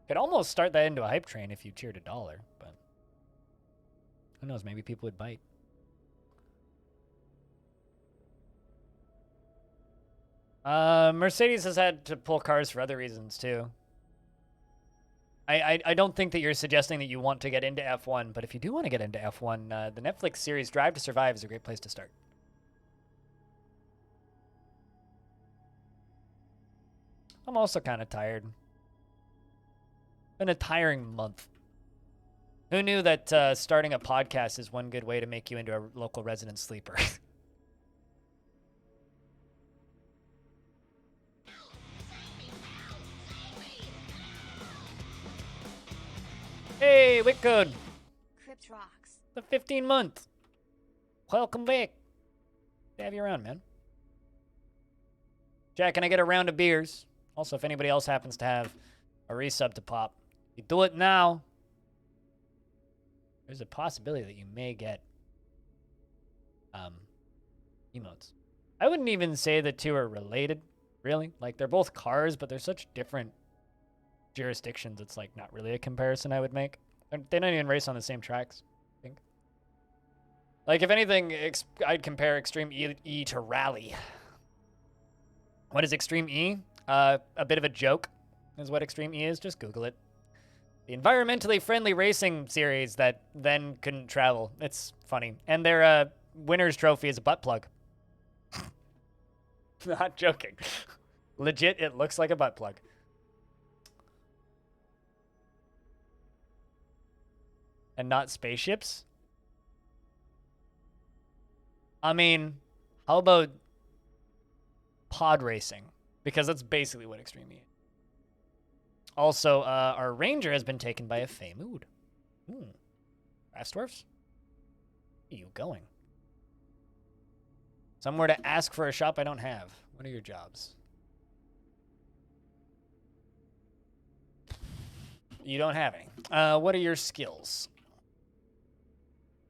Could almost start that into a hype train if you cheered $1, but who knows, maybe people would bite. Mercedes has had to pull cars for other reasons too. I don't think that you're suggesting that you want to get into F1, but if you do want to get into F1, the Netflix series Drive to Survive is a great place to start. I'm also kind of tired. Been a tiring month. Who knew that starting a podcast is one good way to make you into a local resident sleeper? Hey, Witcode! Crypt rocks. The 15-month. Welcome back. Good to have you around, man. Jack, can I get a round of beers? Also, if anybody else happens to have a resub to pop, you do it now. There's a possibility that you may get emotes. I wouldn't even say the two are related, really. Like, they're both cars, but they're such different jurisdictions. It's like not really a comparison I would make. They don't even race on the same tracks, I think. Like, if anything, I'd compare Extreme E to Rally. What is Extreme E? A bit of a joke is what Extreme E is. Just Google it. The environmentally friendly racing series that then couldn't travel. It's funny. And their winner's trophy is a butt plug. Not joking. Legit, it looks like a butt plug. And not spaceships? I mean, how about pod racing? Because that's basically what Extreme E is. Also, our ranger has been taken by a Fey Mood. Grass dwarfs? Where are you going? Somewhere to ask for a shop I don't have. What are your jobs? You don't have any. What are your skills?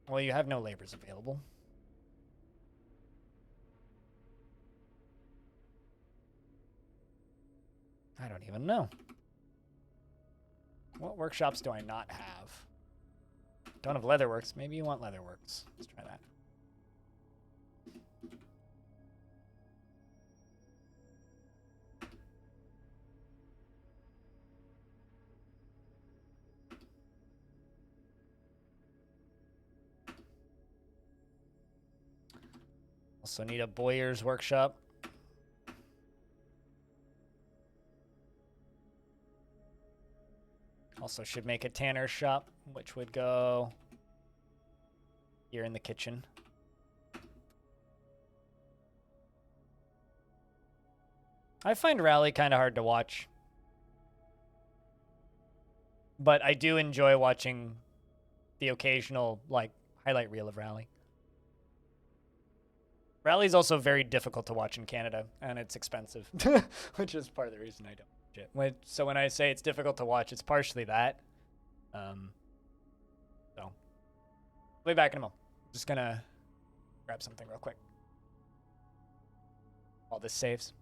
Well, you have no labors available. I don't even know. What workshops do I not have? Don't have Leatherworks. Maybe you want Leatherworks. Let's try that. Also need a Boyer's workshop. Also should make a tanner's shop, which would go here in the kitchen. I find Rally kind of hard to watch. But I do enjoy watching the occasional, like, highlight reel of Rally. Rally's also very difficult to watch in Canada, and it's expensive, which is part of the reason I don't watch it. So when I say it's difficult to watch, it's partially that. So, I'll be back in a moment. Just gonna grab something real quick. All this saves.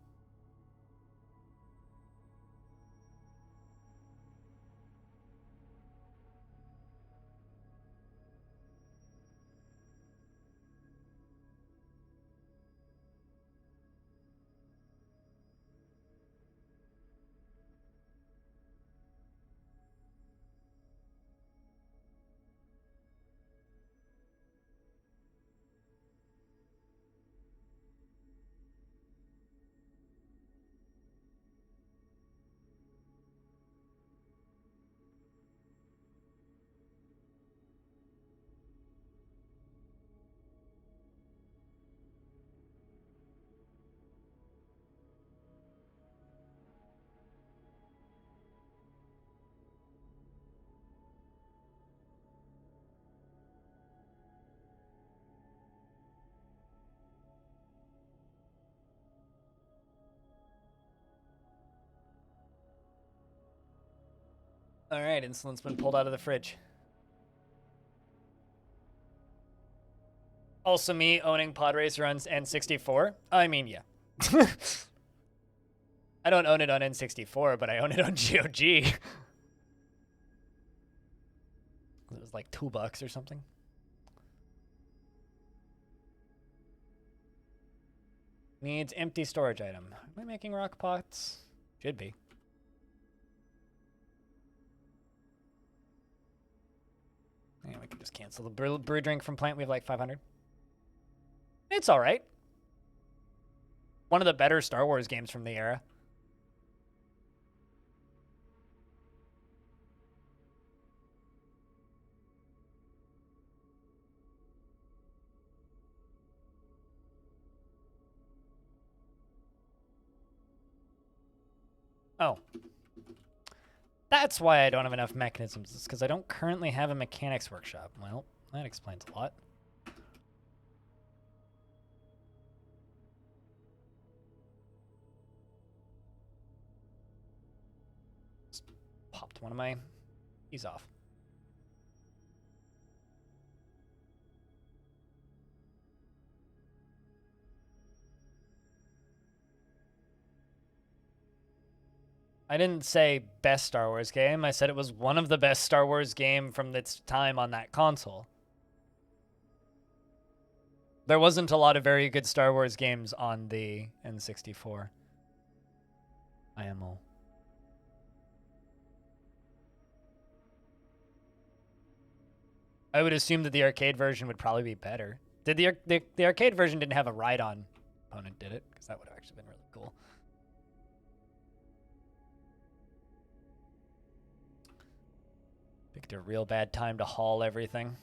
All right, insulin's been pulled out of the fridge. Also, me owning Pod Racer on N64. I mean, yeah. I don't own it on N64, but I own it on GOG. It was like $2 or something. Needs empty storage item. Am I making rock pots? Should be. Yeah, we can just cancel the brew drink from plant. We have like 500. It's all right. One of the better Star Wars games from the era. Oh. That's why I don't have enough mechanisms. It's because I don't currently have a mechanics workshop. Well, that explains a lot. Just popped one of my keys off. I didn't say best Star Wars game. I said it was one of the best Star Wars game from its time on that console. There wasn't a lot of very good Star Wars games on the N64. IMO. I would assume that the arcade version would probably be better. Did the arcade version didn't have a ride-on component, did it? Because that would have actually been really cool. Picked a real bad time to haul everything.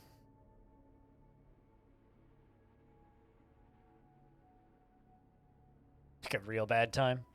Pick a real bad time.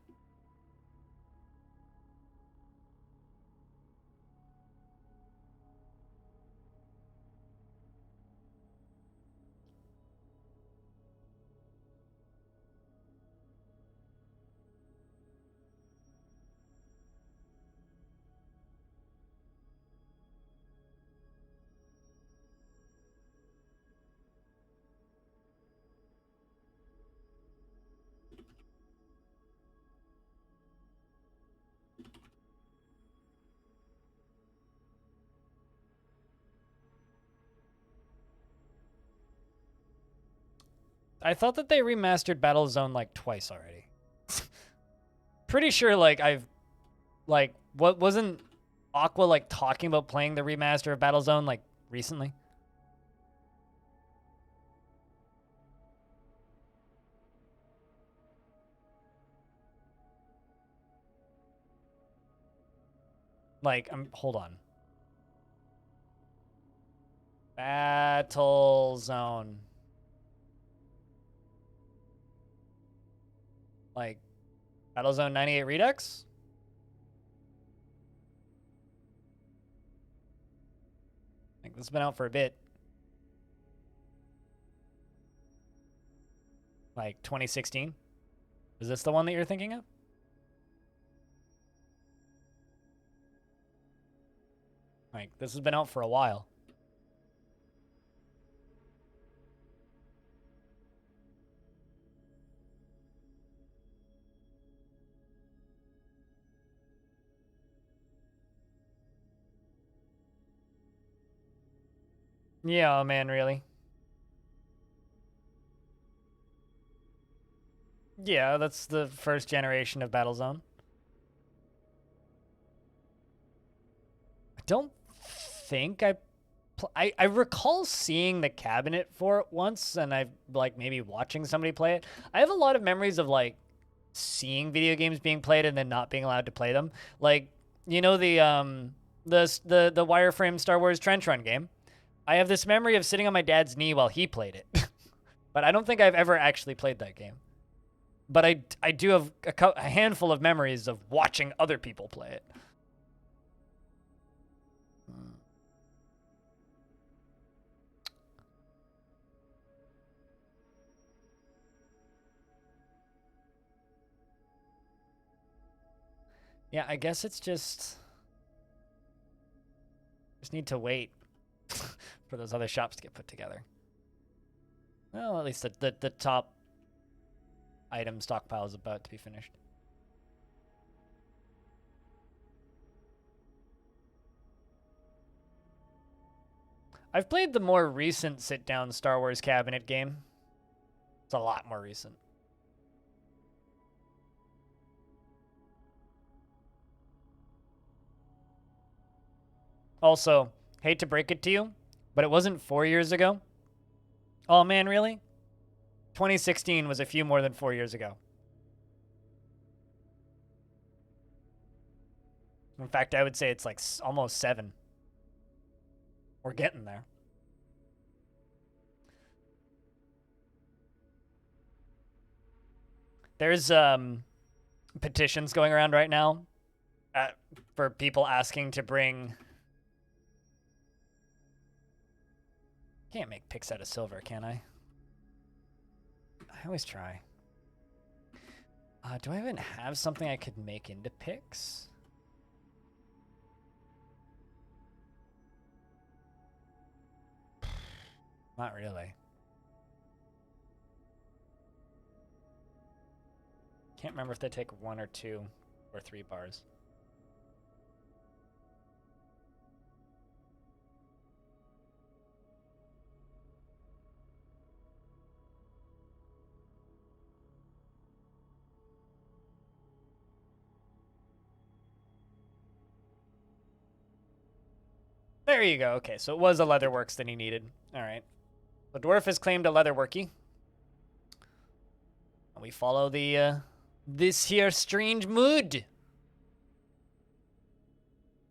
I thought that they remastered Battlezone like twice already. Pretty sure like what wasn't Aqua like talking about playing the remaster of Battlezone like recently? Like, hold on. Battlezone. Like, Battlezone 98 Redux? Like, this has been out for a bit. Like, 2016? Is this the one that you're thinking of? Like, this has been out for a while. Yeah, oh man, really? Yeah, that's the first generation of Battlezone. I don't think I recall seeing the cabinet for it once, and I've like maybe watching somebody play it. I have a lot of memories of like seeing video games being played and then not being allowed to play them. Like, you know, the wireframe Star Wars Trench Run game. I have this memory of sitting on my dad's knee while he played it. But I don't think I've ever actually played that game. But I do have a handful of memories of watching other people play it. Yeah, I guess it's just... Just need to wait for those other shops to get put together. Well, at least the top item stockpile is about to be finished. I've played the more recent sit-down Star Wars cabinet game. It's a lot more recent. Also, hate to break it to you, but it wasn't 4 years ago. Oh man, really? 2016 was a few more than 4 years ago. In fact, I would say it's like almost 7. We're getting there. There's petitions going around right now for people asking to bring... Can't make picks out of silver, can I? I always try. Do I even have something I could make into picks? Not really. Can't remember if they take 1 or 2 or 3 bars. There you go. Okay, so it was a leatherworks that he needed. All right. The dwarf has claimed a leatherworky. And we follow the this here strange mood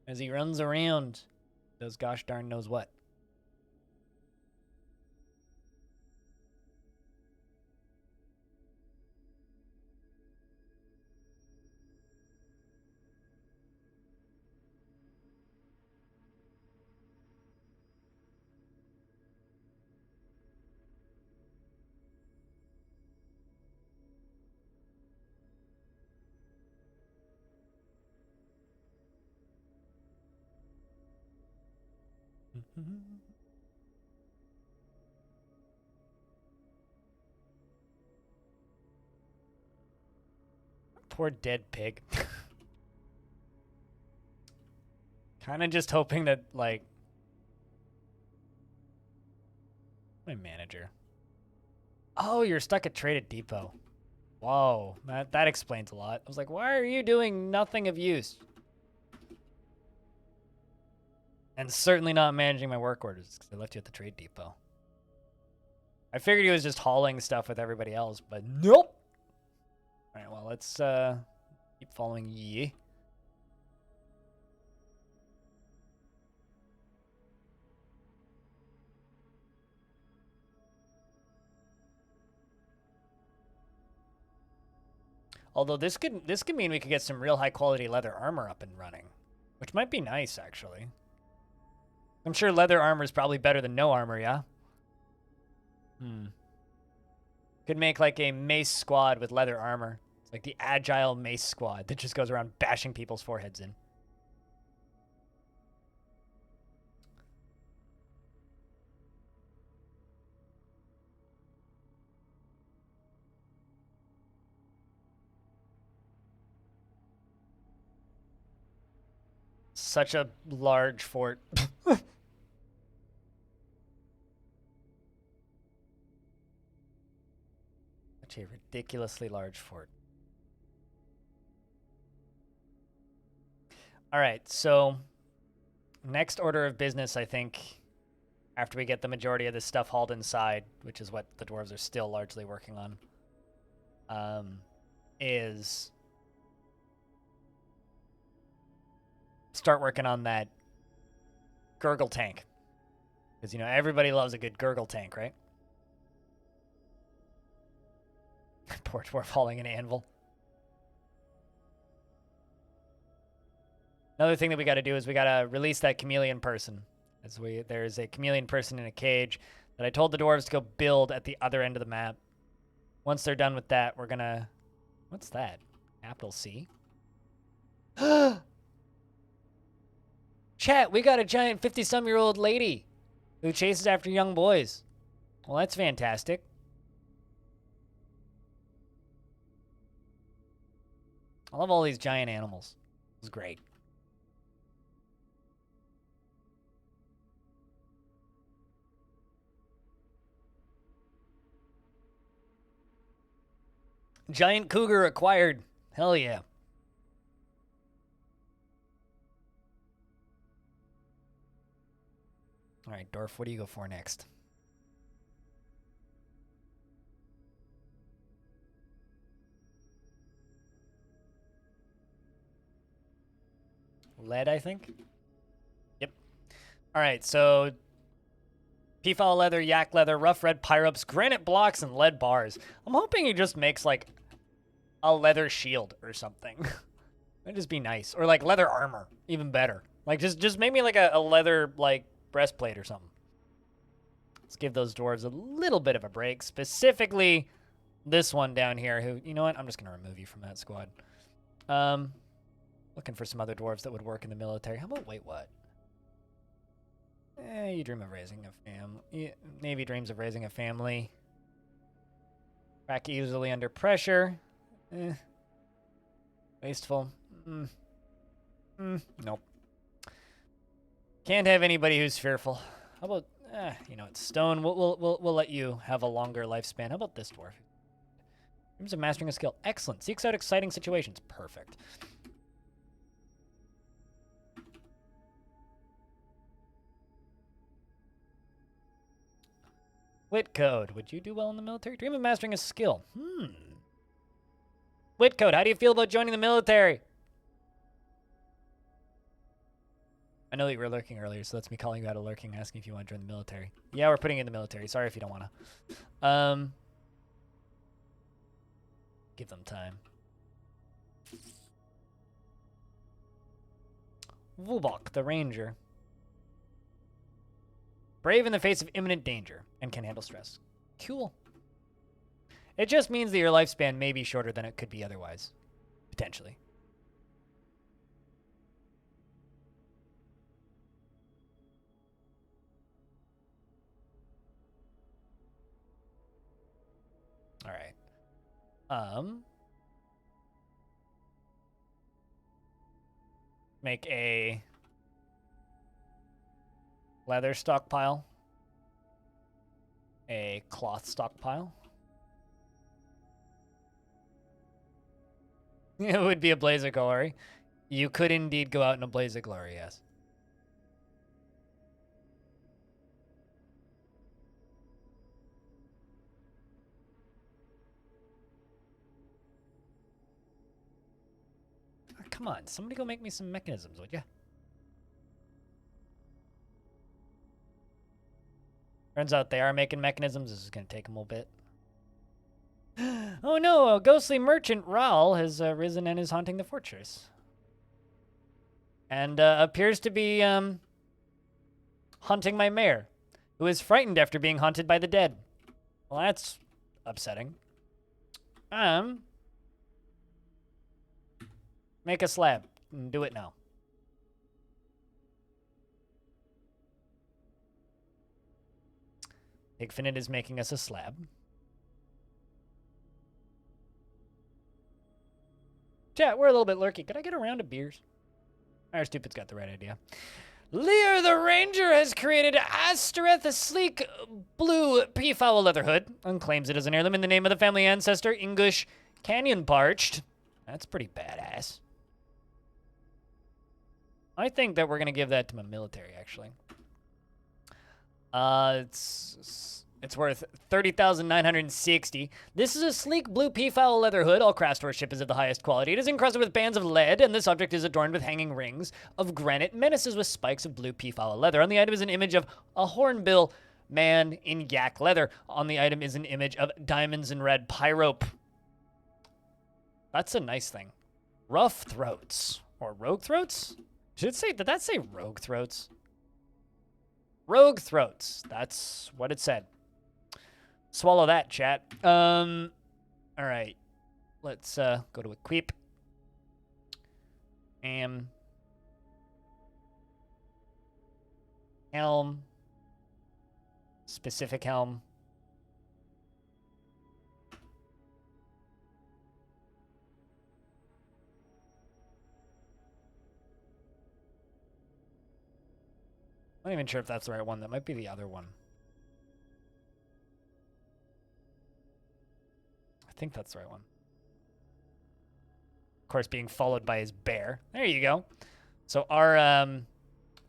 as he runs around. Does gosh darn knows what. Poor dead pig. Kind of just hoping that, like... My manager. Oh, you're stuck at Traded Depot. Whoa, that explains a lot. I was like, why are you doing nothing of use? And certainly not managing my work orders because I left you at the Trade Depot. I figured he was just hauling stuff with everybody else, but nope. All right, well, let's keep following ye. Although this could mean we could get some real high quality leather armor up and running, which might be nice actually. I'm sure leather armor is probably better than no armor, yeah? Could make like a mace squad with leather armor. It's like the agile mace squad that just goes around bashing people's foreheads in. Such a large fort. Such a ridiculously large fort. All right, so next order of business, I think, after we get the majority of this stuff hauled inside, which is what the dwarves are still largely working on, is start working on that gurgle tank. Because, you know, everybody loves a good gurgle tank, right? Poor dwarf hauling an anvil. Another thing that we got to do is we got to release that chameleon person. There's a chameleon person in a cage that I told the dwarves to go build at the other end of the map. Once they're done with that, we're gonna... What's that? Capital C? Chat, we got a giant 50-some-year-old lady who chases after young boys. Well, that's fantastic. I love all these giant animals. It's great. Giant cougar acquired. Hell yeah. All right, Dwarf, what do you go for next? Lead, I think? Yep. All right, so peafowl leather, yak leather, rough red pyrops, granite blocks, and lead bars. I'm hoping he just makes, like, a leather shield or something. That'd just be nice. Or, like, leather armor. Even better. Like, just make me, like, a leather, like, breastplate or something. Let's give those dwarves a little bit of a break. Specifically, this one down here who, you know what? I'm just going to remove you from that squad. Looking for some other dwarves that would work in the military. How about, wait, what? You dream of raising a family. Navy dreams of raising a family. Crack easily under pressure. Wasteful. Nope. Can't have anybody who's fearful. How about, you know, it's stone. We'll let you have a longer lifespan. How about this dwarf? Dreams of mastering a skill. Excellent. Seeks out exciting situations. Perfect. Wit code. Would you do well in the military? Dream of mastering a skill. Wit code. How do you feel about joining the military? I know that you were lurking earlier, so that's me calling you out of lurking, asking if you want to join the military. Yeah, we're putting you in the military. Sorry if you don't want to. Give them time. Vubok, the ranger. Brave in the face of imminent danger and can handle stress. Cool. It just means that your lifespan may be shorter than it could be otherwise. Potentially. All right. Make a leather stockpile, a cloth stockpile. It would be a blaze of glory. You could indeed go out in a blaze of glory, yes. Oh, come on, somebody go make me some mechanisms, would ya? Turns out they are making mechanisms. This is going to take them a bit. Oh no, a ghostly merchant, Raul, has risen and is haunting the fortress. And appears to be haunting my mare, who is frightened after being haunted by the dead. Well, that's upsetting. Make a slab. Do it now. Pigfinite is making us a slab. Chat, we're a little bit lurky. Could I get a round of beers? Our stupid's got the right idea. Lear the Ranger has created Astereth, a sleek blue peafowl leather hood, and claims it as an heirloom in the name of the family ancestor, English Canyon Parched. That's pretty badass. I think that we're going to give that to my military, actually. It's worth 30,960. This is a sleek blue peafowl leather hood. All craftsmanship is of the highest quality. It is encrusted with bands of lead, and this object is adorned with hanging rings of granite menaces with spikes of blue peafowl leather. On the item is an image of a hornbill man in yak leather. On the item is an image of diamonds and red pyrope. That's a nice thing. Rough throats. Or rogue throats? Did that say rogue throats? Rogue throats. That's what it said. Swallow that, chat. All right. Let's go to equip. Helm. Specific helm. I'm not even sure if that's the right one. That might be the other one. I think that's the right one. Of course, being followed by his bear. There you go. So our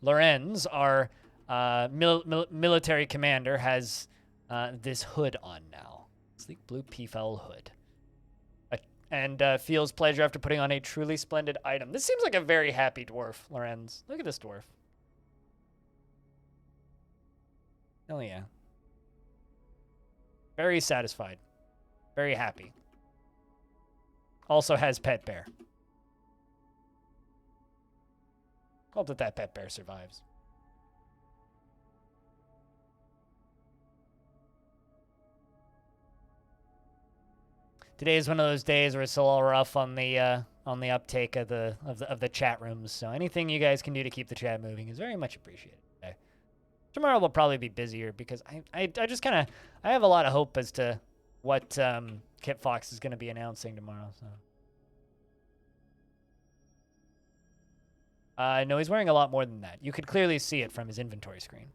Lorenz, our military commander, has this hood on now. Sleek blue peafowl hood. And feels pleasure after putting on a truly splendid item. This seems like a very happy dwarf, Lorenz. Look at this dwarf. Hell yeah. Very satisfied. Very happy. Also has pet bear. Hope that pet bear survives. Today is one of those days where it's a little rough on the uptake of the chat rooms. So anything you guys can do to keep the chat moving is very much appreciated. Okay. Tomorrow will probably be busier because I just kind of I have a lot of hope as to what Kit Fox is going to be announcing tomorrow. So. No, he's wearing a lot more than that. You could clearly see it from his inventory screen.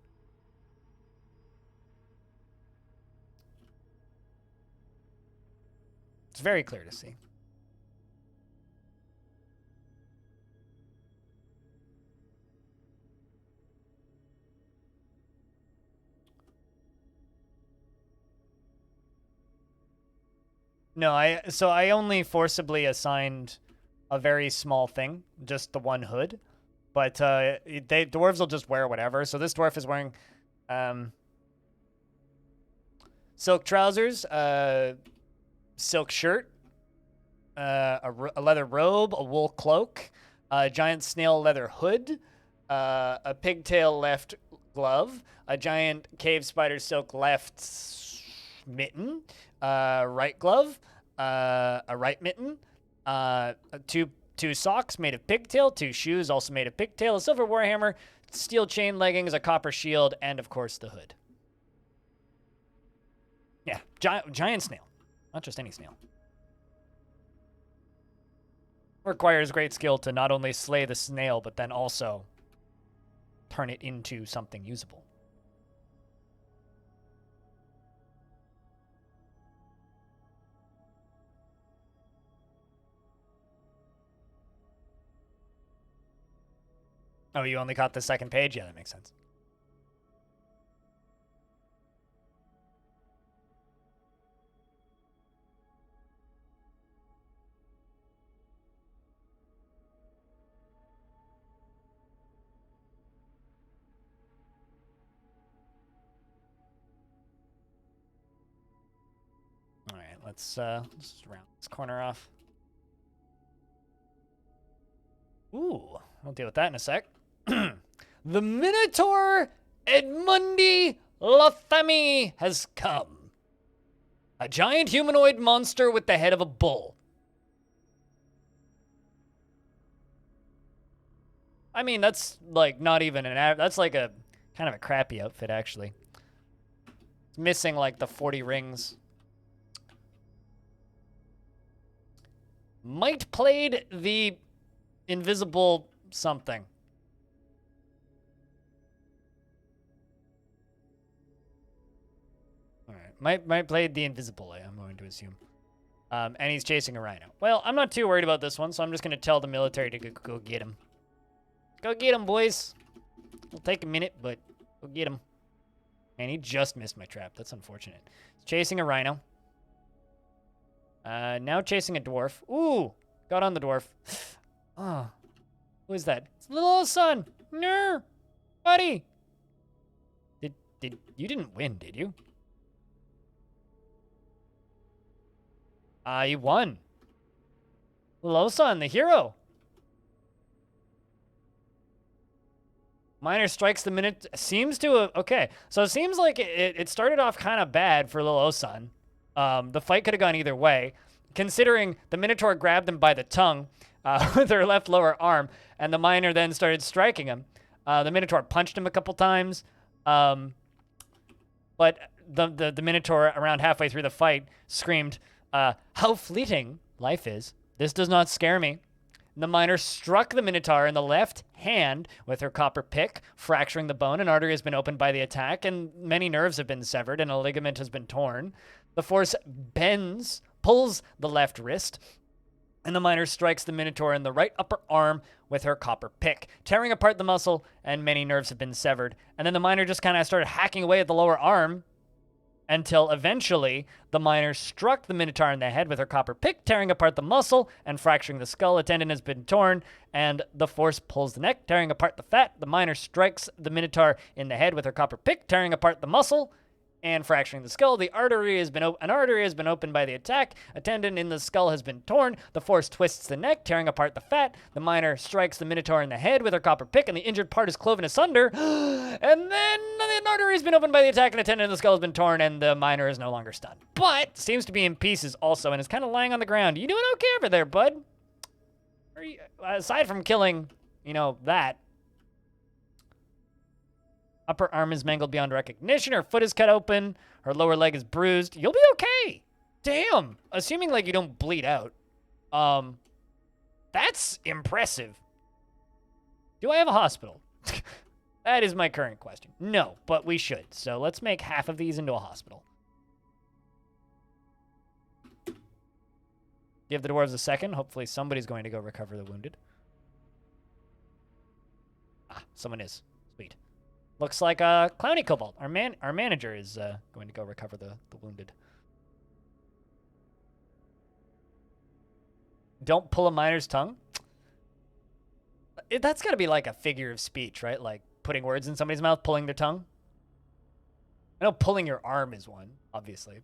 It's very clear to see. No, I only forcibly assigned a very small thing, just the one hood. But dwarves will just wear whatever. So this dwarf is wearing silk trousers, silk shirt, a leather robe, a wool cloak, a giant snail leather hood, a pigtail left glove, a giant cave spider silk left mitten, right glove, a right mitten, two socks made of pigtail, two shoes also made of pigtail, a silver warhammer, steel chain leggings, a copper shield, and of course the hood. Yeah, giant snail, not just any snail. Requires great skill to not only slay the snail, but then also turn it into something usable. Oh, you only caught the second page? Yeah, that makes sense. All right, let's round this corner off. Ooh, I'll deal with that in a sec. The Minotaur Edmundi Lothami has come. A giant humanoid monster with the head of a bull. I mean, that's like not even that's like a kind of a crappy outfit, actually. It's missing like the 40 rings. Might played the invisible something. All right, might played the invisible, I'm going to assume. And he's chasing a rhino. Well, I'm not too worried about this one, so I'm just going to tell the military to go get him. Go get him, boys. It'll take a minute, but go get him. And he just missed my trap. That's unfortunate. He's chasing a rhino. Now chasing a dwarf. Ooh, got on the dwarf. Oh, who is that? It's little old son. No, buddy. You didn't win, did you? You won. Little son, the hero. Miner strikes the minute. Seems to okay. So it seems like it started off kind of bad for Lil Osan. The fight could have gone either way, considering the Minotaur grabbed him by the tongue with her left lower arm, and the miner then started striking him. The Minotaur punched him a couple times. But the Minotaur, around halfway through the fight, screamed, "How fleeting life is. This does not scare me." The miner struck the Minotaur in the left hand with her copper pick, fracturing the bone. An artery has been opened by the attack, and many nerves have been severed, and a ligament has been torn. The force pulls the left wrist, and the miner strikes the Minotaur in the right upper arm with her copper pick, tearing apart the muscle, and many nerves have been severed. And then the miner just kind of started hacking away at the lower arm until eventually the miner struck the Minotaur in the head with her copper pick, tearing apart the muscle and fracturing the skull. A tendon has been torn, and the force pulls the neck, tearing apart the fat. The miner strikes the Minotaur in the head with her copper pick, tearing apart the muscle and fracturing the skull. An artery has been opened by the attack. A tendon in the skull has been torn. The force twists the neck, tearing apart the fat. The miner strikes the Minotaur in the head with her copper pick, and the injured part is cloven asunder. And then an artery has been opened by the attack, and a tendon in the skull has been torn, and the miner is no longer stunned. But seems to be in pieces also, and is kind of lying on the ground. You doing okay over there, bud? Aside from killing, that. Upper arm is mangled beyond recognition. Her foot is cut open. Her lower leg is bruised. You'll be okay. Damn. Assuming, you don't bleed out. That's impressive. Do I have a hospital? That is my current question. No, but we should. So let's make half of these into a hospital. Give the dwarves a second. Hopefully somebody's going to go recover the wounded. Someone is. Sweet. Looks like Clowny Cobalt, our manager, is going to go recover the wounded. Don't pull a miner's tongue? That's got to be like a figure of speech, right? Like putting words in somebody's mouth, pulling their tongue. I know pulling your arm is one, obviously.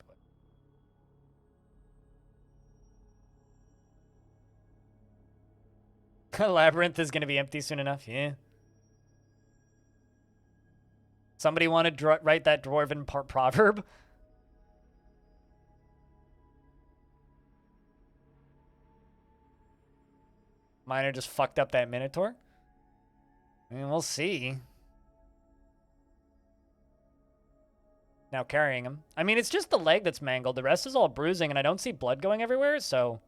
But Labyrinth is going to be empty soon enough, yeah. Somebody want to write that dwarven proverb? Miner just fucked up that Minotaur? I mean, we'll see. Now carrying him. I mean, it's just the leg that's mangled. The rest is all bruising, and I don't see blood going everywhere, so...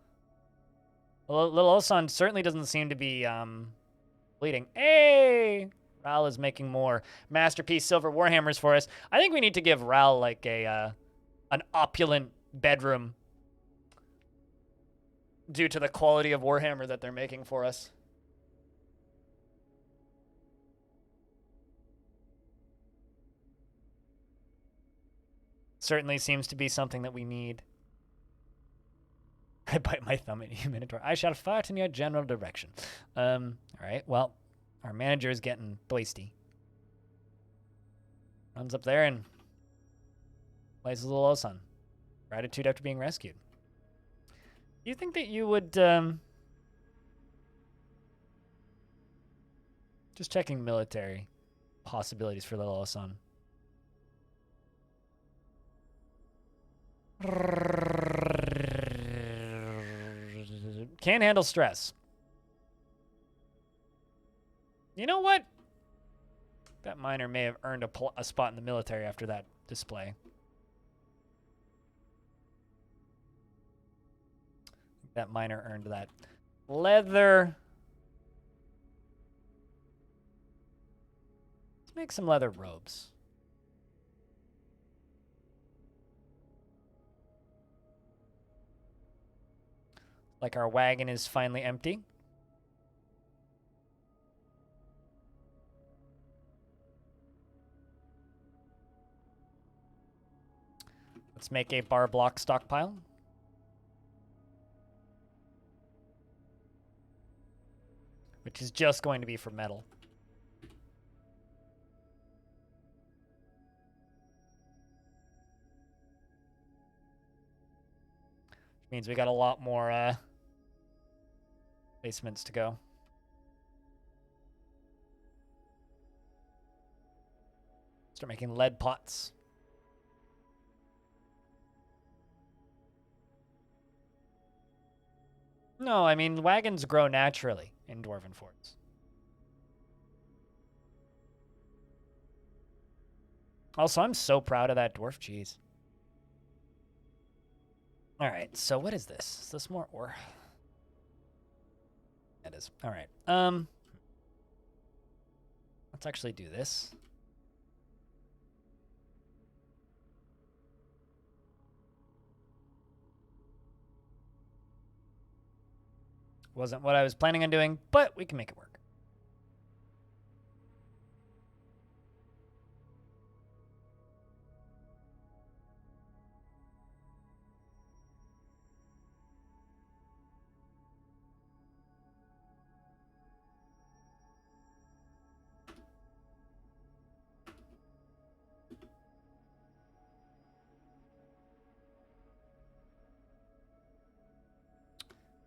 Little Osan certainly doesn't seem to be bleeding. Hey! Ral is making more Masterpiece Silver Warhammers for us. I think we need to give Ral like an opulent bedroom due to the quality of Warhammer that they're making for us. Certainly seems to be something that we need. I bite my thumb at you, Minotaur. I shall fart in your general direction. All right, well, our manager is getting thirsty. Runs up there and plays his little Osan. Gratitude after being rescued. Do you think that you would... Just checking military possibilities for little Osan. Can't handle stress. You know what? That miner may have earned a spot in the military after that display. That miner earned that. Leather. Let's make some leather robes. Like our wagon is finally empty. Let's make a bar block stockpile. Which is just going to be for metal. Which means we got a lot more basements to go. Start making lead pots. No, I mean, wagons grow naturally in dwarven forts. Also, I'm so proud of that dwarf cheese. All right, so what is this? Is this more ore? It is. All right. Let's actually do this. Wasn't what I was planning on doing, but we can make it work.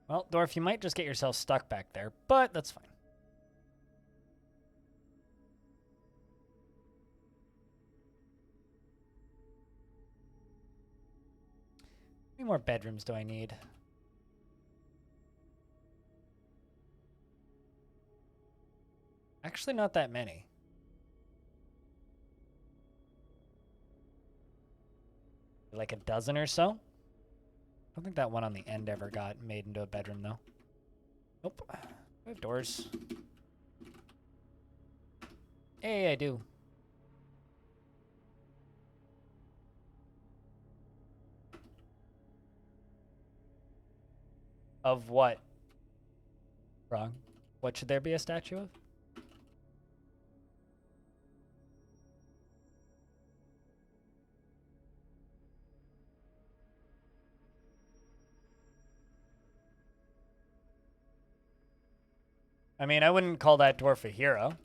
Well, Dwarf, you might just get yourself stuck back there, but that's fine. How many more bedrooms do I need? Actually, not that many. Like a dozen or so? I don't think that one on the end ever got made into a bedroom, though. Nope. I have doors. Hey, I do. Of what? Wrong. What should there be a statue of? I mean, I wouldn't call that dwarf a hero.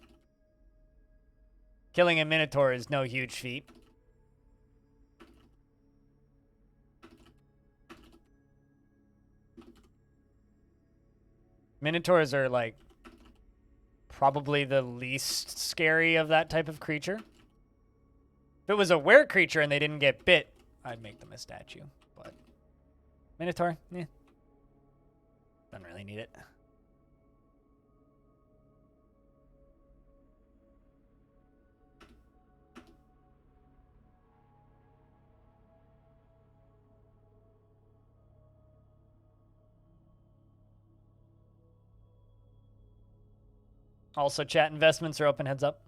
Killing a minotaur is no huge feat. Minotaurs are, like, probably the least scary of that type of creature. If it was a were creature and they didn't get bit, I'd make them a statue. But Minotaur, eh. Doesn't really need it. Also, chat investments are open, heads up.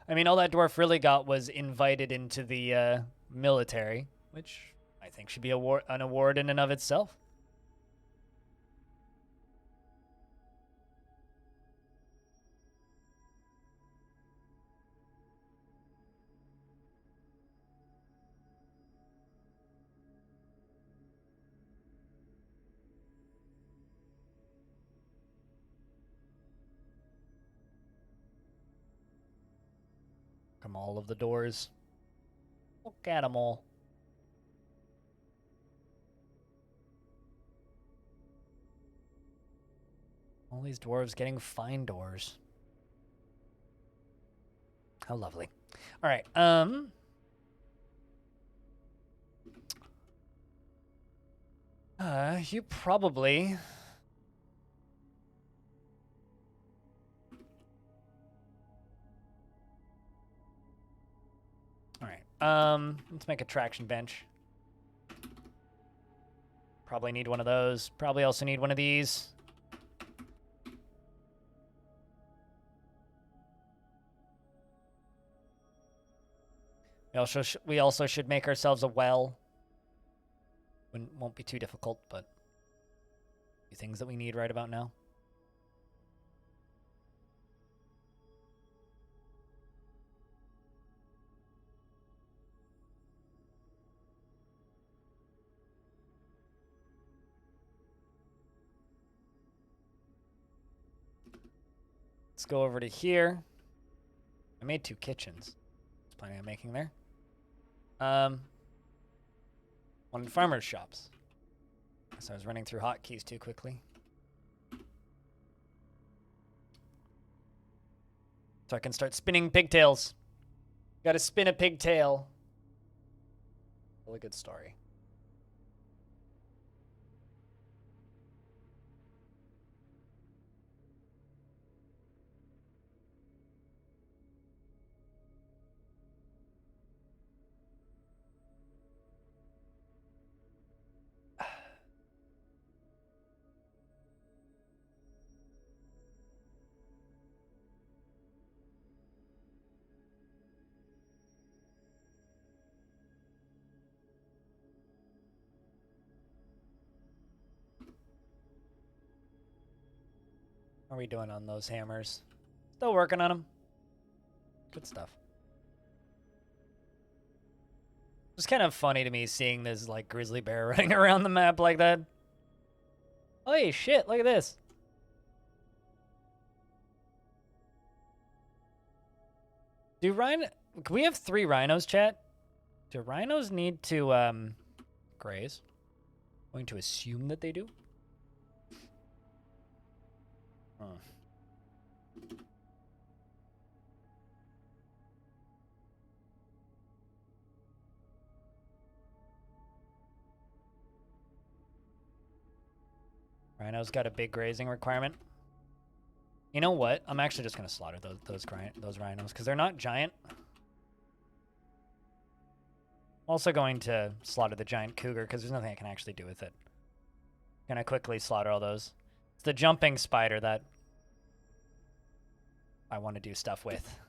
I mean, all that dwarf really got was invited into the military, which I think should be an award in and of itself. Come all of the doors. Look at them all. All these dwarves getting fine doors. How lovely. All right. You probably... All right. Let's make a traction bench. Probably need one of those. Probably also need one of these. We also should make ourselves a well. Won't be too difficult, but a few things that we need right about now. Let's go over to here. I made 2 kitchens. I was planning on making there. One in farmers' shops. So I was running through hotkeys too quickly. So I can start spinning pigtails. Gotta spin a pigtail. Really good story. How are we doing on those hammers? Still working on them. Good stuff. It's kind of funny to me seeing this, like, grizzly bear running around the map like that. Holy shit, look at this. Do we have 3 rhinos, chat? Do rhinos need to, graze? I'm going to assume that they do. Huh. Rhino's got a big grazing requirement. You know what? I'm actually just going to slaughter those rhinos because they're not giant. I'm also going to slaughter the giant cougar because there's nothing I can actually do with it. Gonna quickly slaughter all those. It's the jumping spider that I want to do stuff with.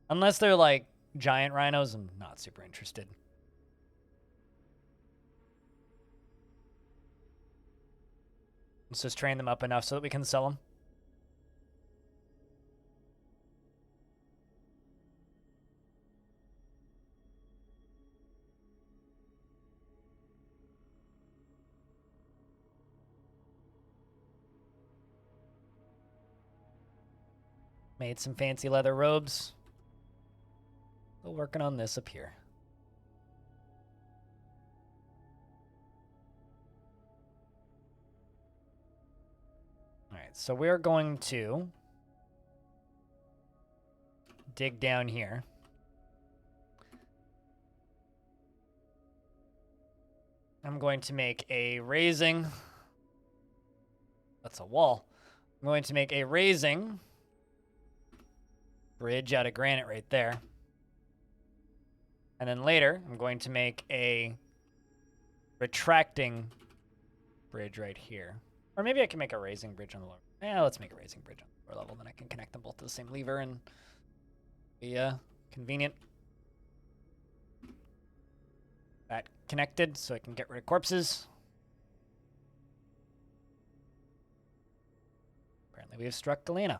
Unless they're like giant rhinos, I'm not super interested. Let's just train them up enough so that we can sell them. Made some fancy leather robes. Still working on this up here. Alright, so we're going to dig down here. I'm going to make a raising. That's a wall. I'm going to make a raising bridge out of granite right there. And then later, I'm going to make a retracting bridge right here. Or maybe I can make a raising bridge on the lower. Yeah, let's make a raising bridge on the lower level. Then I can connect them both to the same lever and be convenient. That connected so I can get rid of corpses. Apparently we have struck Galena.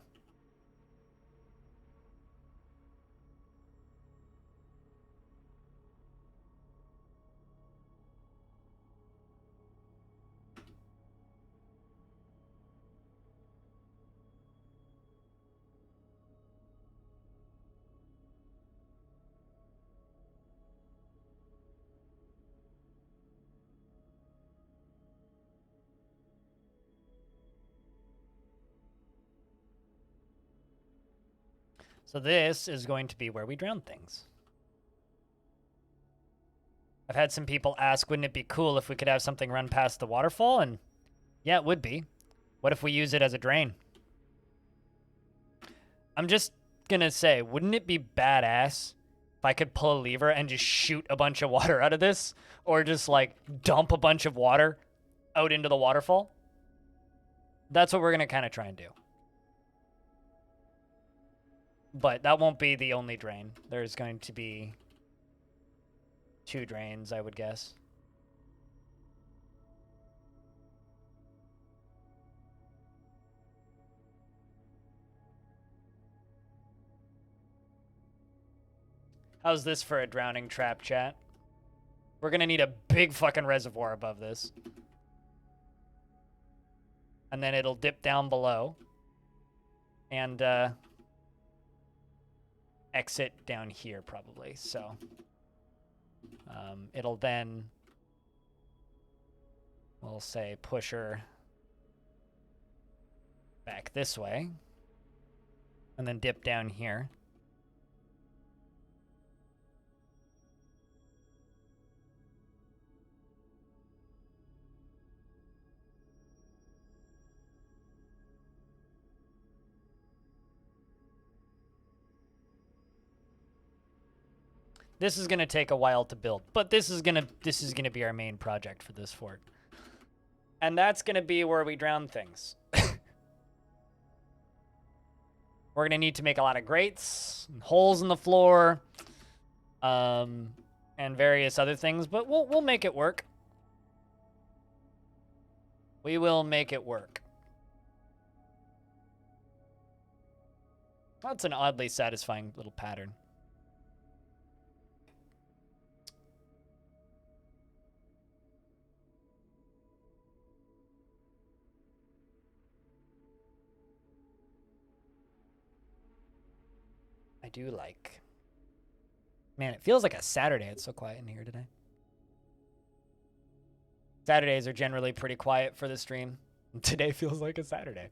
So this is going to be where we drown things. I've had some people ask, wouldn't it be cool if we could have something run past the waterfall? And yeah, it would be. What if we use it as a drain? I'm just gonna say, wouldn't it be badass if I could pull a lever and just shoot a bunch of water out of this? Or just, like, dump a bunch of water out into the waterfall? That's what we're gonna kind of try and do. But that won't be the only drain. There's going to be 2 drains, I would guess. How's this for a drowning trap, chat? We're gonna need a big fucking reservoir above this. And then it'll dip down below. And, exit down here probably. So it'll then, we'll say, push her back this way and then dip down here. This is going to take a while to build, but this is going to be our main project for this fort. And that's going to be where we drown things. We're going to need to make a lot of grates, and holes in the floor, and various other things, but we'll make it work. We will make it work. That's an oddly satisfying little pattern. I do like. Man, it feels like a Saturday. It's so quiet in here today. Saturdays are generally pretty quiet for the stream. Today feels like a Saturday.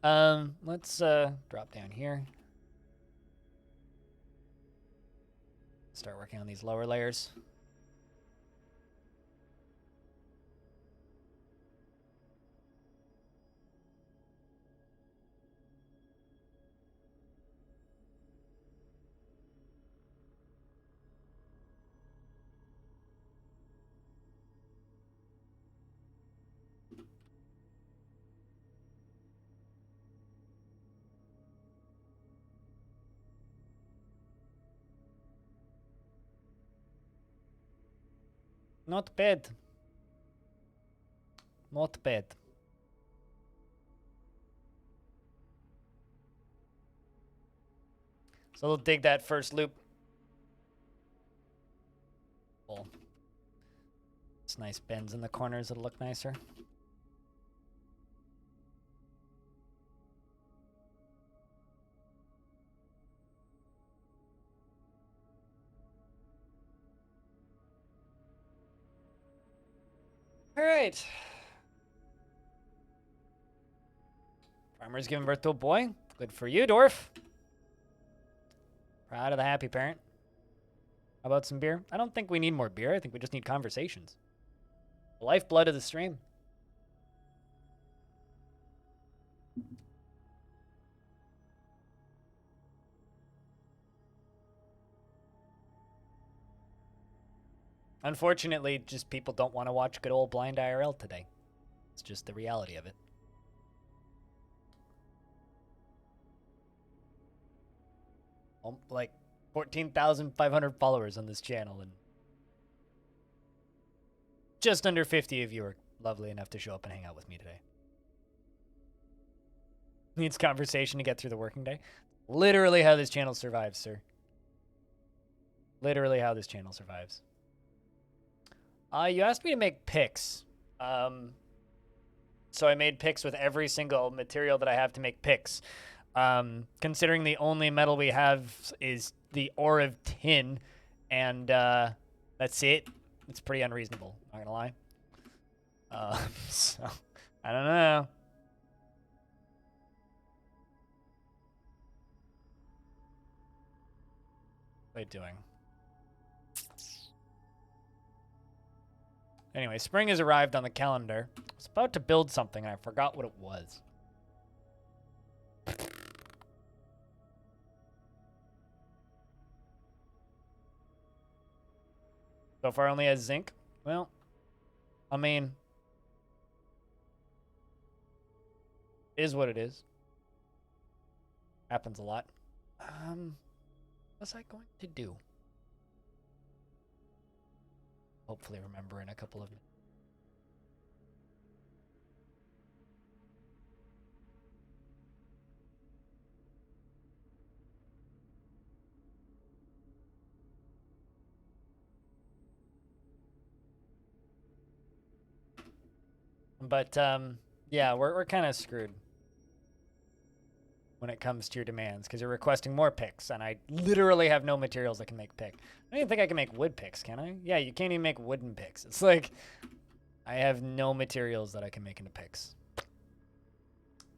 Let's drop down here. Start working on these lower layers. Not bad. Not bad. So we'll dig that first loop. Cool. It's nice bends in the corners that'll look nicer. All right. Farmer's giving birth to a boy. Good for you, Dwarf. Proud of the happy parent. How about some beer? I don't think we need more beer. I think we just need conversations. The lifeblood of the stream. Unfortunately, just people don't want to watch good old blind IRL today. It's just the reality of it. Like 14,500 followers on this channel, and just under 50 of you are lovely enough to show up and hang out with me today. Needs conversation to get through the working day. Literally how this channel survives, sir. Literally how this channel survives. You asked me to make picks. So I made picks with every single material that I have to make picks. Considering the only metal we have is the ore of tin, and that's it. It's pretty unreasonable, not gonna lie. So, I don't know. What are you doing? Anyway, spring has arrived on the calendar. I was about to build something, and I forgot what it was. So far only has zinc. Well, I mean, is what it is. Happens a lot. What's I going to do? Hopefully remember in a couple of minutes. But yeah, we're kind of screwed when it comes to your demands, because you're requesting more picks, and I literally have no materials that can make pick. I don't even think I can make wood picks, can I? Yeah, you can't even make wooden picks. It's like I have no materials that I can make into picks,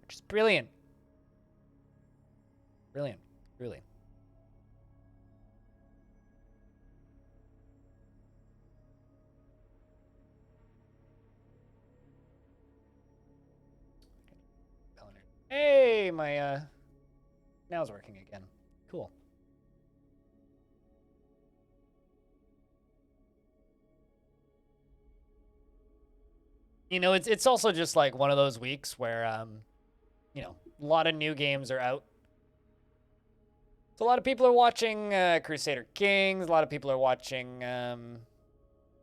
which is brilliant. Brilliant, really. Hey, my now's working again. Cool. You know, it's also just like one of those weeks where you know, a lot of new games are out. So a lot of people are watching Crusader Kings. A lot of people are watching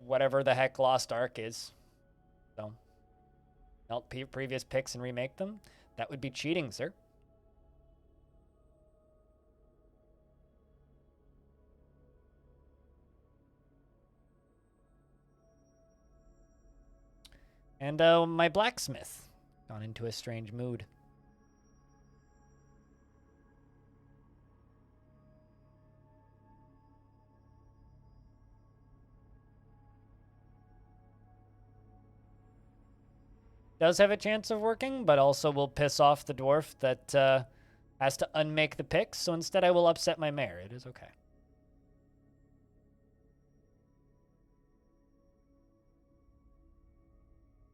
whatever the heck Lost Ark is. So, melt previous picks and remake them. That would be cheating, sir. And my blacksmith gone into a strange mood. Does have a chance of working, but also will piss off the dwarf that has to unmake the picks, so instead I will upset my mare. It is okay.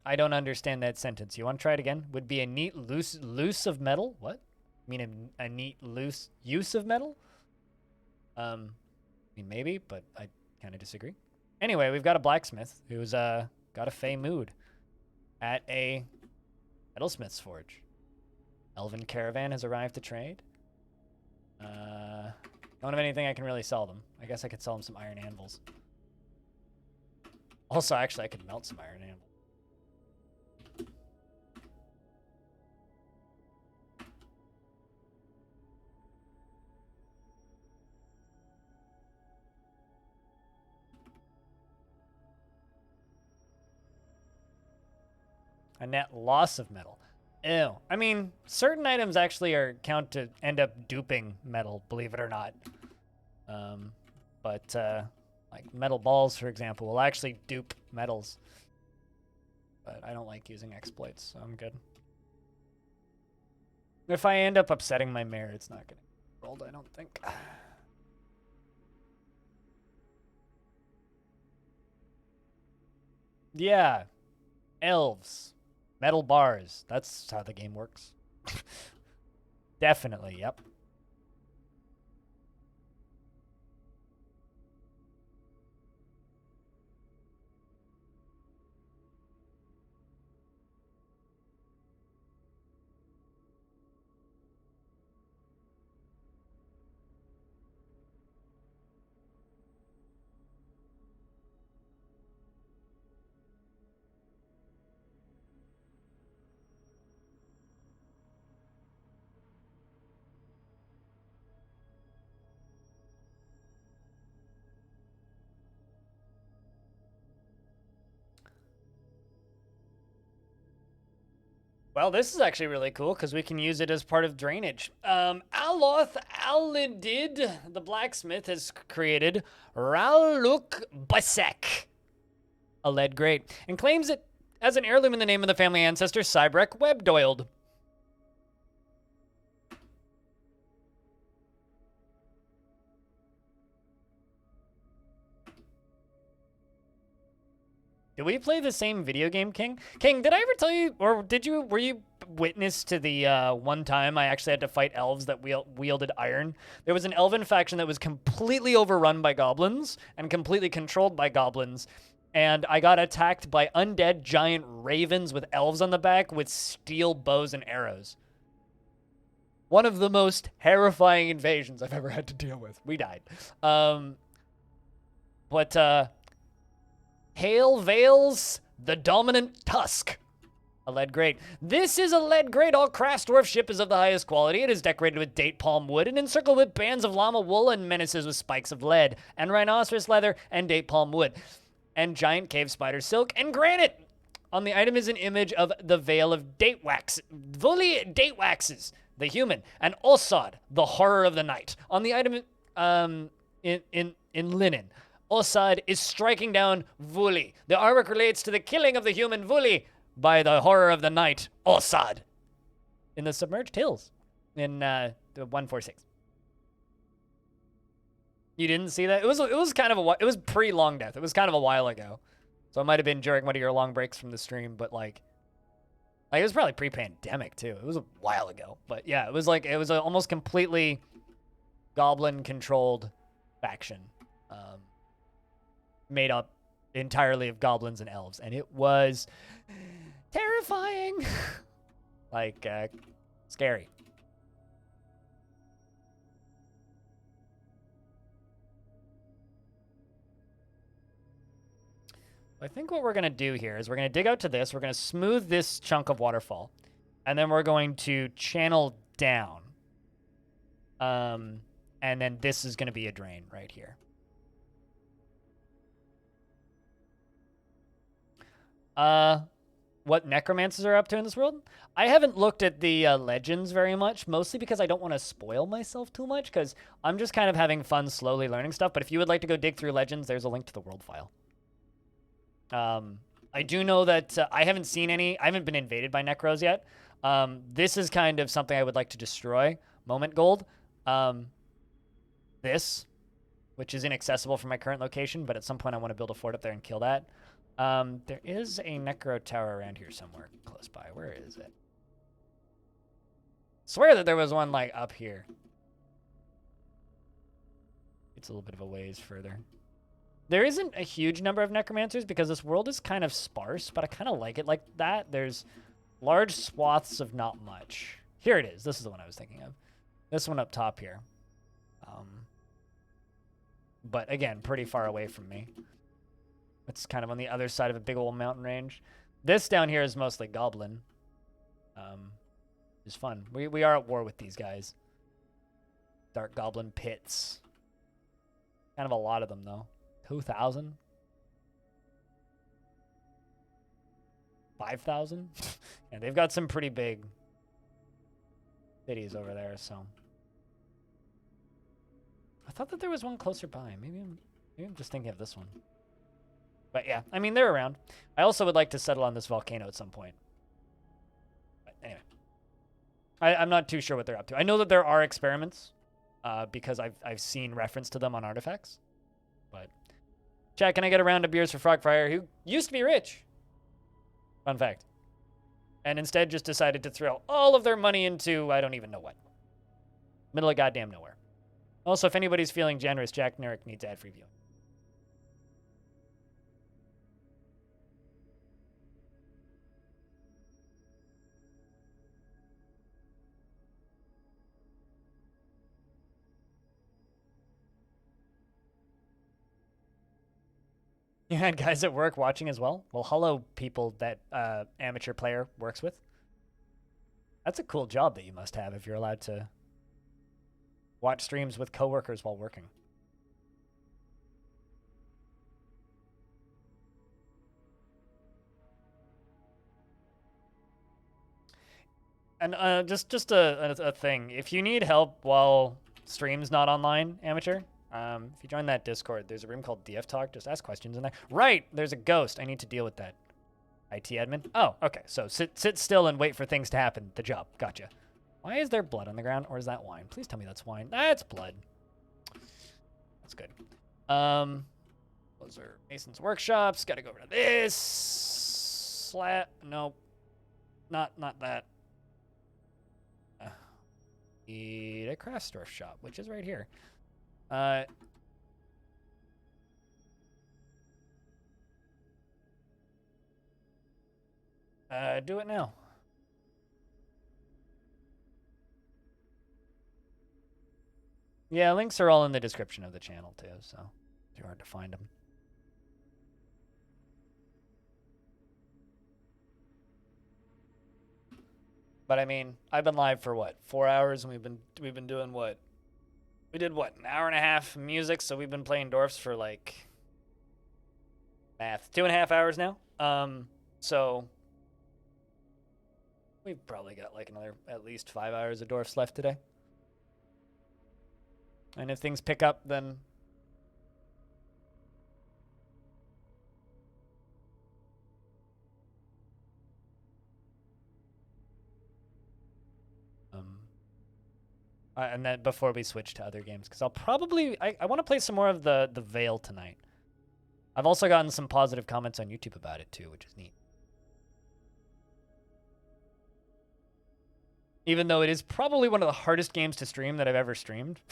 I don't understand that sentence. You want to try it again? Would be a neat loose of metal? What? I mean a neat loose use of metal? I mean maybe, but I kind of disagree. Anyway, we've got a blacksmith who's got a fey mood at a metalsmith's forge. Elven caravan has arrived to trade. Don't have anything I can really sell them. I guess I could sell them some iron anvils. Also, actually, I could melt some iron anvils. A net loss of metal. Ew. I mean, certain items actually count to end up duping metal, believe it or not. But like metal balls, for example, will actually dupe metals. But I don't like using exploits, so I'm good. If I end up upsetting my mare, it's not getting rolled, I don't think. Yeah. Elves. Metal bars. That's how the game works. Definitely, yep. Well, this is actually really cool because we can use it as part of drainage. Aloth Alindid, the blacksmith, has created Raluk Basek, a lead grate, and claims it as an heirloom in the name of the family ancestor Cybrek Webdoiled. Did we play the same video game, King? King, did I ever tell you, or were you witness to the one time I actually had to fight elves that wielded iron? There was an elven faction that was completely overrun by goblins and completely controlled by goblins, and I got attacked by undead giant ravens with elves on the back with steel bows and arrows. One of the most terrifying invasions I've ever had to deal with. We died. Hail Vales, the Dominant Tusk. A lead grate. This is a lead grate. All craft dwarf ship is of the highest quality. It is decorated with date palm wood and encircled with bands of llama wool and menaces with spikes of lead and rhinoceros leather and date palm wood and giant cave spider silk and granite. On the item is an image of the veil of date wax, Vuli date waxes, the human, and Osad, the horror of the night. On the item, in linen, Osad is striking down Vuli. The artwork relates to the killing of the human Vuli by the horror of the night, Osad, in the submerged hills in the 146. You didn't see that? It was kind of it was pre-Long Death. It was kind of a while ago, so it might have been during one of your long breaks from the stream. But like it was probably pre-pandemic too. It was a while ago, but yeah, it was a almost completely goblin-controlled faction. Made up entirely of goblins and elves, and it was terrifying. Scary. I think what we're going to do here is we're going to dig out to this, we're going to smooth this chunk of waterfall, and then we're going to channel down. And then this is going to be a drain right here. what necromancers are up to in this world. I haven't looked at the legends very much, mostly because I don't want to spoil myself too much, because I'm just kind of having fun slowly learning stuff. But if you would like to go dig through legends, there's a link to the world file. I do know that I haven't seen any. I haven't been invaded by necros yet. This is kind of something I would like to destroy. Moment gold. This, which is inaccessible from my current location, but at some point I want to build a fort up there and kill that. There is a necro tower around here somewhere close by. Where is it? Swear that there was one like up here. It's a little bit of a ways further. There isn't a huge number of necromancers because this world is kind of sparse, but I kind of like it like that. There's large swaths of not much. Here it is. This is the one I was thinking of. This one up top here. But again, pretty far away from me. It's kind of on the other side of a big old mountain range. This down here is mostly goblin. It's fun. We are at war with these guys. Dark goblin pits. Kind of a lot of them, though. 2,000? 5,000? Yeah, they've got some pretty big cities over there, so. I thought that there was one closer by. Maybe I'm just thinking of this one. But yeah, I mean, they're around. I also would like to settle on this volcano at some point. But anyway. I'm not too sure what they're up to. I know that there are experiments because I've seen reference to them on artifacts. But chat, can I get a round of beers for Frogfire, who used to be rich? Fun fact. And instead just decided to throw all of their money into I don't even know what. Middle of goddamn nowhere. Also, if anybody's feeling generous, Jack Nurick needs ad-free viewing. You had guys at work watching as well? Well, hello, people that amateur player works with. That's a cool job that you must have if you're allowed to watch streams with coworkers while working. And just a thing. If you need help while stream's not online, amateur, if you join that Discord, there's a room called DF Talk. Just ask questions in there. Right, there's a ghost. I need to deal with that. IT admin. Oh, okay. So sit still and wait for things to happen. The job. Gotcha. Why is there blood on the ground, or is that wine? Please tell me that's wine. That's blood. That's good. Those are Mason's workshops. Got to go over to this. Nope. Not that. Need a craft store shop, which is right here. Do it now. Yeah, links are all in the description of the channel too, so it's hard to find them. But I mean, I've been live for what, 4 hours, and we've been doing what? We did what, an hour and a half music, so we've been playing Dwarfs for like math, 2.5 hours now. So we've probably got like another at least 5 hours of Dwarfs left today. And if things pick up, then and then before we switch to other games, because I'll probably I want to play some more of the Veil tonight. I've also gotten some positive comments on YouTube about it too, which is neat. Even though it is probably one of the hardest games to stream that I've ever streamed.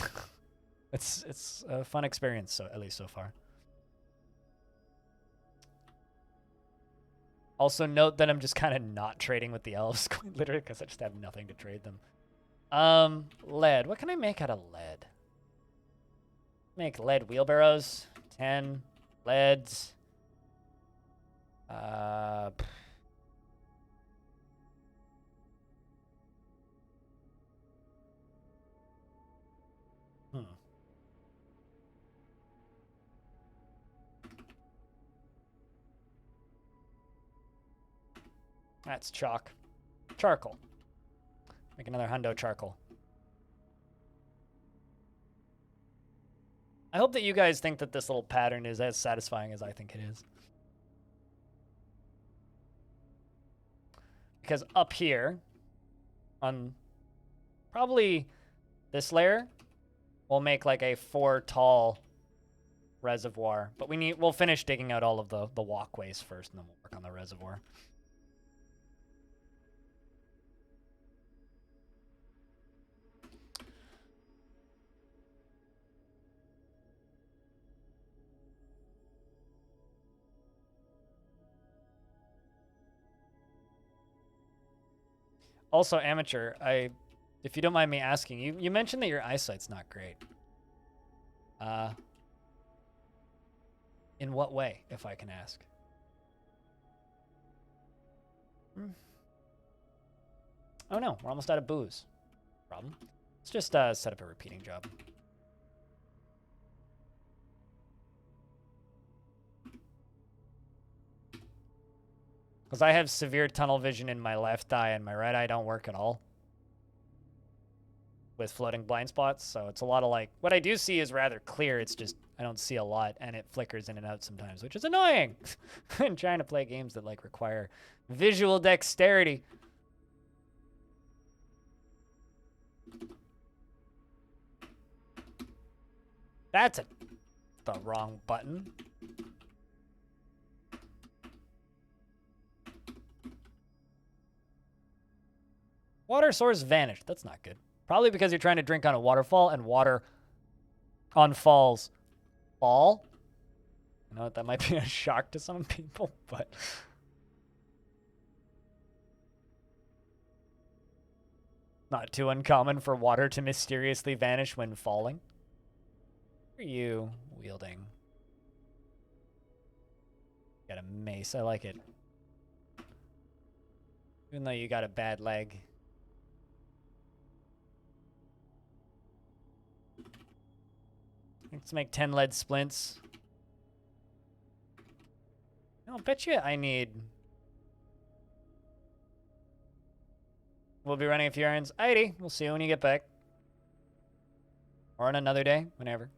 It's a fun experience, so at least so far. Also note that I'm just kind of not trading with the elves, literally, because I just have nothing to trade them. Lead. What can I make out of lead? Make lead wheelbarrows. 10 leads. That's chalk. Charcoal. Make another hundo charcoal. I hope that you guys think that this little pattern is as satisfying as I think it is. Because up here, on probably this layer, we'll make like a 4 tall reservoir. But we'll finish digging out all of the walkways first, and then we'll work on the reservoir. Also, amateur, if you don't mind me asking, you mentioned that your eyesight's not great. In what way, if I can ask? Oh no, we're almost out of booze. Problem. Let's just set up a repeating job. Because I have severe tunnel vision in my left eye, and my right eye don't work at all with floating blind spots. So it's a lot of like, what I do see is rather clear. It's just, I don't see a lot, and it flickers in and out sometimes, which is annoying. I'm trying to play games that like require visual dexterity. That's the wrong button. Water source vanished. That's not good. Probably because you're trying to drink on a waterfall, and water on falls fall. I know that might be a shock to some people, but not too uncommon for water to mysteriously vanish when falling. What are you wielding? Got a mace. I like it. Even though you got a bad leg. Let's make 10 lead splints. I'll bet you I need... We'll be running a few errands. Alrighty, we'll see you when you get back. Or on another day, whenever.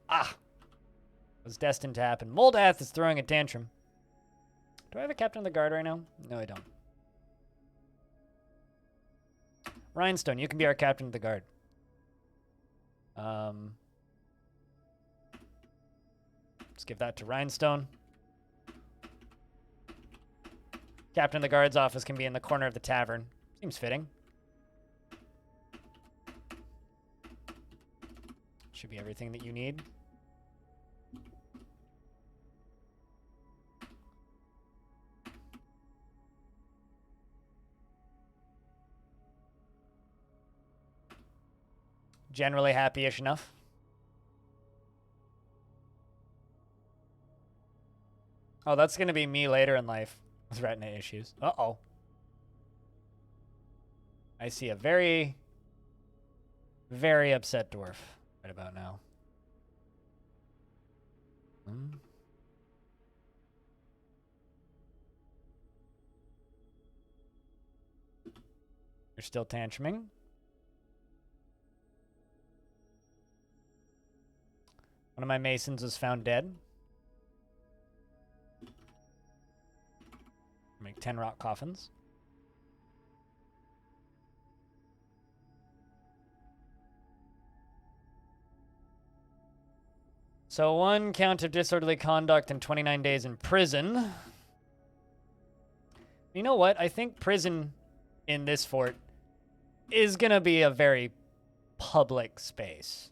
Ah! It was destined to happen. Moldath is throwing a tantrum. Do I have a captain of the guard right now? No, I don't. Rhinestone, you can be our captain of the guard. Let's give that to Rhinestone. Captain of the guard's office can be in the corner of the tavern. Seems fitting. Should be everything that you need. Generally happy-ish enough. Oh, that's going to be me later in life with retina issues. Uh-oh. I see a very, very upset dwarf right about now. You're still tantruming. One of my masons was found dead. Make 10 rock coffins. So 1 count of disorderly conduct and 29 days in prison. You know what? I think prison in this fort is going to be a very public space.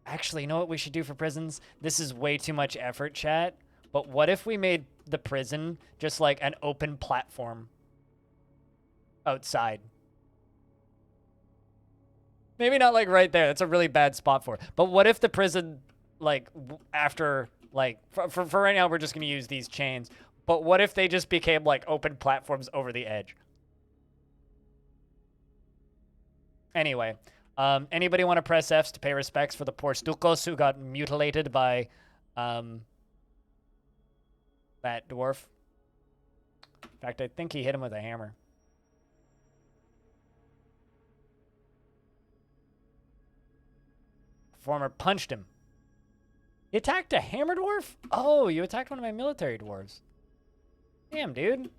Actually, you know what we should do for prisons? This is way too much effort, chat. But what if we made the prison just like an open platform outside? Maybe not like right there. That's a really bad spot for it. But what if the prison, like after, like for right now, we're just going to use these chains. But what if they just became like open platforms over the edge? Anyway, anybody want to press Fs to pay respects for the poor Stukos who got mutilated by that dwarf? fact, I think he hit him with a hammer. Performer punched him. He attacked a hammer dwarf? Oh, you attacked one of my military dwarves. Damn, dude.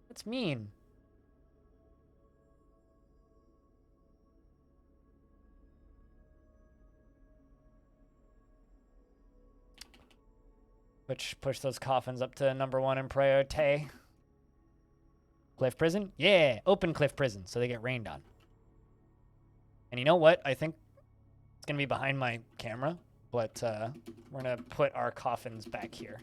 That's mean. Which push those coffins up to #1 in priority. Cliff prison? Yeah, open cliff prison, so they get rained on. And you know what? I think it's going to be behind my camera, but we're going to put our coffins back here.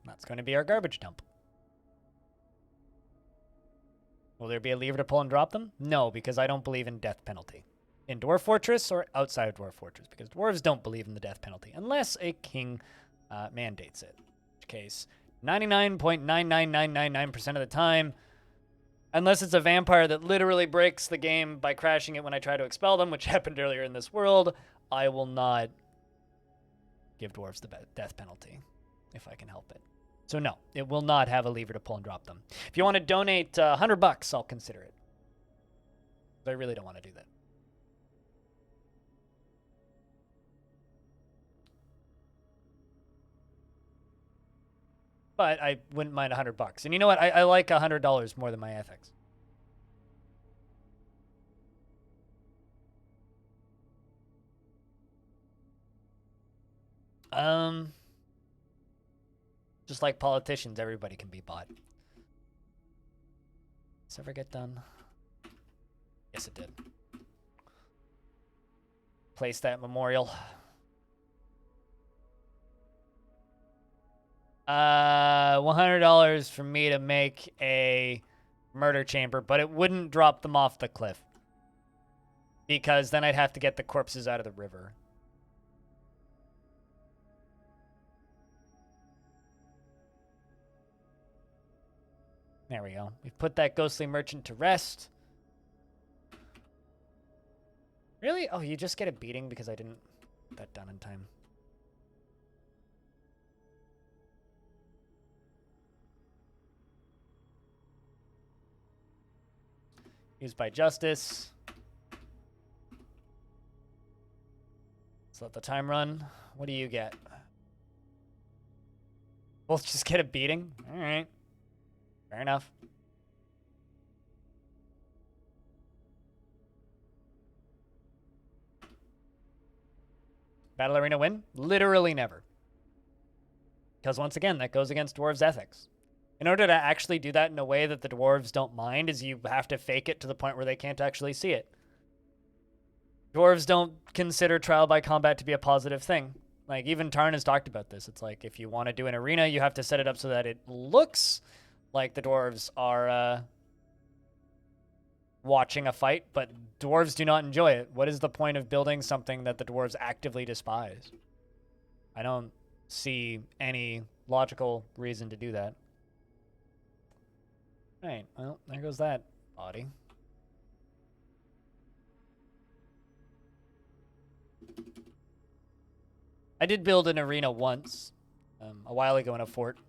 That's going to be our garbage dump. Will there be a lever to pull and drop them? No, because I don't believe in death penalty. In Dwarf Fortress or outside of Dwarf Fortress, because dwarves don't believe in the death penalty unless a king mandates it. In which case, 99.99999% of the time, unless it's a vampire that literally breaks the game by crashing it when I try to expel them, which happened earlier in this world, I will not give dwarves the death penalty if I can help it. So no, it will not have a lever to pull and drop them. If you want to donate $100, I'll consider it. But I really don't want to do that. But I wouldn't mind $100. And you know what? I like $100 more than my ethics. Just like politicians, everybody can be bought. Does this ever get done? Yes, it did. Place that memorial. $100 for me to make a murder chamber, but it wouldn't drop them off the cliff. Because then I'd have to get the corpses out of the river. There we go. We've put that ghostly merchant to rest. Really? Oh, you just get a beating because I didn't get that done in time. Used by justice. Let's let the time run. What do you get? Both just get a beating? All right. Fair enough. Battle Arena win? Literally never. Because once again, that goes against dwarves' ethics. In order to actually do that in a way that the dwarves don't mind is you have to fake it to the point where they can't actually see it. Dwarves don't consider trial by combat to be a positive thing. Like, even Tarn has talked about this. It's like, if you want to do an arena, you have to set it up so that it looks like the dwarves are watching a fight, but dwarves do not enjoy it. What is the point of building something that the dwarves actively despise? I don't see any logical reason to do that. All right, well, there goes that body. I did build an arena once, a while ago in a fort.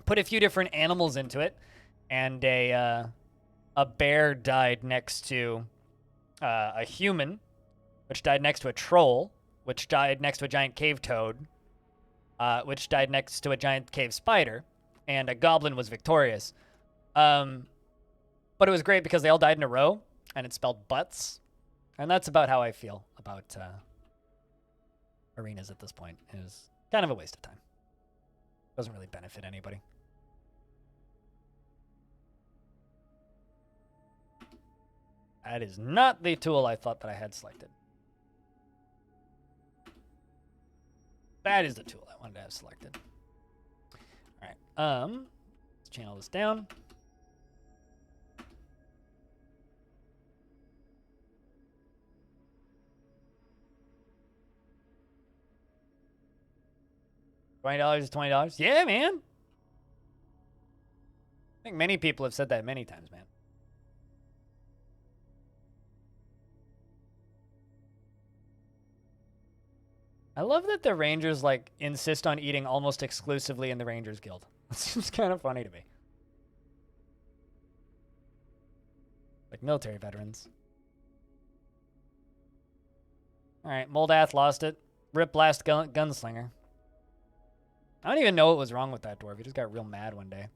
Put a few different animals into it, and a bear died next to a human, which died next to a troll, which died next to a giant cave toad, which died next to a giant cave spider, and a goblin was victorious. But it was great because they all died in a row, and it spelled butts, and that's about how I feel about arenas at this point. It was kind of a waste of time. Doesn't really benefit anybody. That is not the tool I thought that I had selected. That is the tool I wanted to have selected. All right. Let's channel this down. $20 is $20. Yeah, man. think many people have said that many times, man. I love that the Rangers, like, insist on eating almost exclusively in the Rangers Guild. It seems kind of funny to me. Like military veterans. Alright, Moldath lost it. Rip Blast Gunslinger. I don't even know what was wrong with that dwarf. He just got real mad one day.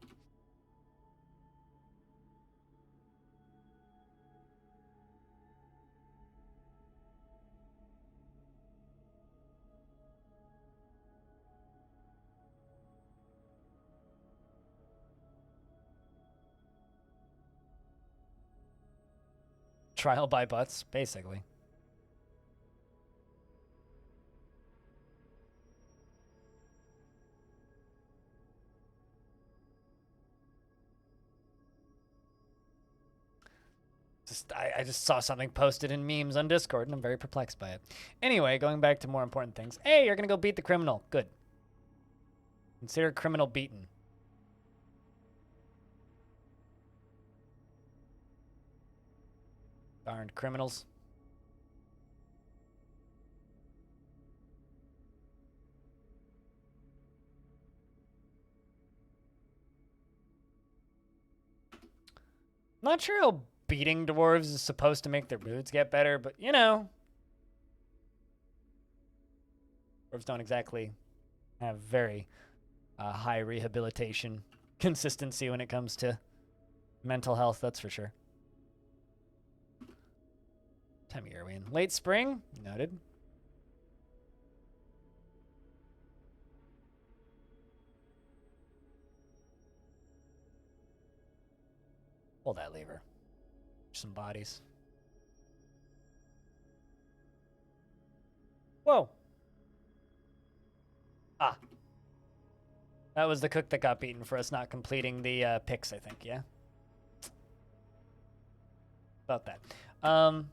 Trial by butts, basically. I just saw something posted in memes on Discord, and I'm very perplexed by it. Anyway, going back to more important things. Hey, you're going to go beat the criminal. Good. Consider criminal beaten. Darned criminals. Not sure how beating dwarves is supposed to make their moods get better, but you know. Dwarves don't exactly have very high rehabilitation consistency when it comes to mental health, that's for sure. Time of year are we in? Late spring? Noted. Pull that lever. Some bodies. Whoa. Ah. That was the cook that got beaten for us not completing the picks, I think, yeah? About that. What are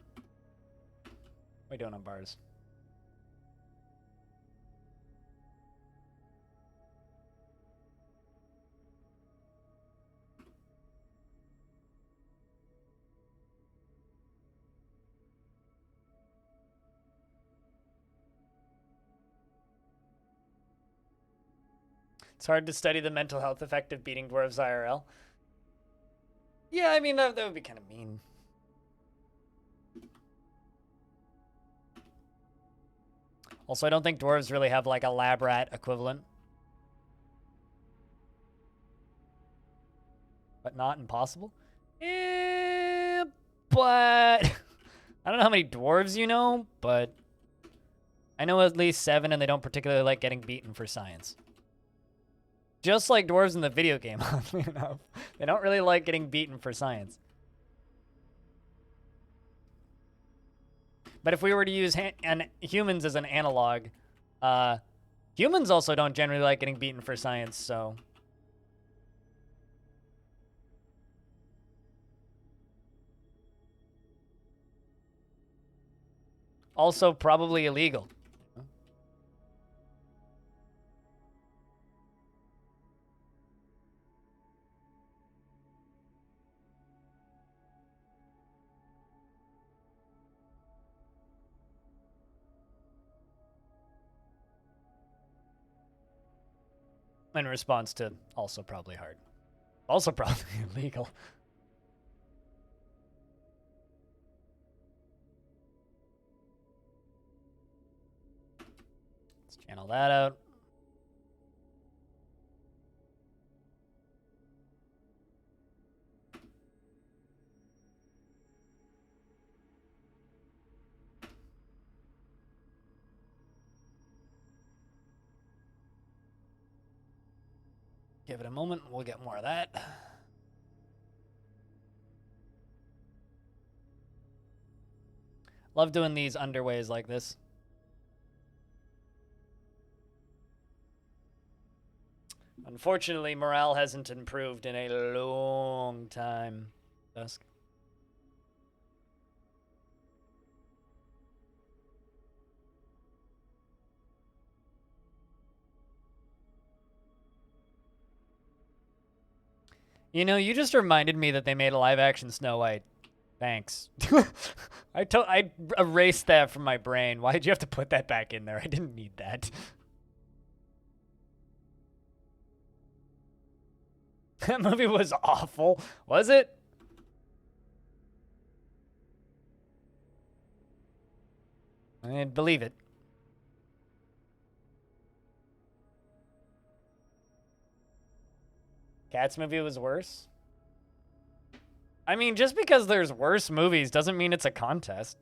we doing on bars? It's hard to study the mental health effect of beating dwarves IRL. Yeah, I mean, that would be kind of mean. Also, I don't think dwarves really have, like, a lab rat equivalent. But not impossible? Eh, but... I don't know how many dwarves you know, but... I know at least 7, and they don't particularly like getting beaten for science. Just like dwarves in the video game, oddly enough. They don't really like getting beaten for science. But if we were to use humans as an analog, humans also don't generally like getting beaten for science, so... Also probably illegal. In response to also probably hard. Also probably illegal. Let's channel that out. Give it a moment, we'll get more of that. Love doing these underways like this. Unfortunately, morale hasn't improved in a long time. Dusk. You know, you just reminded me that they made a live-action Snow White. Thanks. I erased that from my brain. Why did you have to put that back in there? I didn't need that. That movie was awful. Was it? I'd believe it. Cats movie was worse? I mean, just because there's worse movies doesn't mean it's a contest.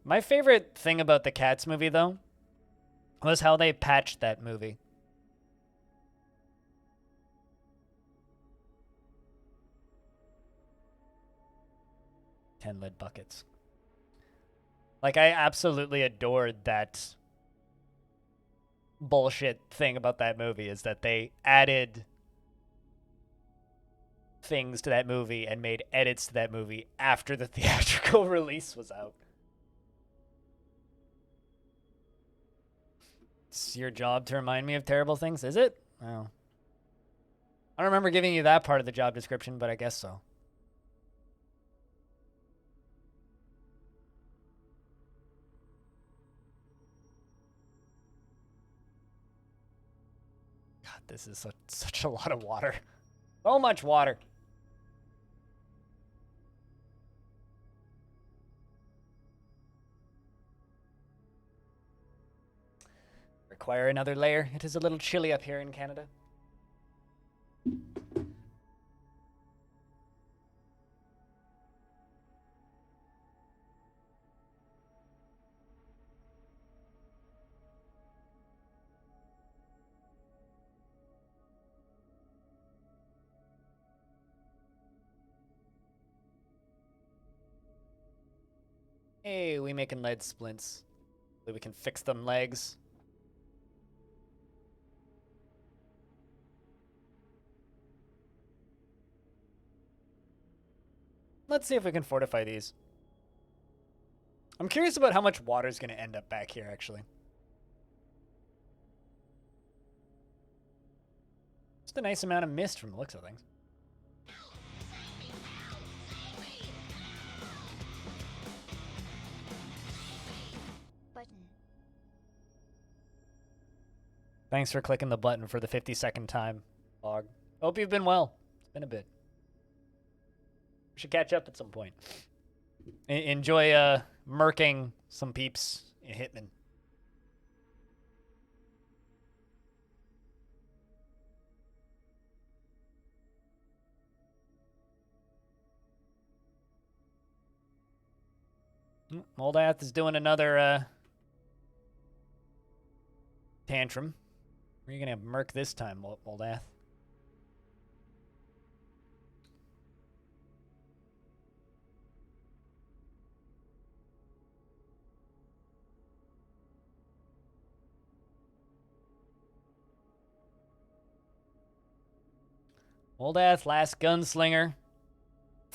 My favorite thing about the Cats movie, though, was how they patched that movie. 10 lead buckets. Like, I absolutely adored that bullshit thing about that movie, is that they added things to that movie and made edits to that movie after the theatrical release was out. It's your job to remind me of terrible things, is it? Oh. I don't remember giving you that part of the job description, but I guess so. God, this is such a lot of water. So much water. Require another layer. It is a little chilly up here in Canada. Hey, we making lead splints. So we can fix them legs. Let's see if we can fortify these. I'm curious about how much water is going to end up back here, actually. Just a nice amount of mist from the looks of things. Button. Thanks for clicking the button for the 52nd time, Log. Hope you've been well. It's been a bit. We should catch up at some point. Enjoy murking some peeps in Hitman. Moldath is doing another tantrum. Where are you going to murk this time, Moldath? Moldath, last gunslinger.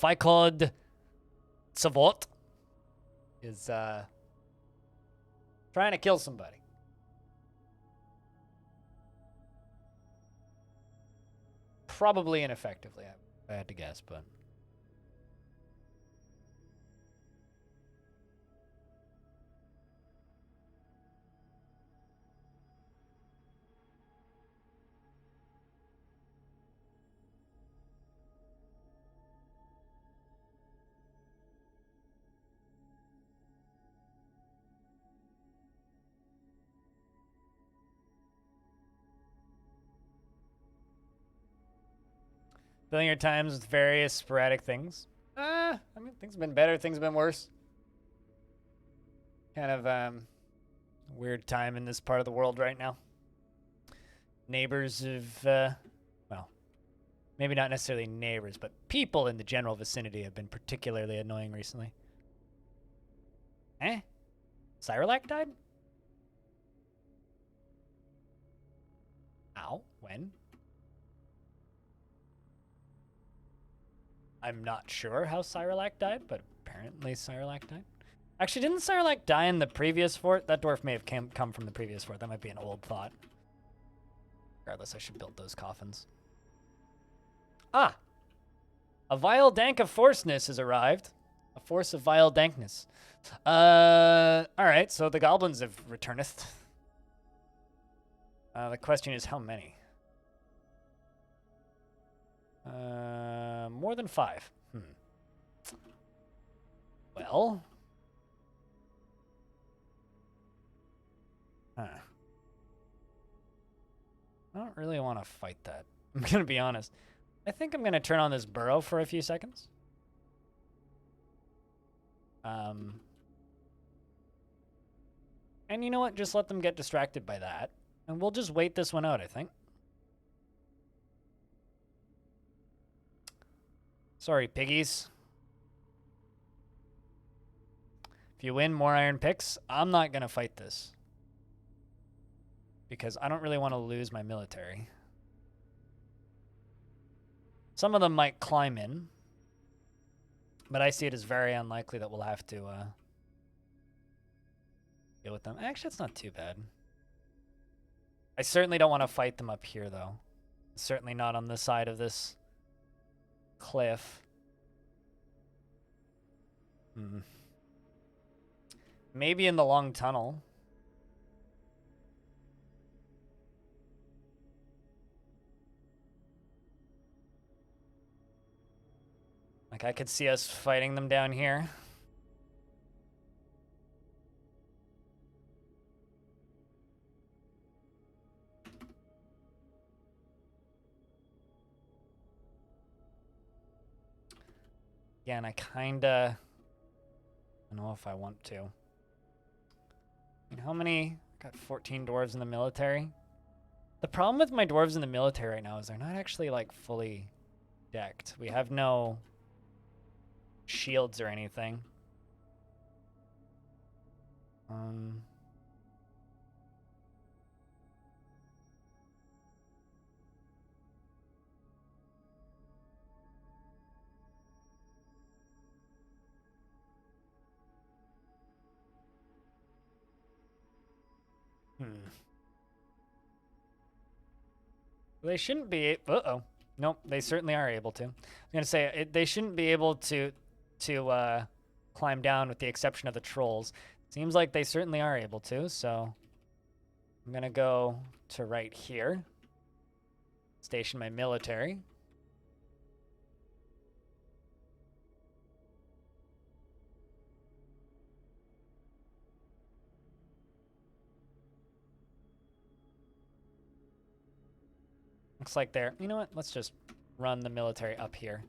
Fikod Savot is trying to kill somebody. Probably ineffectively, I had to guess, but... Filling your times with various sporadic things. I mean, things have been better, things have been worse. Kind of weird time in this part of the world right now. Neighbors have, well, maybe not necessarily neighbors, but people in the general vicinity have been particularly annoying recently. Cyrolac died? Ow, when? I'm not sure how Cyrolac died, but apparently Cyrolac died. Actually, didn't Cyrolac die in the previous fort? That dwarf may have come from the previous fort. That might be an old thought. Regardless, I should build those coffins. Ah! A vile dank of forceness has arrived. A force of vile dankness. Alright, so the goblins have returneth. The question is how many? More than 5. Well. Huh. I don't really want to fight that. I'm going to be honest. I think I'm going to turn on this burrow for a few seconds. And you know what? Just let them get distracted by that. And we'll just wait this one out, I think. Sorry, piggies. If you win more iron picks, I'm not going to fight this. Because I don't really want to lose my military. Some of them might climb in. But I see it as very unlikely that we'll have to deal with them. Actually, it's not too bad. I certainly don't want to fight them up here, though. Certainly not on the side of this cliff. Maybe in the long tunnel. Like, I could see us fighting them down here. Yeah, and I kinda don't know if I want to. I mean, how many? Got 14 dwarves in the military. The problem with my dwarves in the military right now is they're not actually, like, fully decked. We have no shields or anything. They shouldn't be. Uh-oh. Nope, they certainly are able to. I was going to say, they shouldn't be able to climb down with the exception of the trolls. Seems like they certainly are able to, so I'm going to go to right here. Station my military. Looks like they're... You know what? Let's just run the military up here.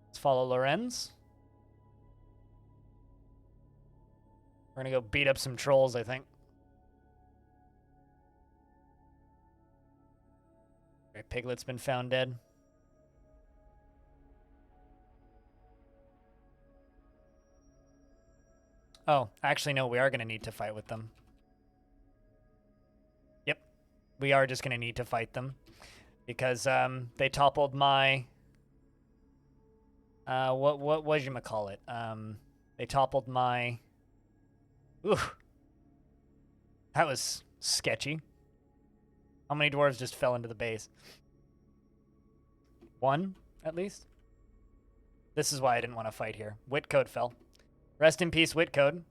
Let's follow Lorenz. We're gonna go beat up some trolls, I think. Alright, Piglet's been found dead. Oh, actually, no, we are going to need to fight with them. Yep. We are just going to need to fight them. Because they toppled my... what whatchamacallit? They toppled my... Ooh. That was sketchy. How many dwarves just fell into the base? 1, at least? This is why I didn't want to fight here. Whitcoat fell. Rest in peace, Whitcode.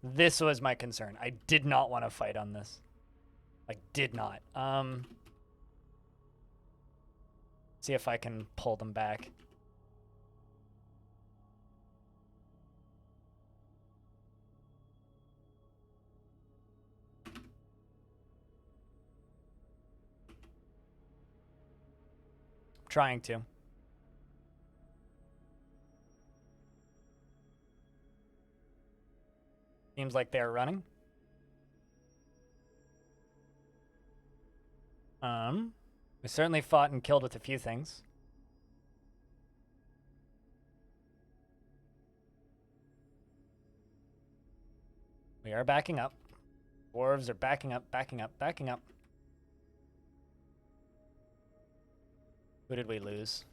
This was my concern. I did not want to fight on this. I did not. See if I can pull them back. Trying to. Seems like they're running. We certainly fought and killed with a few things. We are backing up. Dwarves are backing up, backing up, backing up. Who did we lose?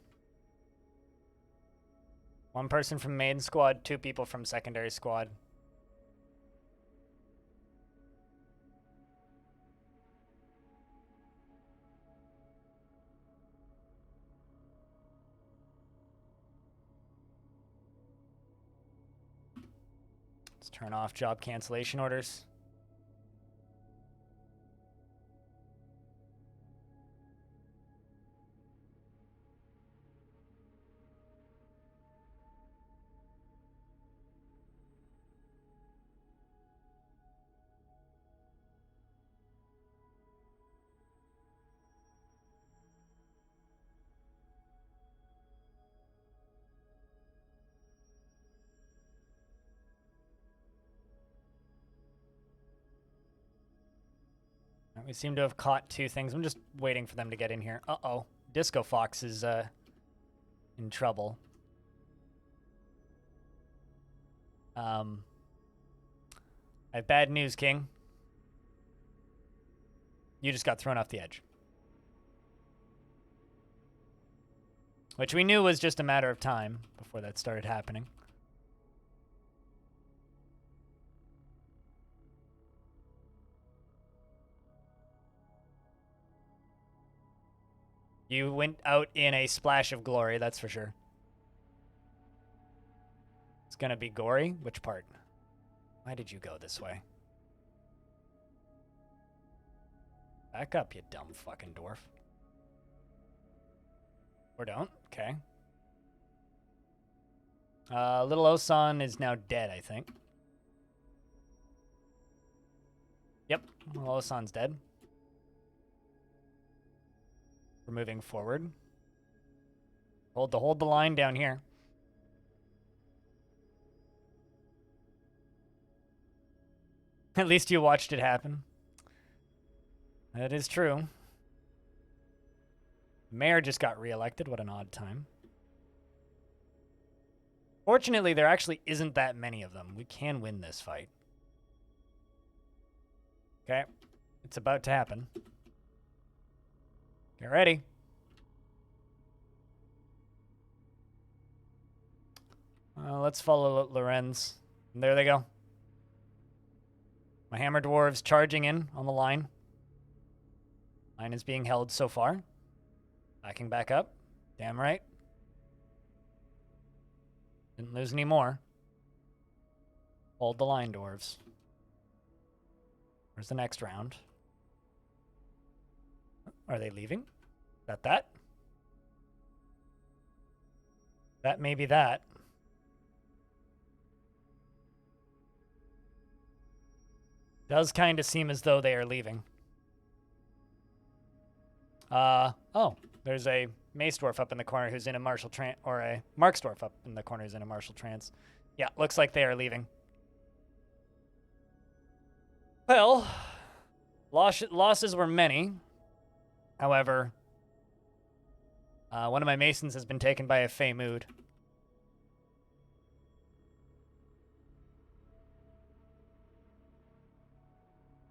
One person from main squad, 2 people from secondary squad. Let's turn off job cancellation orders. We seem to have caught 2 things. I'm just waiting for them to get in here. Uh-oh. Disco Fox is in trouble. I have bad news, King. You just got thrown off the edge. Which we knew was just a matter of time before that started happening. You went out in a splash of glory, that's for sure. It's gonna be gory? Which part? Why did you go this way? Back up, you dumb fucking dwarf. Or don't? Okay. Little Osan is now dead, I think. Yep, Little Osan's dead. We're moving forward. Hold the line down here. At least you watched it happen. That is true. The mayor just got reelected. What an odd time. Fortunately, there actually isn't that many of them. We can win this fight. Okay. It's about to happen. Get ready. Let's follow Lorenz. And there they go. My hammer dwarves charging in on the line. Line is being held so far. Backing back up. Damn right. Didn't lose any more. Hold the line, dwarves. Where's the next round? Are they leaving? Is that that? That may be that. Does kind of seem as though they are leaving. Oh, there's a Mace Dwarf up in the corner who's in a martial trance, or a Marks Dwarf up in the corner who's in a martial trance. Yeah, looks like they are leaving. Well, losses were many. However, one of my Masons has been taken by a Fey Mood.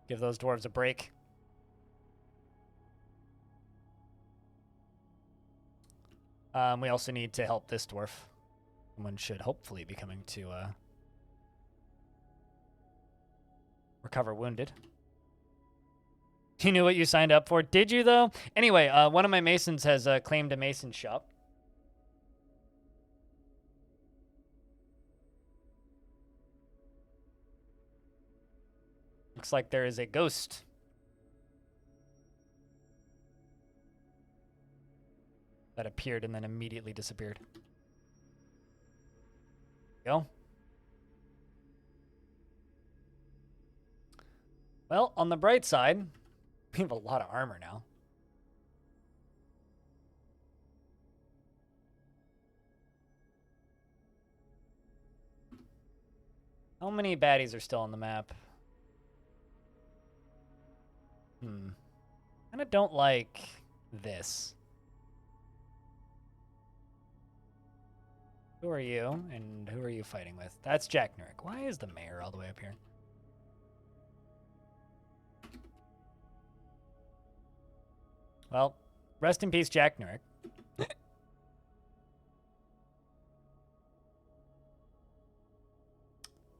Give those dwarves a break. We also need to help this dwarf. Someone should hopefully be coming to recover wounded. You knew what you signed up for. Did you, though? Anyway, one of my Masons has claimed a Mason shop. Looks like there is a ghost. That appeared and then immediately disappeared. Go. Well, on the bright side, we have a lot of armor now. How many baddies are still on the map? Kinda don't like this. Who are you, and who are you fighting with? That's Jack Nurick. Why is the mayor all the way up here? Well, rest in peace, Jack Nurick.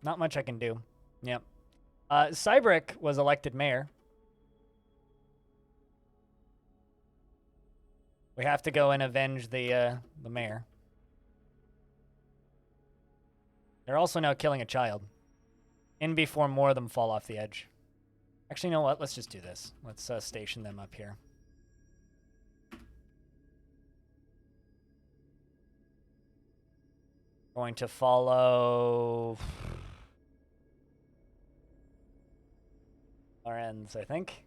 Not much I can do. Yep. Cyberic was elected mayor. We have to go and avenge the mayor. They're also now killing a child. In before more of them fall off the edge. Actually, you know what? Let's just do this. Let's station them up here. Going to follow our ends, I think.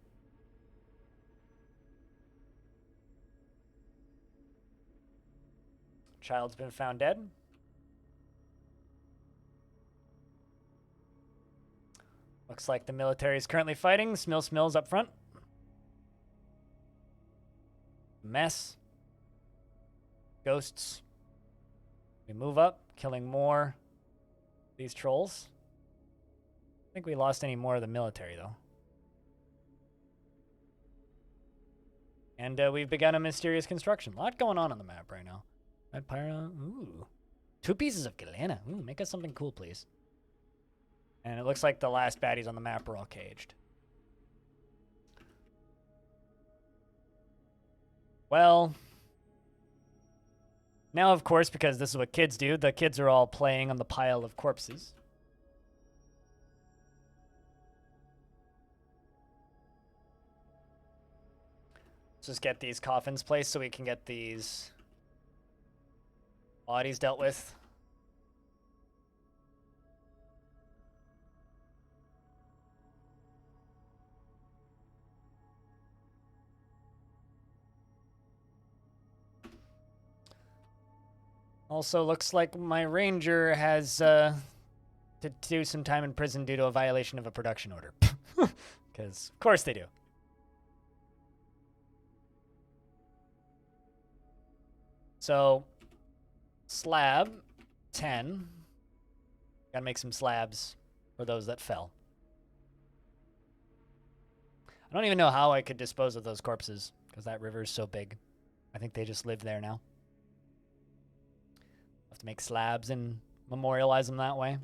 Child's been found dead. Looks like the military is currently fighting. Smills up front. Mess. Ghosts. We move up, killing more of these trolls. I think we lost any more of the military, though. And we've begun a mysterious construction. A lot going on the map right now. Red Pyro. Ooh. 2 pieces of Galena. Ooh, make us something cool, please. And it looks like the last baddies on the map are all caged. Well, now, of course, because this is what kids do, the kids are all playing on the pile of corpses. Let's just get these coffins placed so we can get these bodies dealt with. Also, looks like my ranger has to do some time in prison due to a violation of a production order. Because, of course they do. So, slab, 10. Gotta make some slabs for those that fell. I don't even know how I could dispose of those corpses, because that river is so big. I think they just live there now. Have to make slabs and memorialize them that way.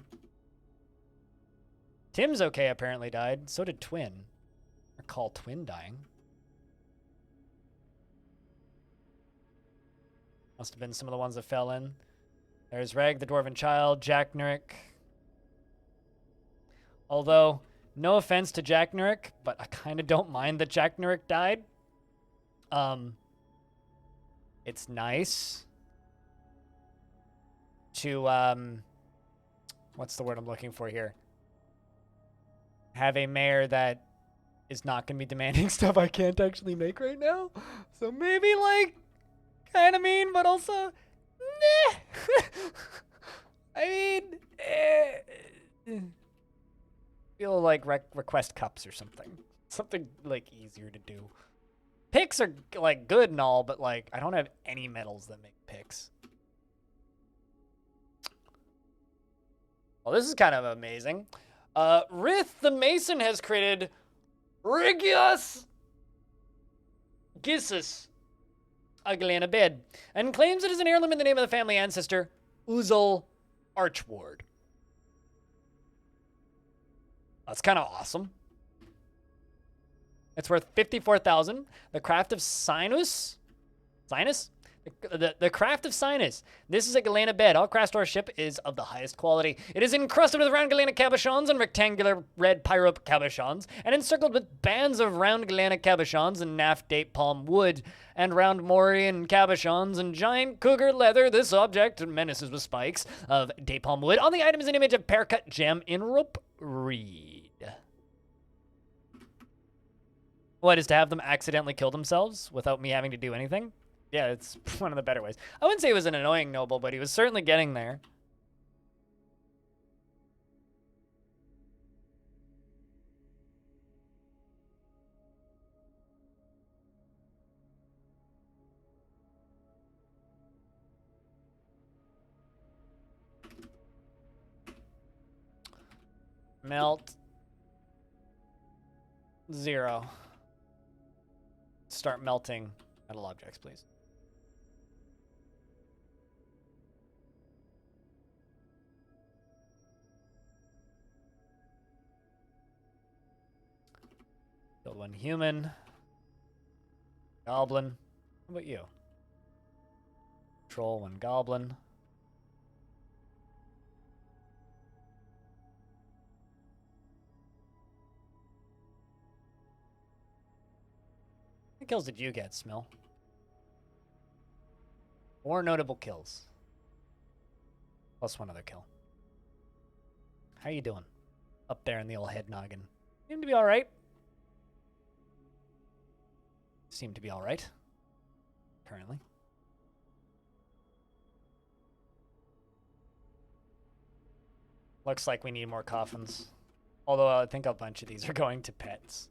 Tim's okay apparently died. So did Twin. I recall Twin dying. Must have been some of the ones that fell in. There's Reg, the Dwarven Child, Jack Nurick. Although, no offense to Jack Nurick, but I kind of don't mind that Jack Nurick died. It's nice to, what's the word I'm looking for here? Have a mayor that is not going to be demanding stuff I can't actually make right now. So maybe, like, kind of mean, but also, nah. I mean, feel like request cups or something. Something, like, easier to do. Picks are, like, good and all, but, like, I don't have any medals that make picks. Well, this is kind of amazing. Rith the Mason has created Rigius Gissus, a Galena bed, and claims it is an heirloom in the name of the family ancestor, Uzul Archward. That's kind of awesome. It's worth 54,000. The Craft of Sinus? The Craft of Sinus. This is a Galena bed. All craft store ship is of the highest quality. It is encrusted with round Galena cabochons and rectangular red pyro cabochons, and encircled with bands of round Galena cabochons and naft date palm wood, and round Morian cabochons and giant cougar leather. This object menaces with spikes of date palm wood. On the item is an image of pear cut gem in rope reed. What is to have them accidentally kill themselves without me having to do anything? Yeah, it's one of the better ways. I wouldn't say he was an annoying noble, but he was certainly getting there. Melt. 0. start melting metal objects, please. Killed one human. Goblin. How about you? Troll, one goblin. How many kills did you get, Smill? 4 notable kills. Plus 1 other kill. How you doing? Up there in the old head noggin. Seem to be alright. Seem to be alright. Currently. Looks like we need more coffins. Although I think a bunch of these are going to pets.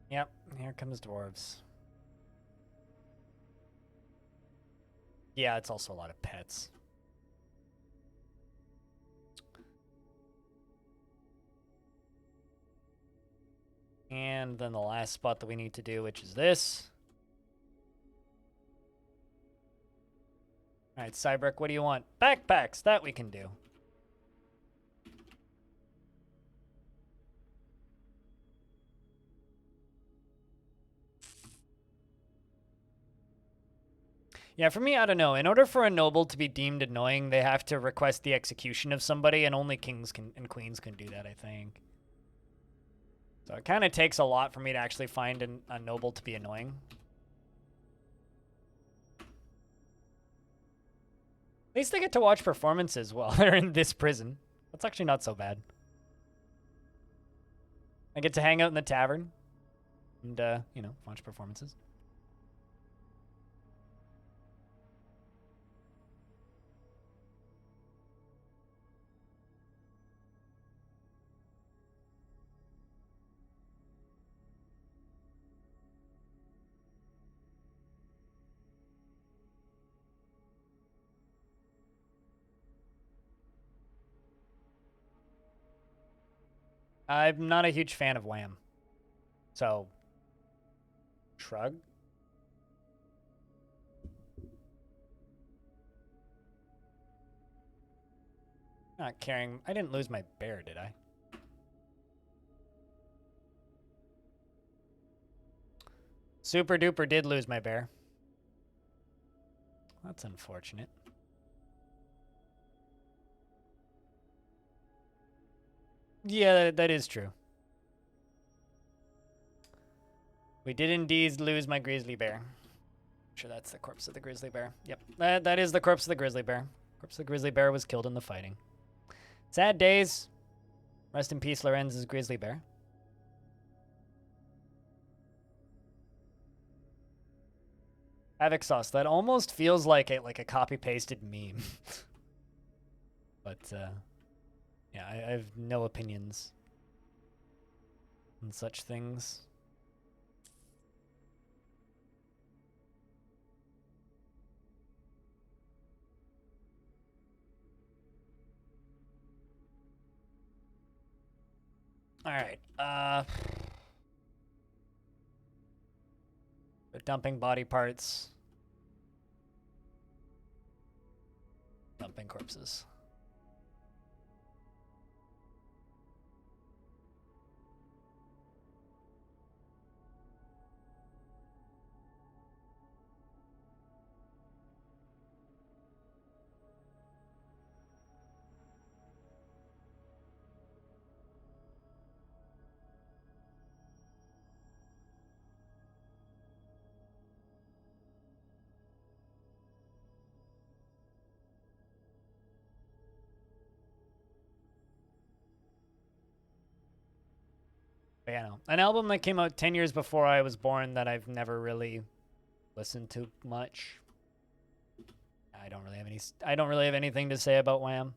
Yep, here comes dwarves. Yeah, it's also a lot of pets. And then the last spot that we need to do, which is this. Alright, Cybrick, what do you want? Backpacks, that we can do. Yeah, for me, I don't know. In order for a noble to be deemed annoying, they have to request the execution of somebody, and only kings can and queens can do that, I think. So it kind of takes a lot for me to actually find a noble to be annoying. At least they get to watch performances while they're in this prison. That's actually not so bad. I get to hang out in the tavern and, you know, watch performances. I'm not a huge fan of Wham. So, shrug. Not caring. I didn't lose my bear, did I? Super duper did lose my bear. That's unfortunate. Yeah, that is true. We did indeed lose my grizzly bear. I'm sure that's the corpse of the grizzly bear. Yep, that is the corpse of the grizzly bear. Corpse of the grizzly bear was killed in the fighting. Sad days. Rest in peace, Lorenz's grizzly bear. Havoc sauce. That almost feels like a copy pasted meme. But yeah, I have no opinions on such things. All right. We're dumping body parts. Dumping corpses. But yeah, no. An album that came out 10 years before I was born that I've never really listened to much. I don't really have anything to say about Wham.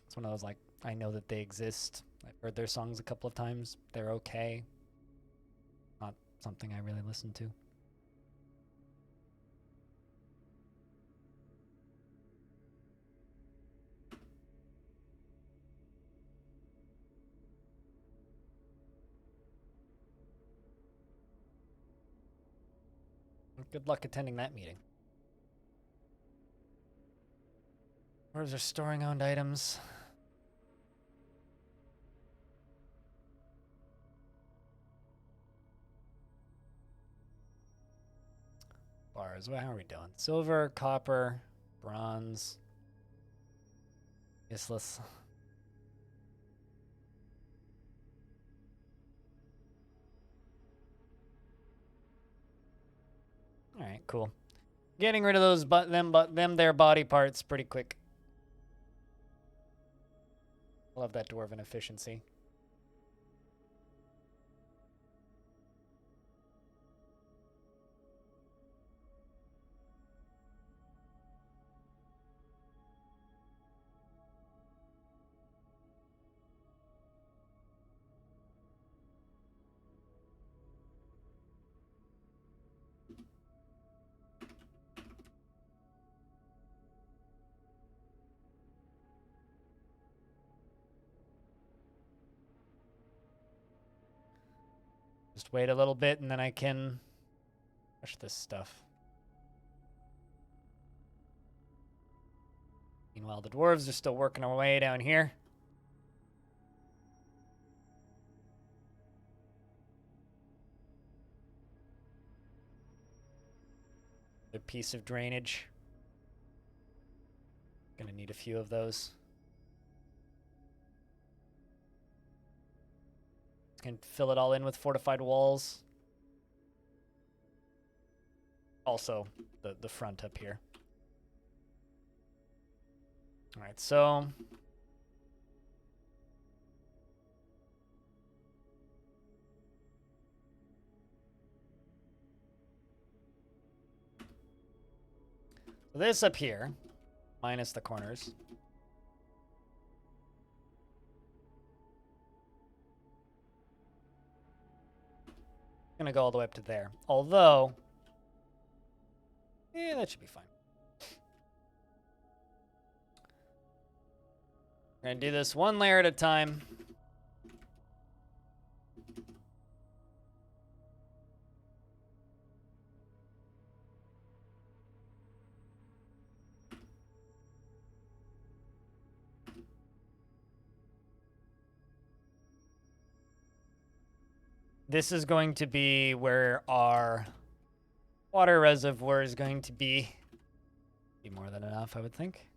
It's one of those, like, I know that they exist. I've heard their songs a couple of times. They're okay. Not something I really listen to. Good luck attending that meeting. Where's our storing owned items? Bars. Well, how are we doing? Silver, copper, bronze. Useless. All right, cool. Getting rid of those their body parts pretty quick. Love that dwarven efficiency. Just wait a little bit and then I can push this stuff. Meanwhile, the dwarves are still working our way down here. A piece of drainage. Gonna need a few of those. Can fill it all in with fortified walls. Also, the front up here. All right, so this up here, minus the corners. Gonna go all the way up to there. Although, yeah, that should be fine. We're gonna do this one layer at a time. This is going to be where our water reservoir is going to be. Be more than enough, I would think.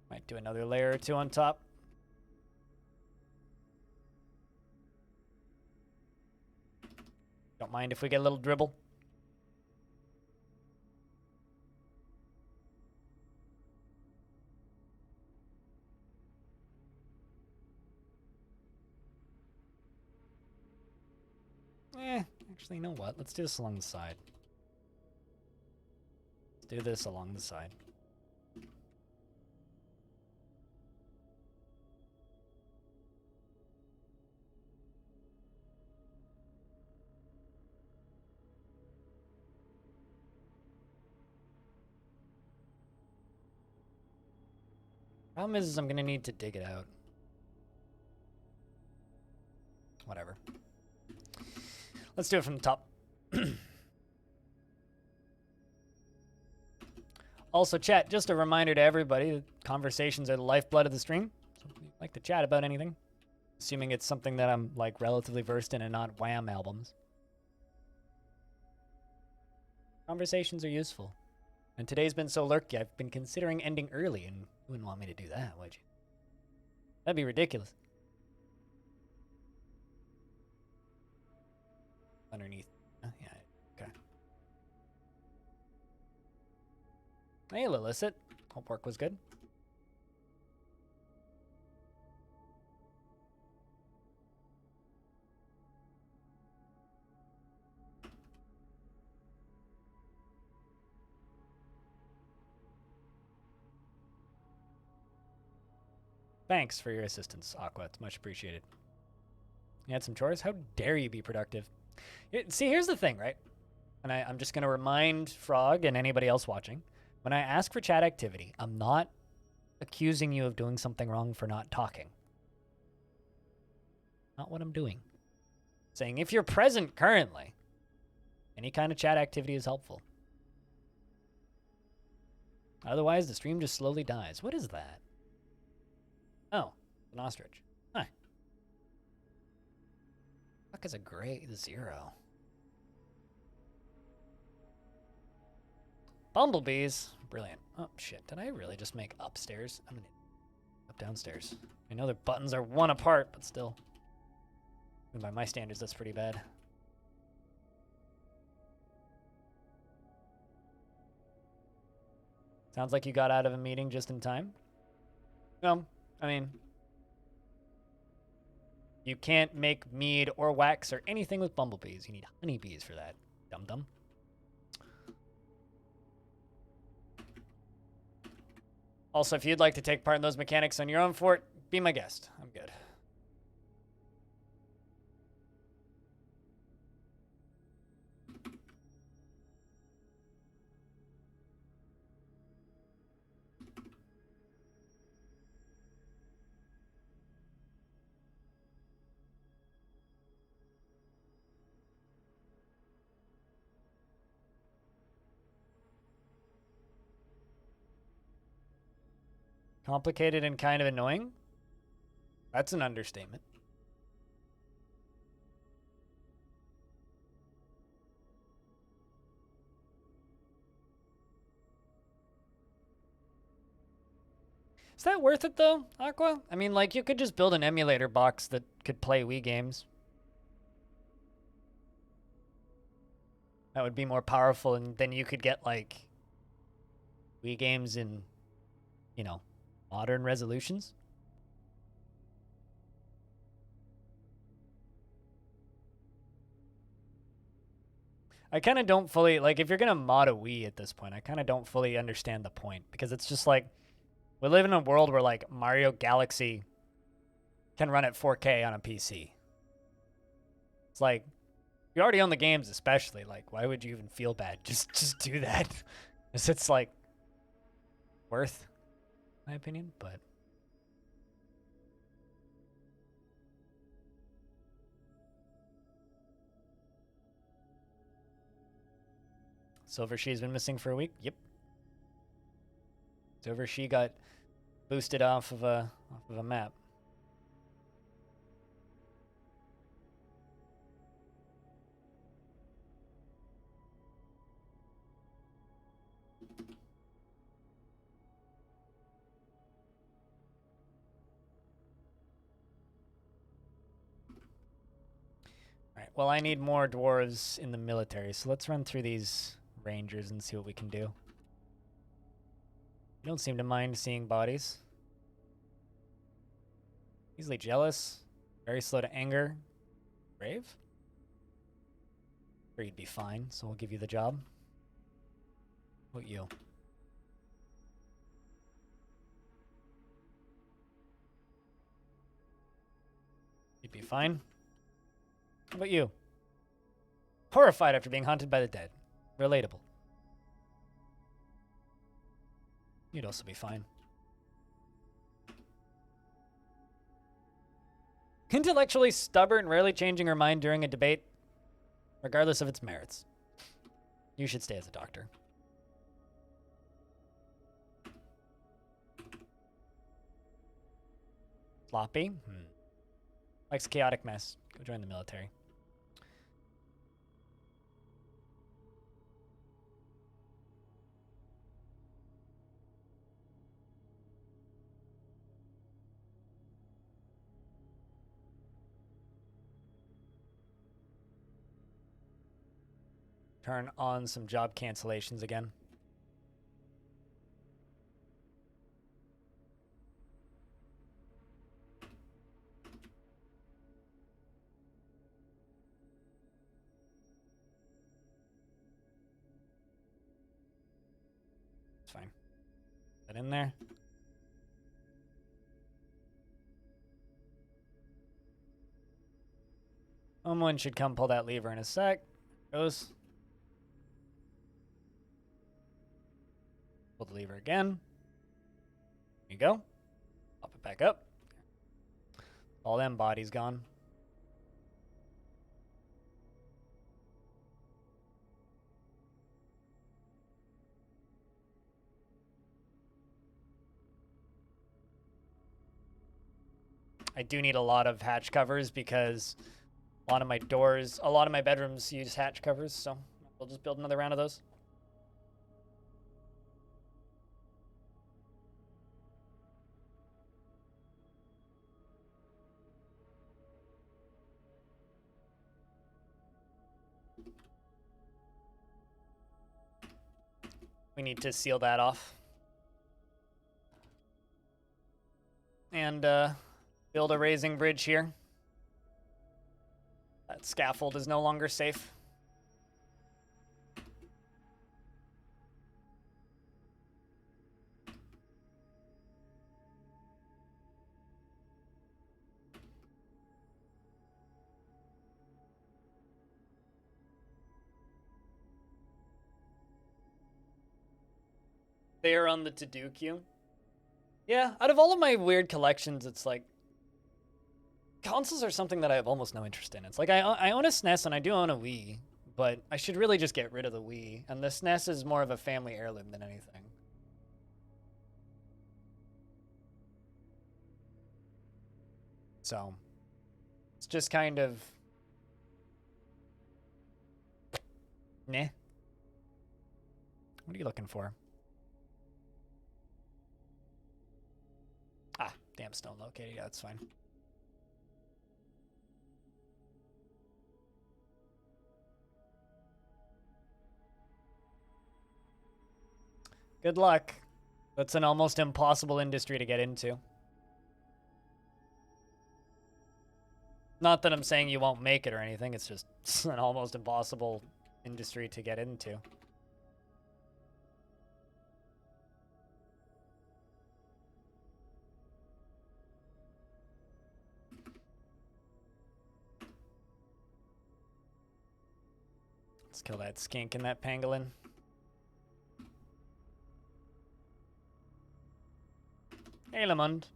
Might do another layer or two on top. Don't mind if we get a little dribble. Actually, you know what? Let's do this along the side. Let's do this along the side. Problem is I'm gonna need to dig it out. Whatever. Let's do it from the top. Also, chat, just a reminder to everybody that conversations are the lifeblood of the stream. So if you'd like to chat about anything, assuming it's something that I'm like relatively versed in and not Wham albums. Conversations are useful. And today's been so lurky, I've been considering ending early, and you wouldn't want me to do that, would you? That'd be ridiculous. Underneath. Yeah, okay. Hey, Lillicit. Hope work was good. Thanks for your assistance, Aqua. It's much appreciated. You had some chores? How dare you be productive? See, here's the thing, right? And I'm just going to remind Frog and anybody else watching. When I ask for chat activity, I'm not accusing you of doing something wrong for not talking. Not what I'm doing. Saying if you're present currently, any kind of chat activity is helpful. Otherwise, the stream just slowly dies. What is that? Oh, an ostrich. Hi. Fuck is a gray 0? Bumblebees. Brilliant. Oh, shit. Did I really just make upstairs? I'm gonna up downstairs. I know the buttons are 1 apart, but still. And by my standards, that's pretty bad. Sounds like you got out of a meeting just in time. No, I mean, you can't make mead or wax or anything with bumblebees. You need honeybees for that, dum-dum. Also, if you'd like to take part in those mechanics on your own fort, be my guest. I'm good. Complicated and kind of annoying? That's an understatement. Is that worth it though, Aqua? I mean, like, you could just build an emulator box that could play Wii games. That would be more powerful, and then you could get, like, Wii games in, you know, modern resolutions. I kind of don't fully, like, if you're going to mod a Wii at this point, I kind of don't fully understand the point, because it's just like, we live in a world where, like, Mario Galaxy can run at 4K on a PC. It's like, you already own the games, especially. Like, why would you even feel bad? Just do that. Because it's, like, worth, my opinion, but... Silver She's been missing for a week? Yep. Silver She got boosted off of a map. Alright, well, I need more dwarves in the military, so let's run through these rangers and see what we can do. You don't seem to mind seeing bodies. Easily jealous, very slow to anger, brave. Sure, you'd be fine, so we'll give you the job. What about you? You'd be fine. How about you? Horrified after being haunted by the dead. Relatable. You'd also be fine. Intellectually stubborn, rarely changing her mind during a debate, regardless of its merits. You should stay as a doctor. Floppy? Likes chaotic mess. Go join the military. Turn on some job cancellations again. It's fine. Put that in there. Someone should come pull that lever in a sec. Goes. Pull the lever again. There you go. Pop it back up. All them bodies gone. I do need a lot of hatch covers because a lot of my doors, a lot of my bedrooms use hatch covers, so we'll just build another round of those. We need to seal that off. And build a raising bridge here. That scaffold is no longer safe. They are on the to-do queue. Yeah, out of all of my weird collections, it's like consoles are something that I have almost no interest in. It's like I own a SNES and I do own a Wii, but I should really just get rid of the Wii. And the SNES is more of a family heirloom than anything. So it's just kind of nah. What are you looking for? Ah, damn stone located. Yeah, that's fine. Good luck. That's an almost impossible industry to get into. Not that I'm saying you won't make it or anything, it's just an almost impossible industry to get into. Let's kill that skink and that pangolin. Hey, Lamond.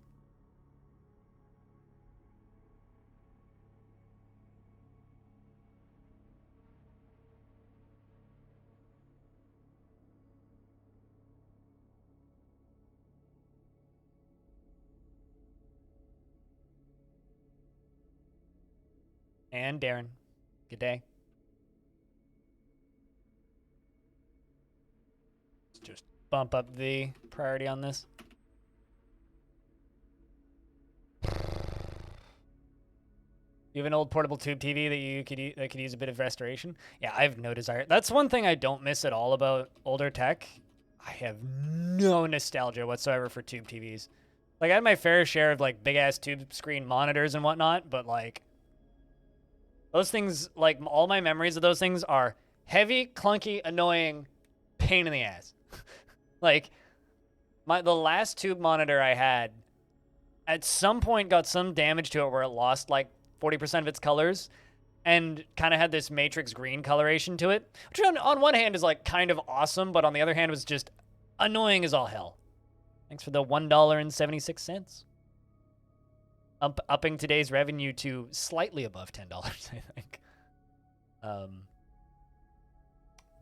And Darren. Good day. Let's just bump up the priority on this. You have an old portable tube TV that you could use a bit of restoration? Yeah, I have no desire. That's one thing I don't miss at all about older tech. I have no nostalgia whatsoever for tube TVs. Like, I had my fair share of, like, big-ass tube screen monitors and whatnot, but, like, those things, like, all my memories of those things are heavy, clunky, annoying, pain in the ass. Like, the last tube monitor I had at some point got some damage to it where it lost, like, 40% of its colors and kind of had this matrix green coloration to it, which on one hand is like kind of awesome, but on the other hand was just annoying as all hell. Thanks for the $1.76. Upping today's revenue to slightly above $10, I think.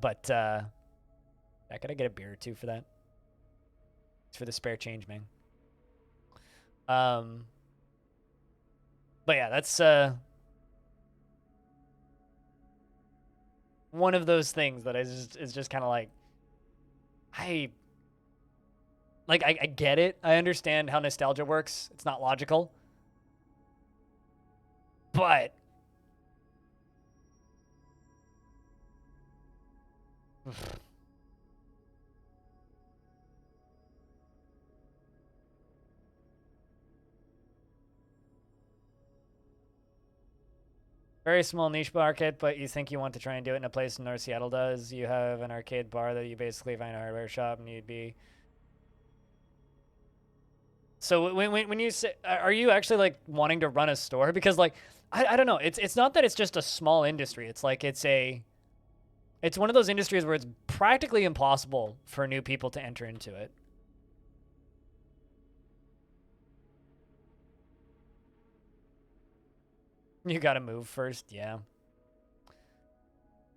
But I gotta get a beer or two for that. It's for the spare change, man. But yeah, that's one of those things that is just kind of like, I get it. I understand how nostalgia works. It's not logical. But very small niche market, but you think you want to try and do it in a place in North Seattle does. You have an arcade bar that you basically find a hardware shop and you'd be... So when you say, are you actually like wanting to run a store? Because like I don't know. It's not that it's just a small industry. It's like it's one of those industries where it's practically impossible for new people to enter into it. You gotta move first, yeah.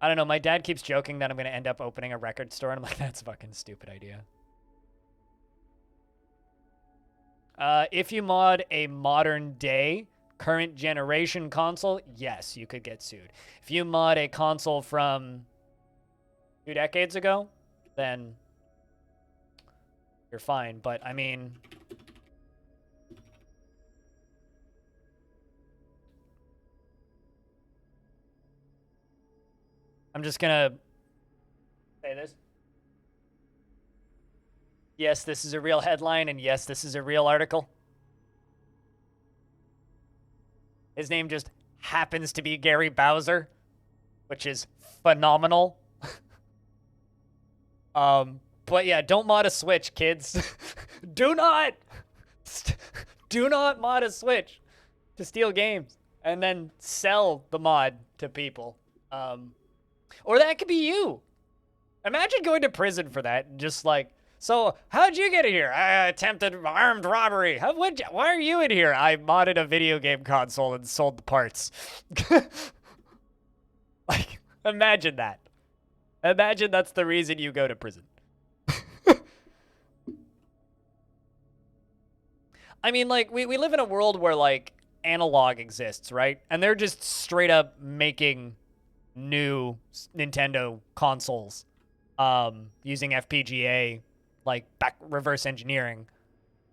I don't know. My dad keeps joking that I'm gonna end up opening a record store, and I'm like, that's a fucking stupid idea. If you mod a modern day, current generation console, yes, you could get sued. If you mod a console from 2 decades ago, then you're fine. But I mean, I'm just gonna say this. Yes, this is a real headline, and yes, this is a real article. His name just happens to be Gary Bowser, which is phenomenal. But yeah, don't mod a Switch, kids. Do not mod a Switch to steal games and then sell the mod to people. Or that could be you. Imagine going to prison for that and just like, so how'd you get in here? I attempted armed robbery. Why are you in here? I modded a video game console and sold the parts. Like, imagine that. Imagine that's the reason you go to prison. I mean, like, we live in a world where, like, analog exists, right? And they're just straight up making new Nintendo consoles using FPGA, like, reverse engineering.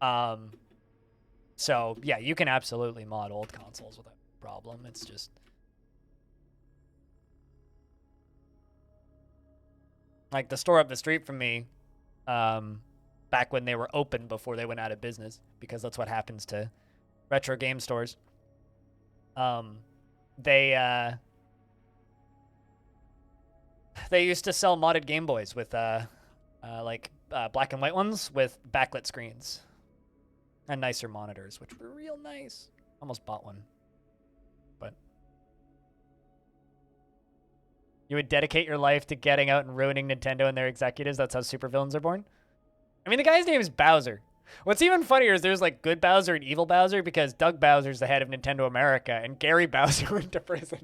So, yeah, you can absolutely mod old consoles without a problem. It's just... like, the store up the street from me, back when they were open before they went out of business, because that's what happens to retro game stores. They used to sell modded Game Boys with black and white ones with backlit screens and nicer monitors, which were real nice. Almost bought one, but you would dedicate your life to getting out and ruining Nintendo and their executives. That's how supervillains are born. I mean, the guy's name is Bowser. What's even funnier is there's like good Bowser and evil Bowser, because Doug Bowser's the head of Nintendo America and Gary Bowser went to prison.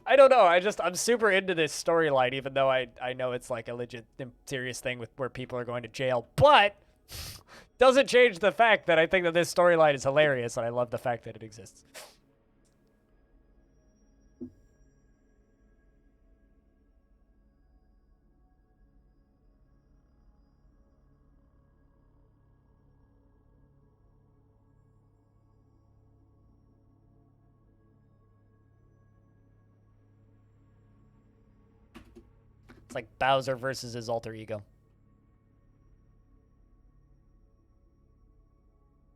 I don't know. I'm super into this storyline, even though I know it's like a legit serious thing with where people are going to jail. But doesn't change the fact that I think that this storyline is hilarious, and I love the fact that it exists. It's like Bowser versus his alter ego.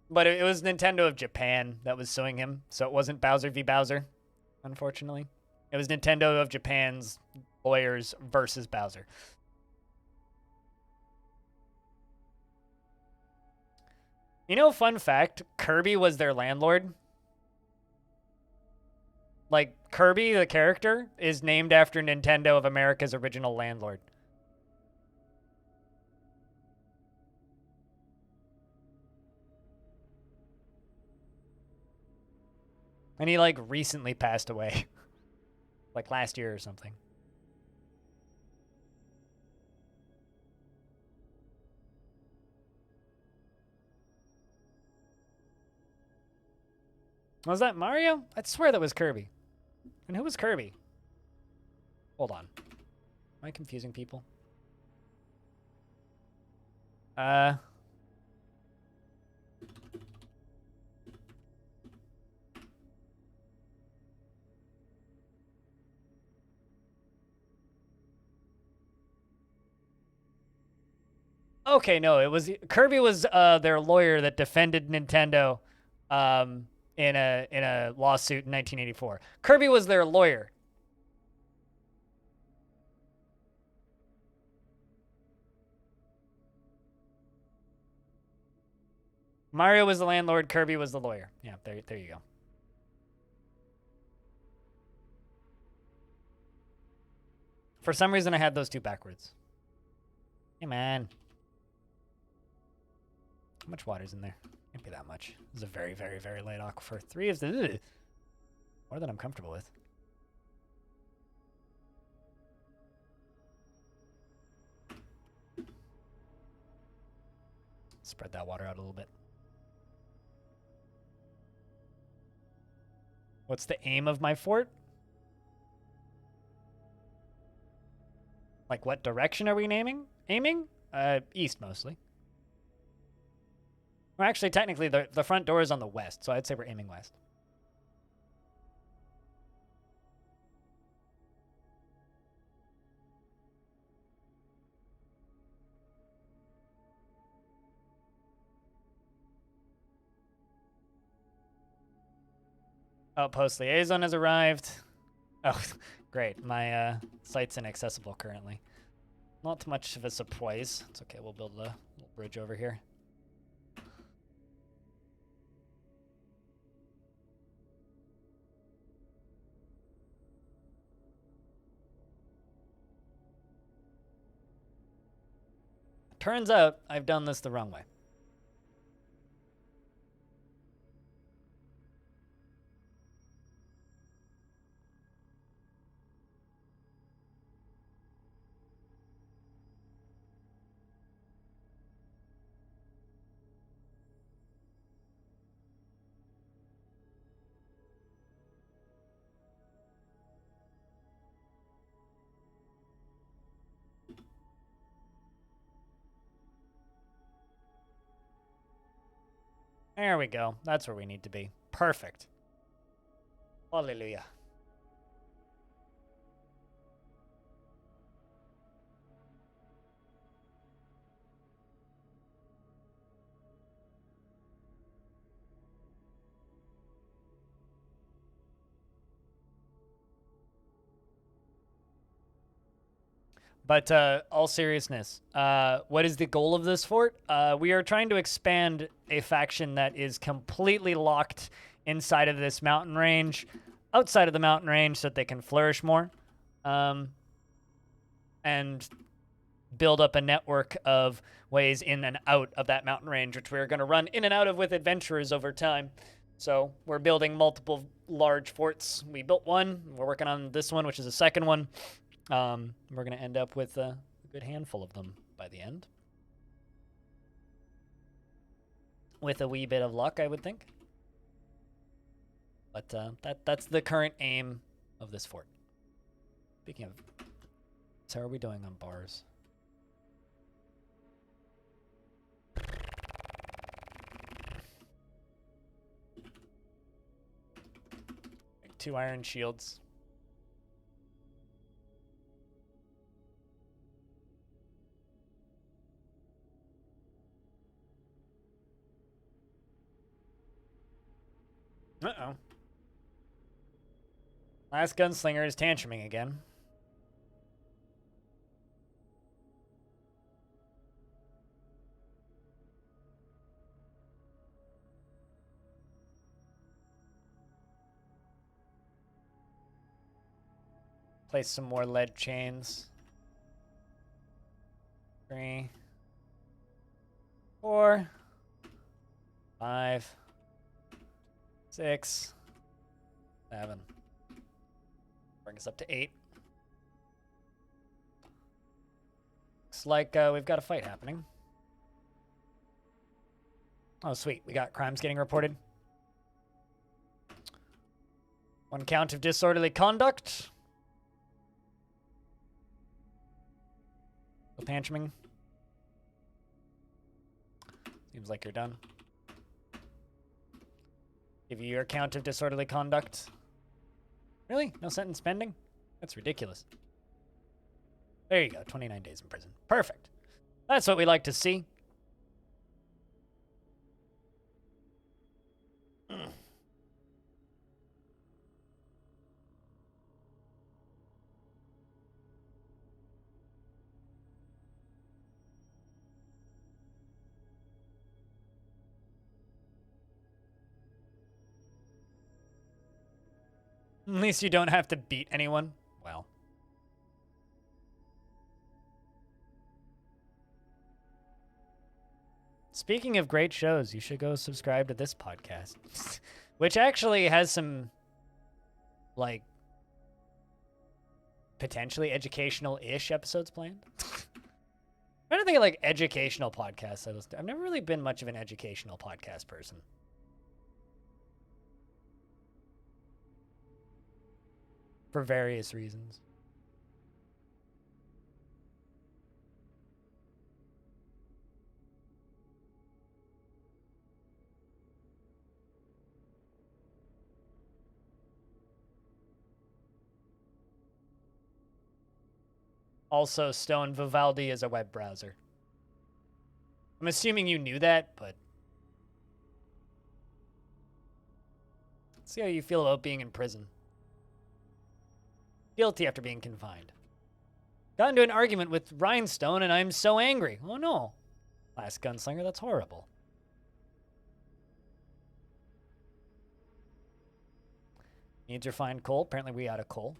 But it was Nintendo of Japan that was suing him, so it wasn't Bowser v. Bowser, unfortunately. It was Nintendo of Japan's lawyers versus Bowser. You know, fun fact, Kirby was their landlord. Like, Kirby, the character, is named after Nintendo of America's original landlord. And he, like, recently passed away. Like, last year or something. Was that Mario? I swear that was Kirby. And who was Kirby? Hold on. Am I confusing people? Okay, no, it was Kirby was their lawyer that defended Nintendo in a lawsuit in 1984. Kirby was their lawyer. Mario was the landlord, Kirby was the lawyer. Yeah, there you go. For some reason, I had those two backwards. Hey, man. How much water's in there? Can't be that much. This is a very, very, very light aquifer. 3 is the... Ugh, more than I'm comfortable with. Spread that water out a little bit. What's the aim of my fort? Like, what direction are we aiming? East, mostly. Well, actually, technically, the front door is on the west, so I'd say we're aiming west. Outpost liaison has arrived. Oh, great. My site's inaccessible currently. Not much of a surprise. It's okay. We'll build a little bridge over here. Turns out I've done this the wrong way. There we go. That's where we need to be. Perfect. Hallelujah. But all seriousness, what is the goal of this fort? We are trying to expand a faction that is completely locked inside of this mountain range, outside of the mountain range, so that they can flourish more, and build up a network of ways in and out of that mountain range, which we're going to run in and out of with adventurers over time. So we're building multiple large forts. We built one. We're working on this one, which is a second one. We're going to end up with a good handful of them by the end. With a wee bit of luck, I would think. But that's the current aim of this fort. Speaking of... So how are we doing on bars? Make 2 iron shields. Uh-oh. Last gunslinger is tantruming again. Place some more lead chains. 3, 4, 5, 6, 7. Bring us up to 8. Looks like we've got a fight happening. Oh, sweet. We got crimes getting reported. 1 count of disorderly conduct. Tantruming. Seems like you're done. Give you your count of disorderly conduct. Really? No sentence pending? That's ridiculous. There you go. 29 days in prison. Perfect. That's what we like to see. At least you don't have to beat anyone. Well. Speaking of great shows, you should go subscribe to this podcast, which actually has some, like, potentially educational-ish episodes planned. I'm trying to think of, like, educational podcasts. I've never really been much of an educational podcast person. For various reasons. Also, Stone, Vivaldi is a web browser. I'm assuming you knew that, but... Let's see how you feel about being in prison. Guilty after being confined. Got into an argument with Rhinestone and I'm so angry. Oh no. Last Gunslinger, that's horrible. Needs refined coal. Apparently we out of coal.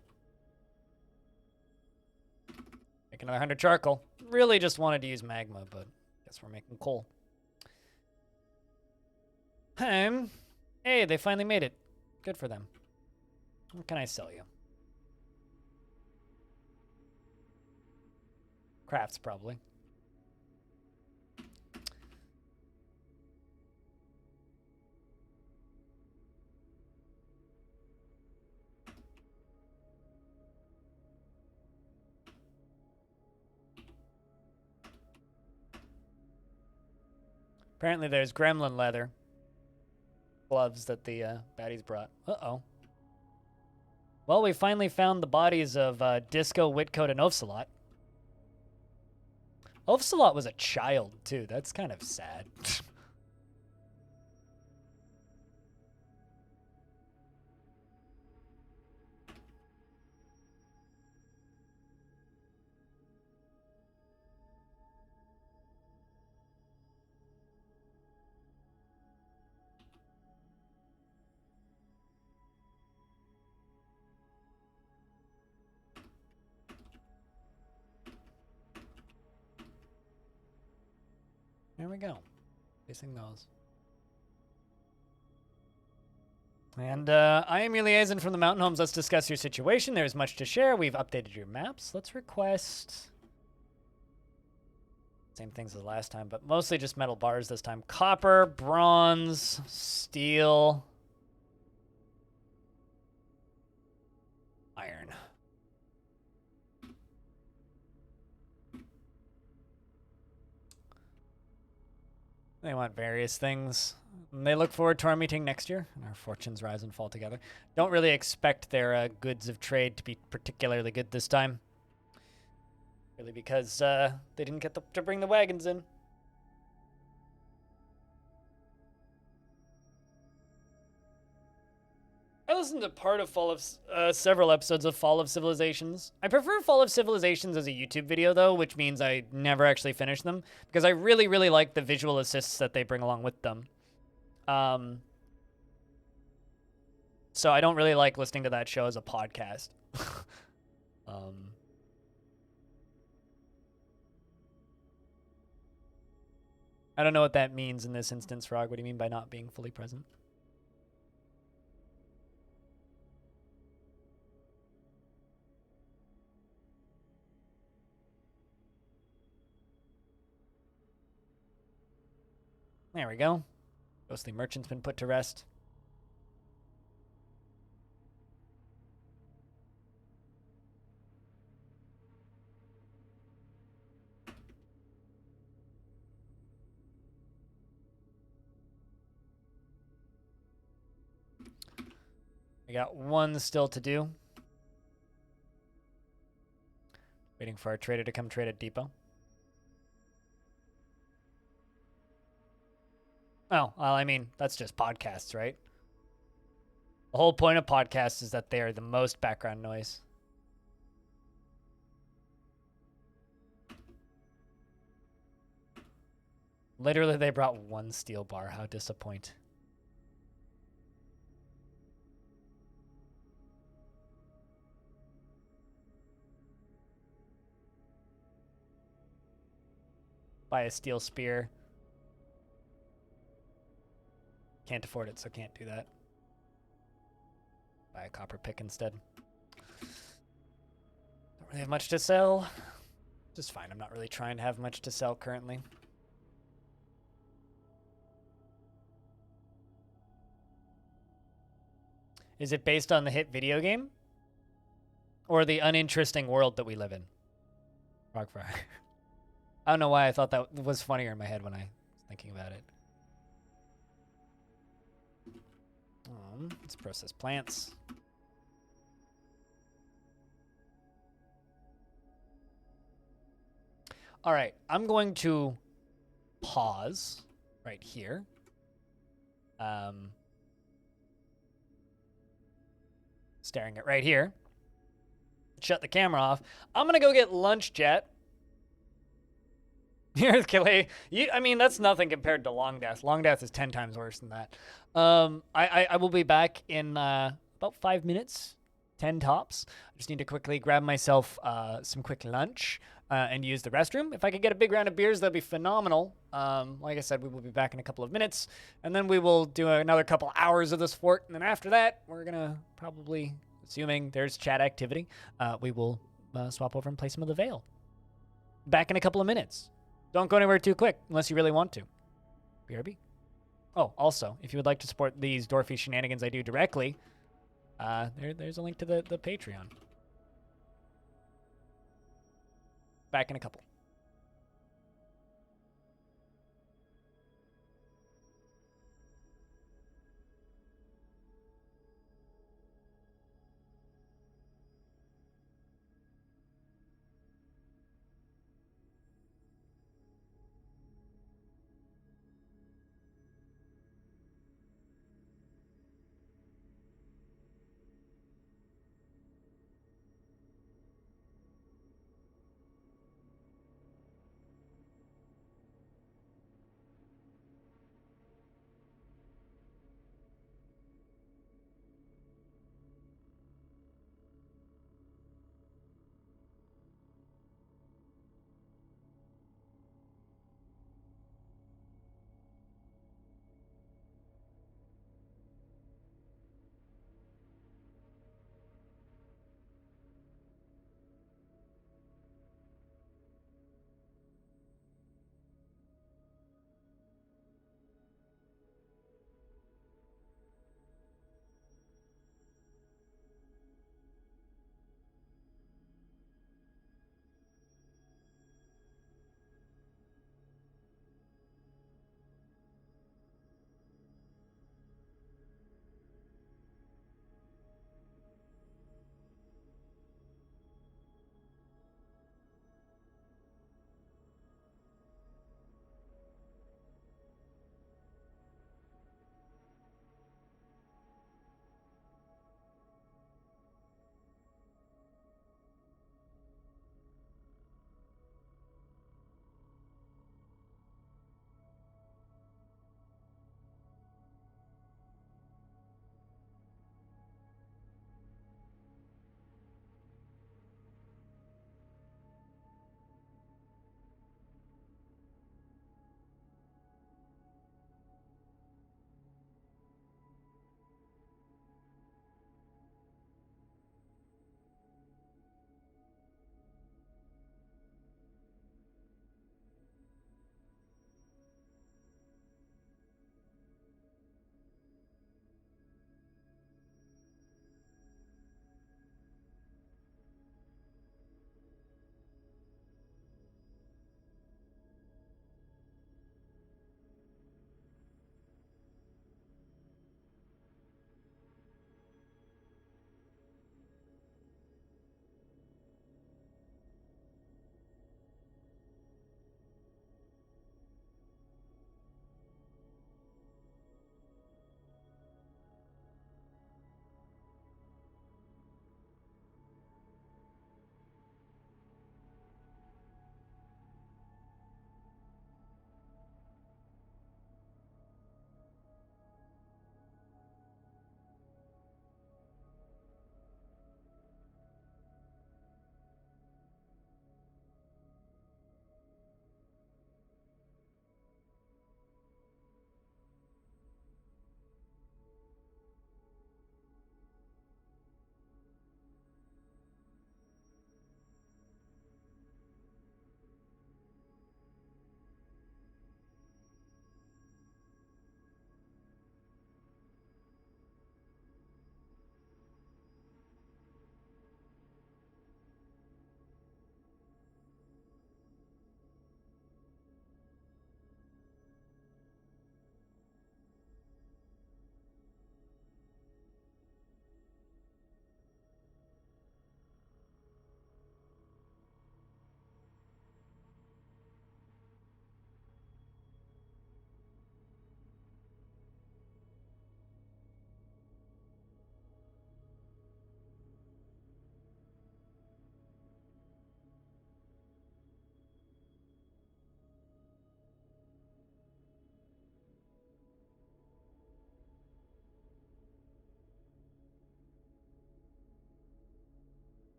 Make another 100 charcoal. Really just wanted to use magma, but guess we're making coal. Hey, they finally made it. Good for them. What can I sell you? Crafts, probably. Apparently there's gremlin leather. Gloves that the baddies brought. Uh-oh. Well, we finally found the bodies of Disco, Whitcoat, and Oafsalot. Oafsalot was a child, too. That's kind of sad. There we go. Facing those. And I am your liaison from the Mountain Homes. Let's discuss your situation. There's much to share. We've updated your maps. Let's request... Same things as last time, but mostly just metal bars this time. Copper, bronze, steel, iron. They want various things. And they look forward to our meeting next year, and our fortunes rise and fall together. Don't really expect their goods of trade to be particularly good this time. Really because they didn't get to bring the wagons in. I listened to part of several episodes of Fall of Civilizations. I prefer Fall of Civilizations as a YouTube video, though, which means I never actually finish them, because I really, really like the visual assists that they bring along with them. So I don't really like listening to that show as a podcast. I don't know what that means in this instance, Frog. What do you mean by not being fully present? There we go. Ghostly Merchant's been put to rest. We got one still to do. Waiting for our trader to come trade at Depot. Oh, well, I mean, that's just podcasts, right? The whole point of podcasts is that they are the most background noise. Literally, they brought one steel bar. How disappointing. Buy a steel spear. Can't afford it, so can't do that. Buy a copper pick instead. Don't really have much to sell. Just fine. I'm not really trying to have much to sell currently. Is it based on the hit video game? Or the uninteresting world that we live in? Rockfire. I don't know why I thought that was funnier in my head when I was thinking about it. Let's process plants. All right, I'm going to pause right here. Staring at right here. Shut the camera off. I'm going to go get lunch, Jet. Here's Kelly. I mean, that's nothing compared to Long Death. Long Death is 10 times worse than that. I will be back in about 5 minutes, 10 tops. I just need to quickly grab myself some quick lunch and use the restroom. If I could get a big round of beers, that'd be phenomenal. Like I said, we will be back in a couple of minutes, and then we will do another couple hours of this fort, and then after that, we're going to probably, assuming there's chat activity, we will swap over and play some of the Veil. Back in a couple of minutes. Don't go anywhere too quick, unless you really want to. BRB. Oh, also, if you would like to support these Dwarfy shenanigans I do directly, there's a link to the Patreon. Back in a couple.